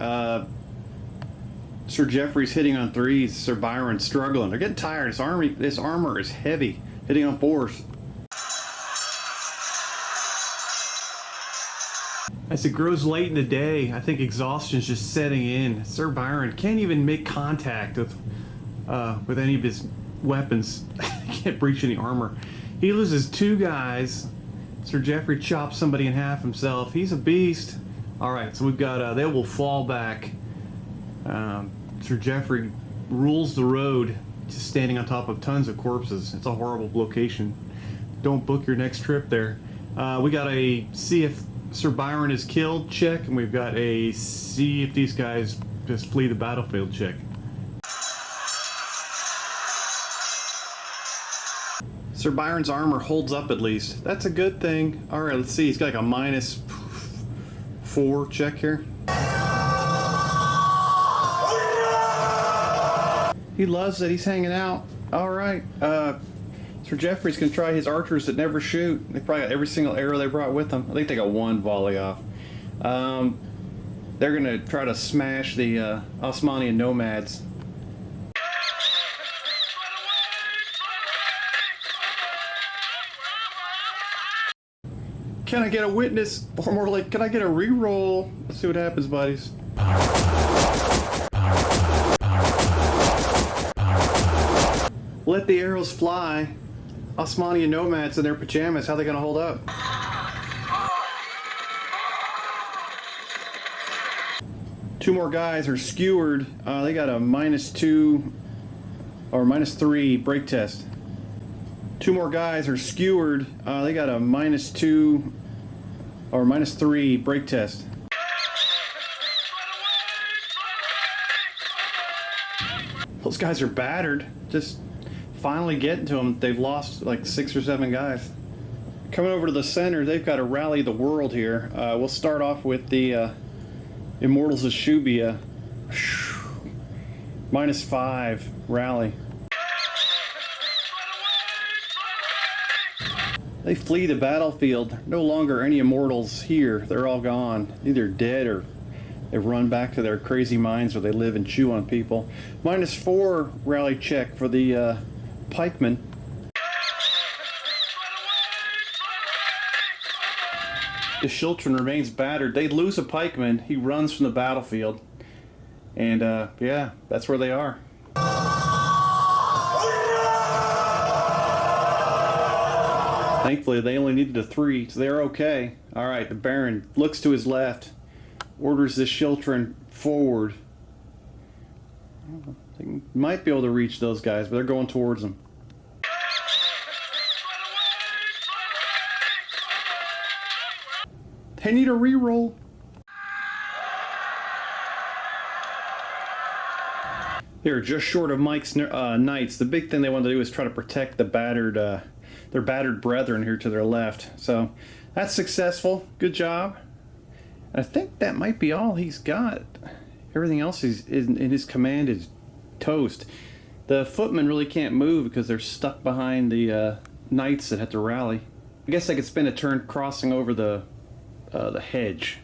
Sir Geoffrey's hitting on 3s, Sir Byron's struggling. They're getting tired, this armor is heavy. Hitting on 4s. As it grows late in the day, I think exhaustion's just setting in. Sir Byron can't even make contact with any of his weapons. He can't breach any armor. He loses 2 guys. Sir Geoffrey chops somebody in half himself. He's a beast. Alright, so we've got, they will fall back. Sir Geoffrey rules the road, just standing on top of tons of corpses. It's a horrible location. Don't book your next trip there. We got a see if Sir Byron is killed check, and we've got a see if these guys just flee the battlefield check. Sir Byron's armor holds up at least. That's a good thing. Alright, let's see. He's got like a -4 check here. He loves it. He's hanging out. Alright. Sir Geoffrey's going to try his archers that never shoot. They probably got every single arrow they brought with them. I think they got 1 volley off. They're going to try to smash the Osmanian nomads. Can I get a witness? Or more like, can I get a reroll? Let's see what happens, buddies. Let the arrows fly. Osmanian nomads in their pajamas, how are they gonna hold up? Two more guys are skewered. They got a -2 or -3 break test. 2 more guys are skewered. They got a -2 or -3 break test. Those guys are battered. Just finally getting to them. They've lost like 6 or 7 guys. Coming over to the center, they've got to rally the world here. We'll start off with the Immortals of Shubia. -5 rally. They flee the battlefield. No longer any immortals here. They're all gone. Either dead or they've run back to their crazy minds where they live and chew on people. -4 rally check for the pikemen. The Shiltron remains battered. They lose a pikeman. He runs from the battlefield. And yeah, that's where they are. Thankfully, they only needed a 3, so they're okay. All right, the Baron looks to his left, orders the Schiltron forward. They might be able to reach those guys, but they're going towards them. They need a reroll. They're just short of Mike's knights. The big thing they wanted to do is try to protect the battered, their battered brethren here to their left. So that's successful. Good job. And I think that might be all he's got. Everything else is in his command is toast. The footmen really can't move because they're stuck behind the knights that have to rally. I guess I could spend a turn crossing over the hedge.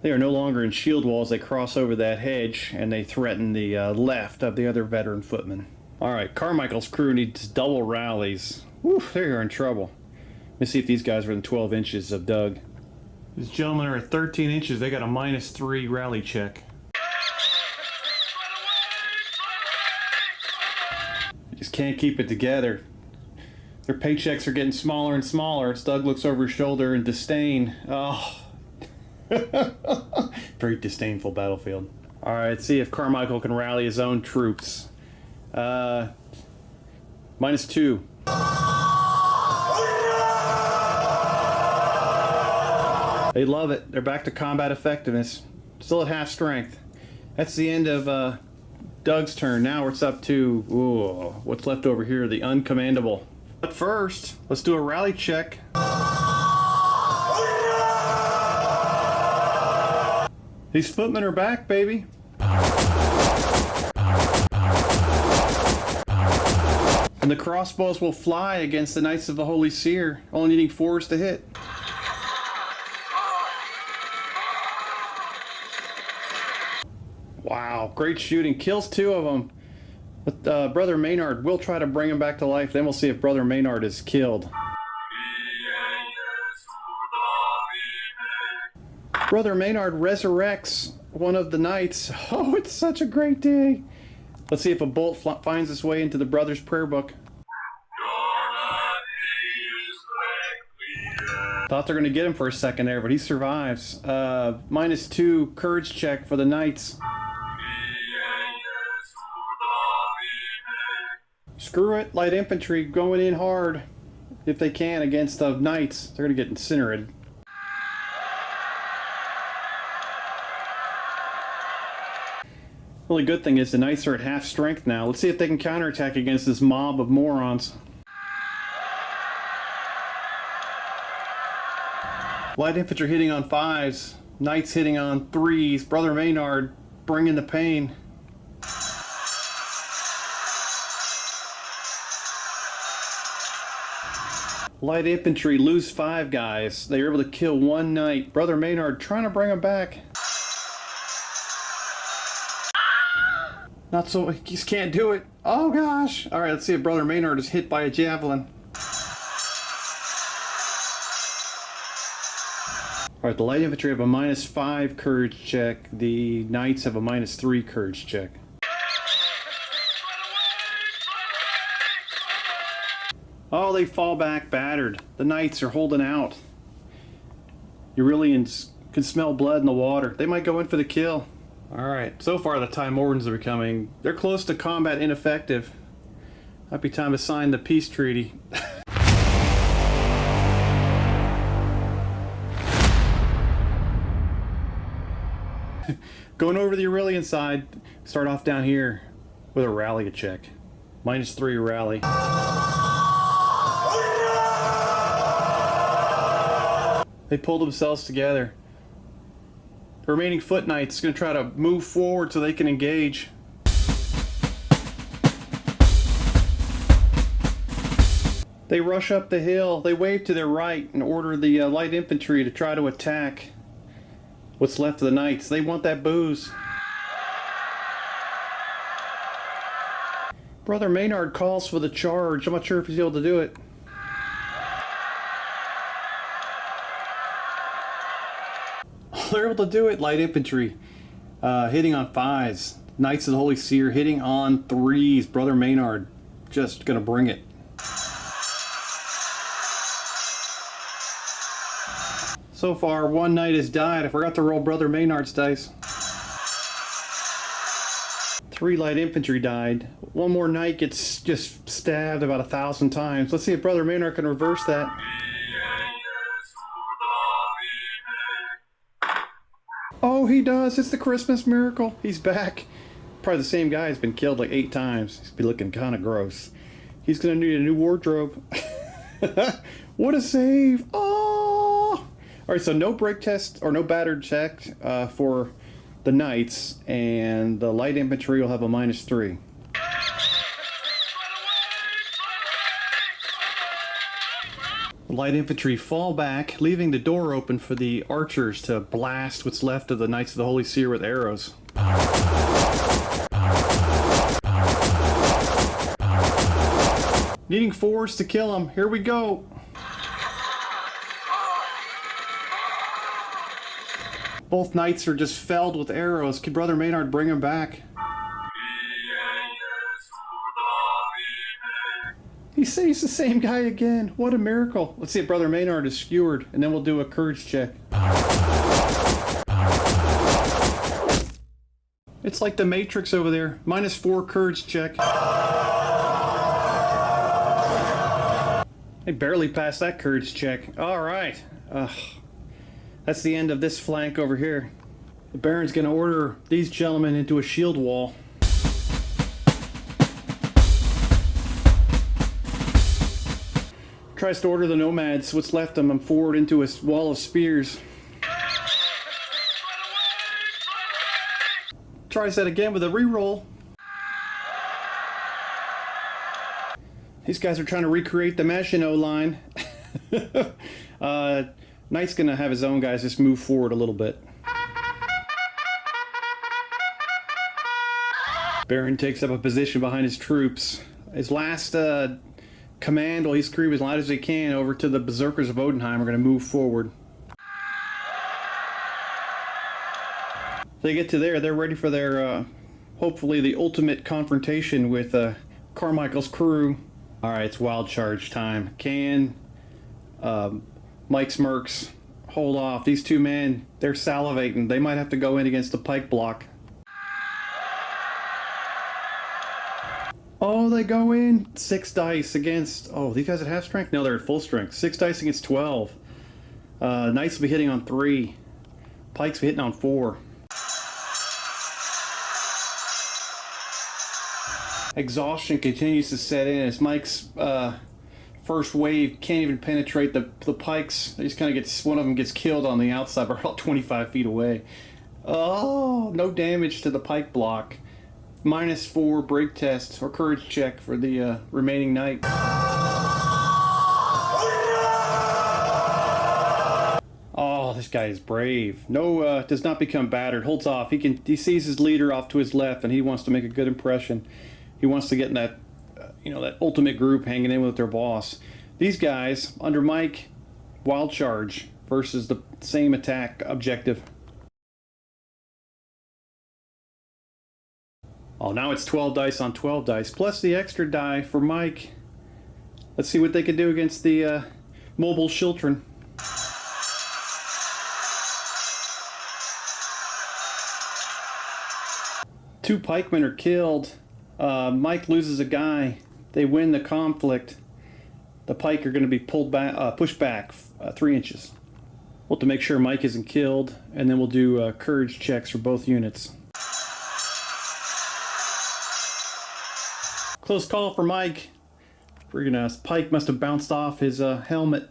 They are no longer in shield walls. They cross over that hedge and they threaten the left of the other veteran footmen. Alright, Carmichael's crew needs double rallies. Whew, they're in trouble. Let me see if these guys are within 12 inches of Doug. These gentlemen are at 13 inches. They got a -3 rally check. They just can't keep it together. Their paychecks are getting smaller and smaller as Doug looks over his shoulder in disdain. Oh. Very disdainful battlefield. Alright, let's see if Carmichael can rally his own troops. -2. They love it. They're back to combat effectiveness. Still at half strength. That's the end of Doug's turn. Now it's up to what's left over here, the uncommandable. But first, let's do a rally check. These footmen are back, baby. And the crossbows will fly against the Knights of the Holy Seer, only needing 4s to hit. Wow, great shooting. Kills 2 of them. But Brother Maynard will try to bring him back to life. Then we'll see if Brother Maynard is killed. Brother Maynard resurrects one of the knights. Oh, it's such a great day. Let's see if a bolt finds its way into the brother's prayer book. Thought they're going to get him for a second there, but he survives. -2 courage check for the knights. Screw it, light infantry going in hard if they can against the knights. They're going to get incinerated. The only good thing is the knights are at half strength now. Let's see if they can counterattack against this mob of morons. Light infantry hitting on 5s. Knights hitting on 3s. Brother Maynard bringing the pain. Light infantry lose 5 guys. They were able to kill 1 knight. Brother Maynard trying to bring him back. Not so, he just can't do it. Oh gosh. Alright, let's see if Brother Maynard is hit by a javelin. Alright, the light infantry have a -5 courage check. The knights have a -3 courage check. Oh, they fall back battered. The knights are holding out. Aurelians can smell blood in the water. They might go in for the kill. Alright, so far the Time Wardens are becoming... They're close to combat ineffective. Might be time to sign the peace treaty. Going over the Aurelian side, start off down here with a rally check. -3 rally. They pull themselves together. The remaining foot knights are going to try to move forward so they can engage. They rush up the hill. They wave to their right and order the light infantry to try to attack what's left of the knights. They want that booze. Brother Maynard calls for the charge. I'm not sure if he's able to do it. they're able to do it. Light infantry hitting on 5s. Knights of the Holy Seer hitting on 3s. Brother Maynard just gonna bring it. So far, 1 knight has died. I forgot to roll Brother Maynard's dice. 3 light infantry died. 1 more knight gets just stabbed about 1,000 times. Let's see if Brother Maynard can reverse that. Oh, he does. It's the Christmas miracle. He's back. Probably the same guy has been killed like 8 times. He's been looking kind of gross. He's going to need a new wardrobe. What a save. Oh! All right, so no break test or no battered check for the knights, and the light infantry will have a -3. The light infantry fall back, leaving the door open for the archers to blast what's left of the Knights of the Holy Seer with arrows. Needing 4s to kill him. Here we go. Both knights are just felled with arrows. Could Brother Maynard bring him back? He's the same guy again. What a miracle. Let's see if Brother Maynard is skewered, and then we'll do a courage check. It's like the Matrix over there. -4 courage check. They barely passed that courage check. All right. That's the end of this flank over here. The Baron's going to order these gentlemen into a shield wall. Tries to order the nomads, what's left of them, forward into a wall of spears. Tries that again with a reroll. These guys are trying to recreate the Maginot line. Knight's gonna have his own guys just move forward a little bit. Baron takes up a position behind his troops. His last command, while he's screaming as loud as he can, over to the Berserkers of Odenheim, are gonna move forward. They get to there, they're ready for their, hopefully the ultimate confrontation with Carmichael's crew. Alright, it's wild charge time. Can Mike's Mercs hold off? These 2 men, they're salivating. They might have to go in against the pike block. Oh, they go in. 6 dice against... Oh, these guys at half strength? No, they're at full strength. 6 dice against 12. Knights will be hitting on 3. Pikes will be hitting on 4. Exhaustion continues to set in as Mike's first wave can't even penetrate the pikes. They just kind of gets... One of them gets killed on the outside, but about 25 feet away. Oh, no damage to the pike block. -4 break test or courage check for the remaining knight. Oh, this guy is brave. No, does not become battered. Holds off. He sees his leader off to his left, and he wants to make a good impression. He wants to get in that, that ultimate group hanging in with their boss. These guys under Mike, wild charge versus the same attack objective. Oh, now it's 12 dice on 12 dice, plus the extra die for Mike. Let's see what they can do against the mobile children. Two pikemen are killed. Mike loses a guy. They win the conflict. The pike are going to be pulled back, pushed back 3 inches. We'll have to make sure Mike isn't killed, and then we'll do courage checks for both units. Close call for Mike. Friggin' pike must have bounced off his helmet.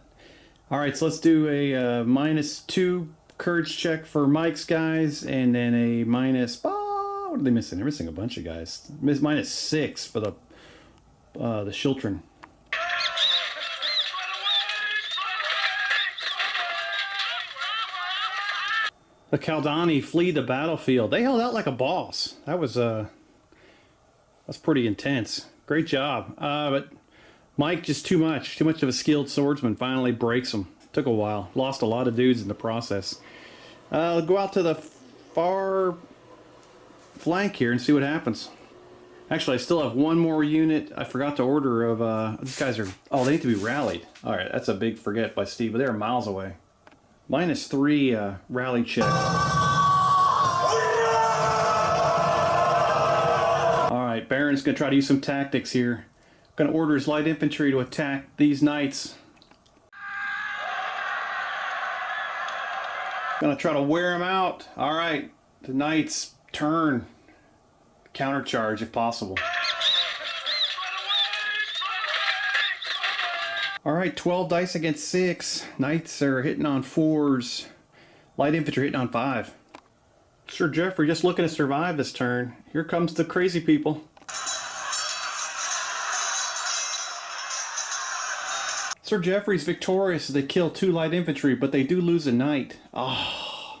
Alright, so let's do a -2 courage check for Mike's guys, and then a what are they missing? They're missing a bunch of guys. -6 for the children. The Kaldani flee the battlefield. They held out like a boss. That was that's pretty intense. Great job. But Mike just too much of a skilled swordsman. Finally breaks him. Took a while. Lost a lot of dudes in the process. I'll go out to the far flank here and see what happens. Actually, I still have one more unit. I forgot to order of, these guys are, oh, they need to be rallied. All right, that's a big forget by Steve, but they're miles away. -3 rally check. All right, Baron's gonna try to use some tactics here. Gonna order his light infantry to attack these knights. Gonna try to wear them out. All right, the knights turn. Countercharge if possible. All right, 12 dice against 6. Knights are hitting on 4s. Light infantry hitting on 5. Sir Geoffrey just looking to survive this turn. Here comes the crazy people. Sir Geoffrey's victorious as they kill 2 light infantry, but they do lose a knight. Oh.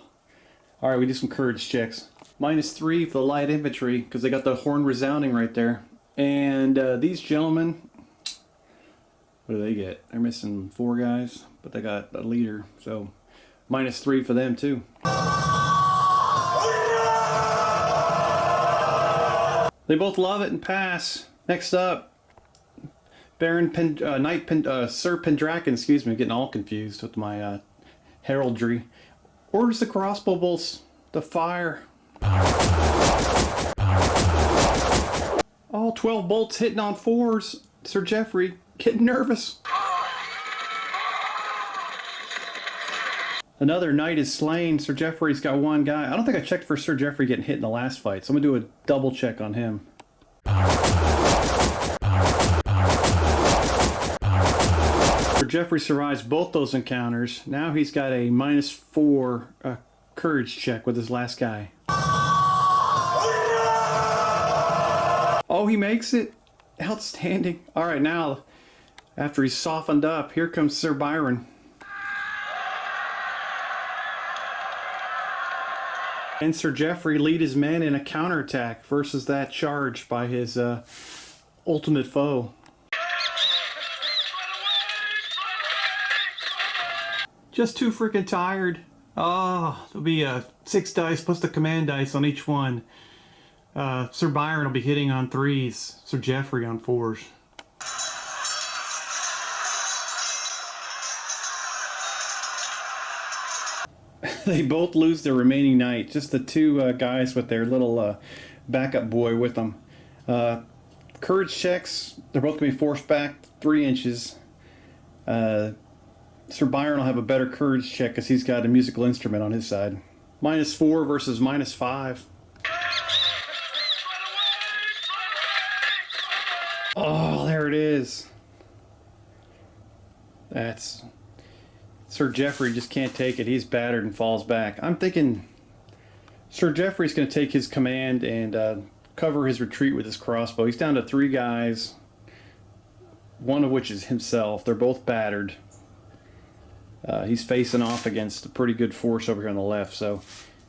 All right, we do some courage checks. -3 for the light infantry because they got the horn resounding right there. And these gentlemen, what do they get? They're missing 4 guys, but they got a leader, so -3 for them too. They both love it and pass. Next up, Sir Pendraken, excuse me, getting all confused with my heraldry. Orders the crossbow bolts to fire. All 12 bolts hitting on 4s. Sir Geoffrey getting nervous. Another knight is slain. Sir Geoffrey's got 1 guy. I don't think I checked for Sir Geoffrey getting hit in the last fight, so I'm gonna do a double check on him. Sir Geoffrey survives both those encounters. Now he's got a -4 courage check with his last guy. Oh, he makes it. Outstanding. All right, now, after he's softened up, here comes Sir Byron. And Sir Geoffrey lead his men in a counterattack versus that charge by his ultimate foe. Just too freaking tired. Oh, it'll be 6 dice plus the command dice on each one. Sir Byron will be hitting on 3s, Sir Geoffrey on 4s. They both lose their remaining knight, just the 2 guys with their little backup boy with them. Courage checks, they're both going to be forced back 3 inches. Sir Byron will have a better courage check because he's got a musical instrument on his side. -4 versus -5. Oh, there it is. That's... Sir Geoffrey just can't take it. He's battered and falls back. I'm thinking Sir Geoffrey's going to take his command and cover his retreat with his crossbow. He's down to 3 guys, one of which is himself. They're both battered. He's facing off against a pretty good force over here on the left. So,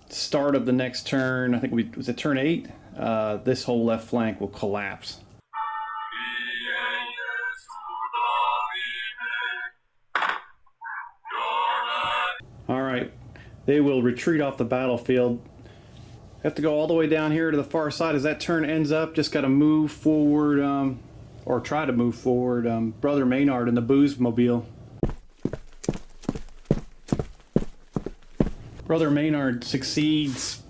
start of the next turn, I think was it turn 8? This whole left flank will collapse. Alright, they will retreat off the battlefield. Have to go all the way down here to the far side. As that turn ends up, just got to move forward, or try to move forward. Brother Maynard in the booze mobile. Brother Maynard succeeds.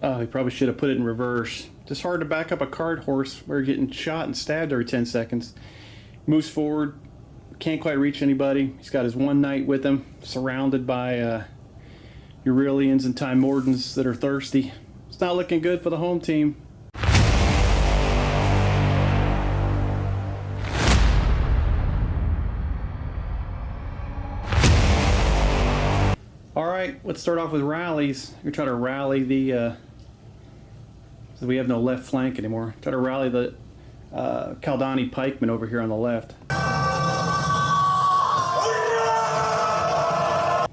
He probably should have put it in reverse. Just hard to back up a cart horse. We're getting shot and stabbed every 10 seconds. Moves forward. Can't quite reach anybody. He's got his 1 knight with him, surrounded by Eurilians and Timordans that are thirsty. It's not looking good for the home team. Alright, let's start off with rallies. We're trying to rally the... so we have no left flank anymore. Try to rally the Kaldani pikemen over here on the left.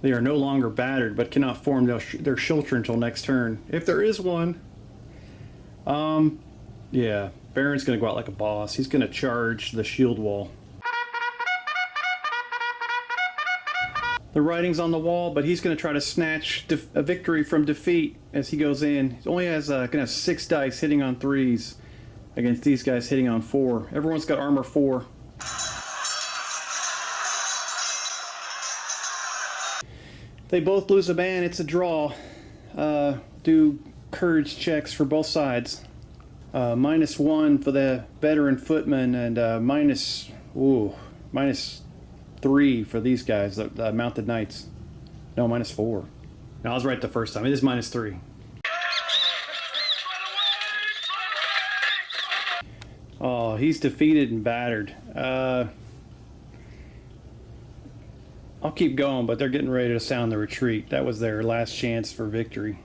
They are no longer battered, but cannot form their shelter until next turn. If there is one. Yeah, Baron's going to go out like a boss. He's going to charge the shield wall. The writing's on the wall, but he's going to try to snatch a victory from defeat as he goes in. He only has going to have 6 dice hitting on 3s against these guys hitting on 4. Everyone's got armor 4. They both lose a man. It's a draw. Do courage checks for both sides. -1 for the veteran footman, and minus 3 for these guys, the mounted knights. No, -4. No, I was right the first time. It is -3. Oh, he's defeated and battered. I'll keep going, but they're getting ready to sound the retreat. That was their last chance for victory.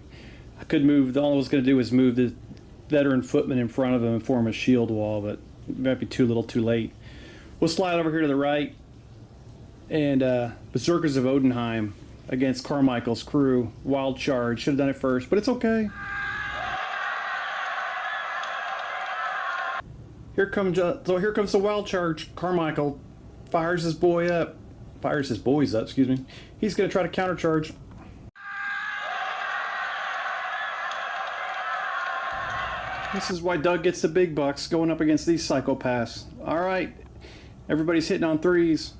I could move. All I was going to do was move the veteran footman in front of him and form a shield wall, but it might be too little too late. We'll slide over here to the right. And Berserkers of Odenheim against Carmichael's crew. Wild charge. Should have done it first, but it's okay. Here comes the wild charge. Carmichael fires his boys up. Excuse me. He's going to try to countercharge. This is why Doug gets the big bucks going up against these psychopaths. All right, everybody's hitting on 3s.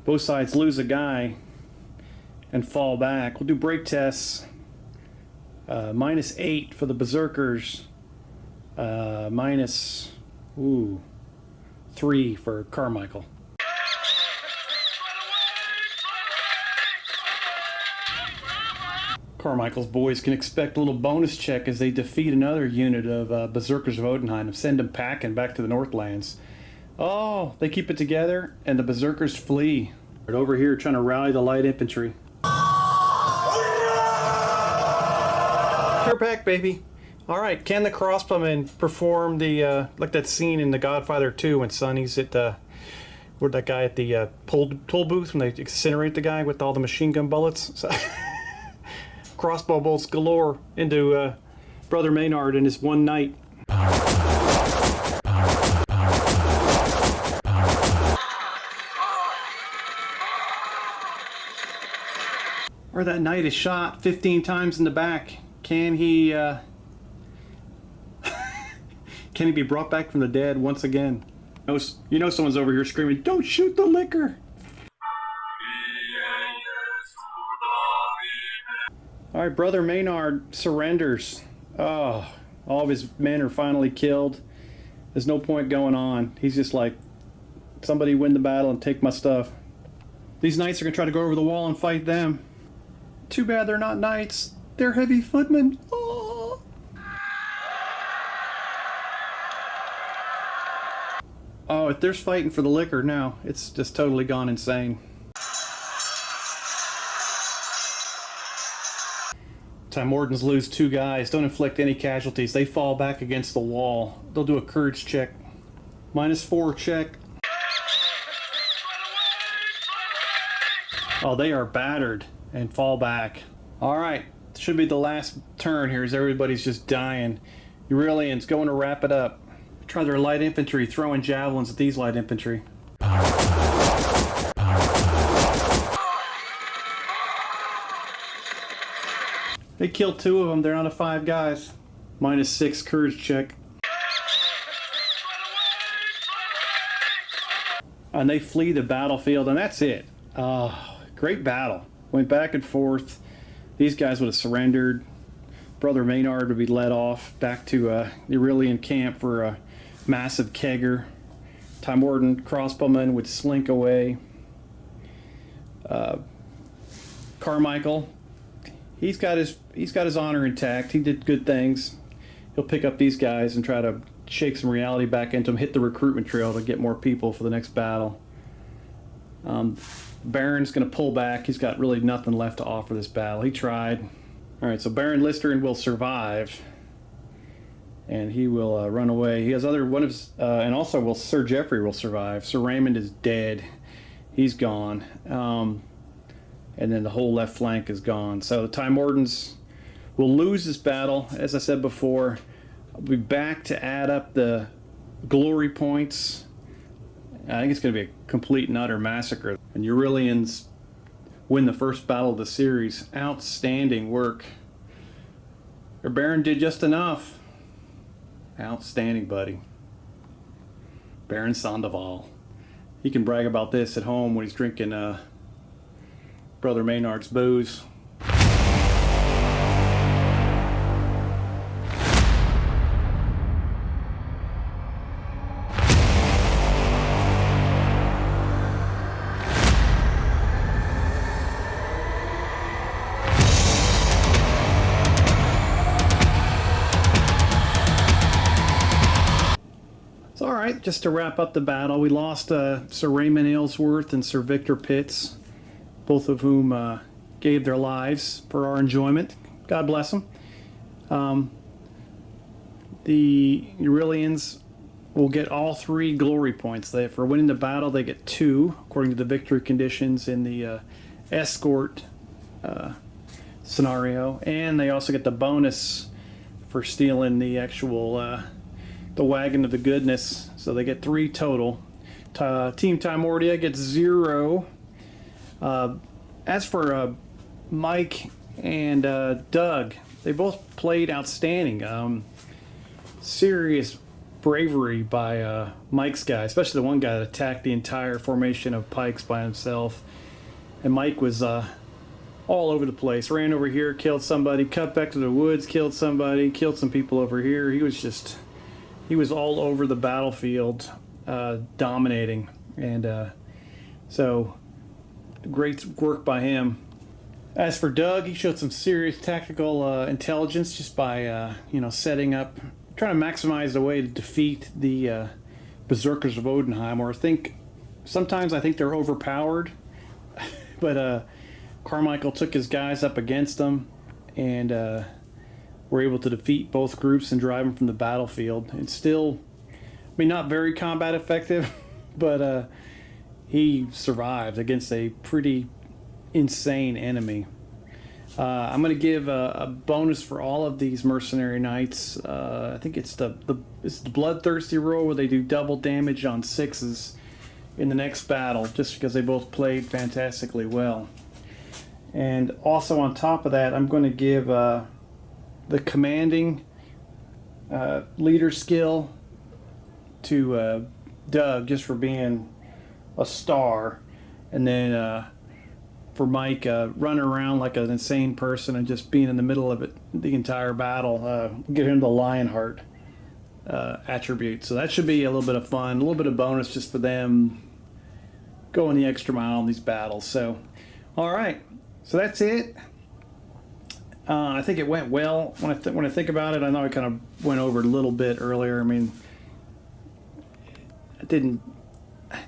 Both sides lose a guy and fall back. We'll do break tests. -8 for the Berserkers. -3 for Carmichael. Carmichael's boys can expect a little bonus check as they defeat another unit of Berserkers of Odenheim and send them packing back to the Northlands. Oh, they keep it together, and the Berserkers flee. Right over here trying to rally the light infantry. They're back, baby. All right, can the crossbowmen perform the like that scene in The Godfather 2 when Sonny's at where that guy at the toll booth when they incinerate the guy with all the machine gun bullets? So, crossbow bolts galore into Brother Maynard and his one knight. Or that knight is shot 15 times in the back. Can he can he be brought back from the dead once again? You know someone's over here screaming, "Don't shoot the liquor!" Alright, Brother Maynard surrenders. Oh, all of his men are finally killed. There's no point going on. He's just like, somebody win the battle and take my stuff. These knights are going to try to go over the wall and fight them. Too bad they're not knights. They're heavy footmen. Oh. Oh, if there's fighting for the liquor now, it's just totally gone insane. Timordans lose 2 guys. Don't inflict any casualties. They fall back against the wall. They'll do a courage check. -4 check. Oh, they are battered and fall back. All right, should be the last turn here as everybody's just dying. Aurelian's going to wrap it up. Try their light infantry, throwing javelins at these light infantry. They killed 2 of them. They're down to 5 guys. -6 courage check. And they flee the battlefield, and that's it. Great battle. Went back and forth. These guys would have surrendered. Brother Maynard would be led off back to the Aurelian camp for a massive kegger. Timordan crossbowmen would slink away. Carmichael, he's got his honor intact. He did good things. He'll pick up these guys and try to shake some reality back into them, hit the recruitment trail to get more people for the next battle. Baron's going to pull back. He's got really nothing left to offer this battle. He tried. All right, so Baron Listerin will survive, and he will run away. He has and also Sir Geoffrey will survive. Sir Raymond is dead. He's gone. And then the whole left flank is gone. So the Timordans will lose this battle. As I said before, I'll be back to add up the glory points I think it's going to be a complete and utter massacre. And Eurylians win the first battle of the series. Outstanding work. Your Baron did just enough. Outstanding, buddy. Baron Sandoval. He can brag about this at home when he's drinking Brother Maynard's booze. Alright, just to wrap up the battle, we lost Sir Raymond Aylesworth and Sir Victor Pitts, both of whom gave their lives for our enjoyment. God bless them. The Eurylians will get all 3 glory points. For winning the battle, they get 2, according to the victory conditions in the Escort scenario. And they also get the bonus for stealing the actual... the wagon of the goodness, so they get 3 total. Team Timordia gets 0. As for Mike and Doug, they both played outstanding. Serious bravery by Mike's guy, especially the one guy that attacked the entire formation of pikes by himself. And Mike was all over the place. Ran over here, killed somebody, cut back to the woods, killed somebody, killed some people over here. He was all over the battlefield, dominating, and so great work by him. As for Doug, he showed some serious tactical intelligence just by setting up, trying to maximize the way to defeat the Berserkers of Odenheim. Or sometimes I think they're overpowered, but Carmichael took his guys up against them, and were able to defeat both groups and drive them from the battlefield. It's still, not very combat effective, but he survived against a pretty insane enemy. I'm going to give a bonus for all of these mercenary knights. I think it's the bloodthirsty roll where they do double damage on 6s in the next battle, just because they both played fantastically well. And also on top of that, I'm going to give the commanding leader skill to Doug, just for being a star, and then for Mike running around like an insane person and just being in the middle of it the entire battle. Get him the Lionheart attribute. So that should be a little bit of fun, a little bit of bonus just for them going the extra mile in these battles. So, all right, so that's it. I think it went well. When I think about it, I know I kind of went over it a little bit earlier. I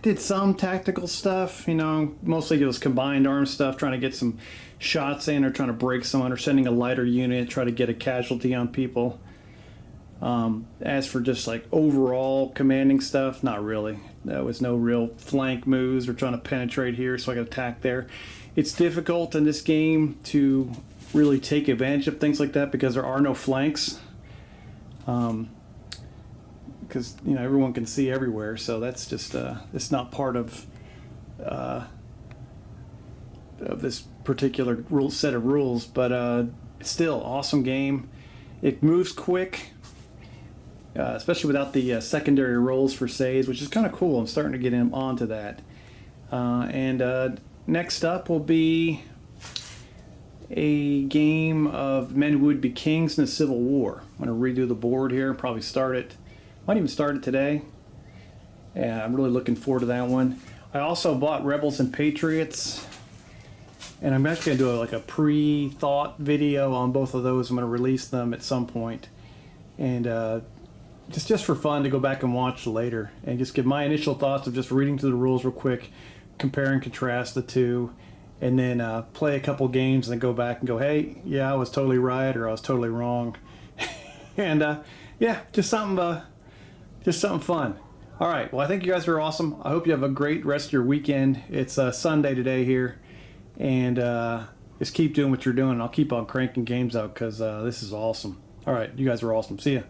did some tactical stuff, mostly it was combined arm stuff, trying to get some shots in, or trying to break someone, or sending a lighter unit, try to get a casualty on people. As for just like overall commanding stuff, not really. There was no real flank moves or trying to penetrate here so I could attack there. It's difficult in this game to really take advantage of things like that because there are no flanks. Because everyone can see everywhere, so that's just it's not part of this particular set of rules. But still, awesome game. It moves quick, especially without the secondary rolls for saves, which is kind of cool. I'm starting to get him onto that. And next up will be a game of Men Who Would Be Kings in the Civil War. I'm going to redo the board here, probably start it. Might even start it today. Yeah, I'm really looking forward to that one. I also bought Rebels and Patriots, and I'm actually going to do a pre-thought video on both of those. I'm going to release them at some point, and just for fun to go back and watch later, and just give my initial thoughts of just reading through the rules real quick, compare and contrast the two, and then play a couple games and then go back and go, hey, yeah, I was totally right, or I was totally wrong. And yeah, just something fun. All right, well, I think you guys are awesome. I hope you have a great rest of your weekend. It's Sunday today here, and just keep doing what you're doing. I'll keep on cranking games out because this is awesome. All right, you guys are awesome. See ya.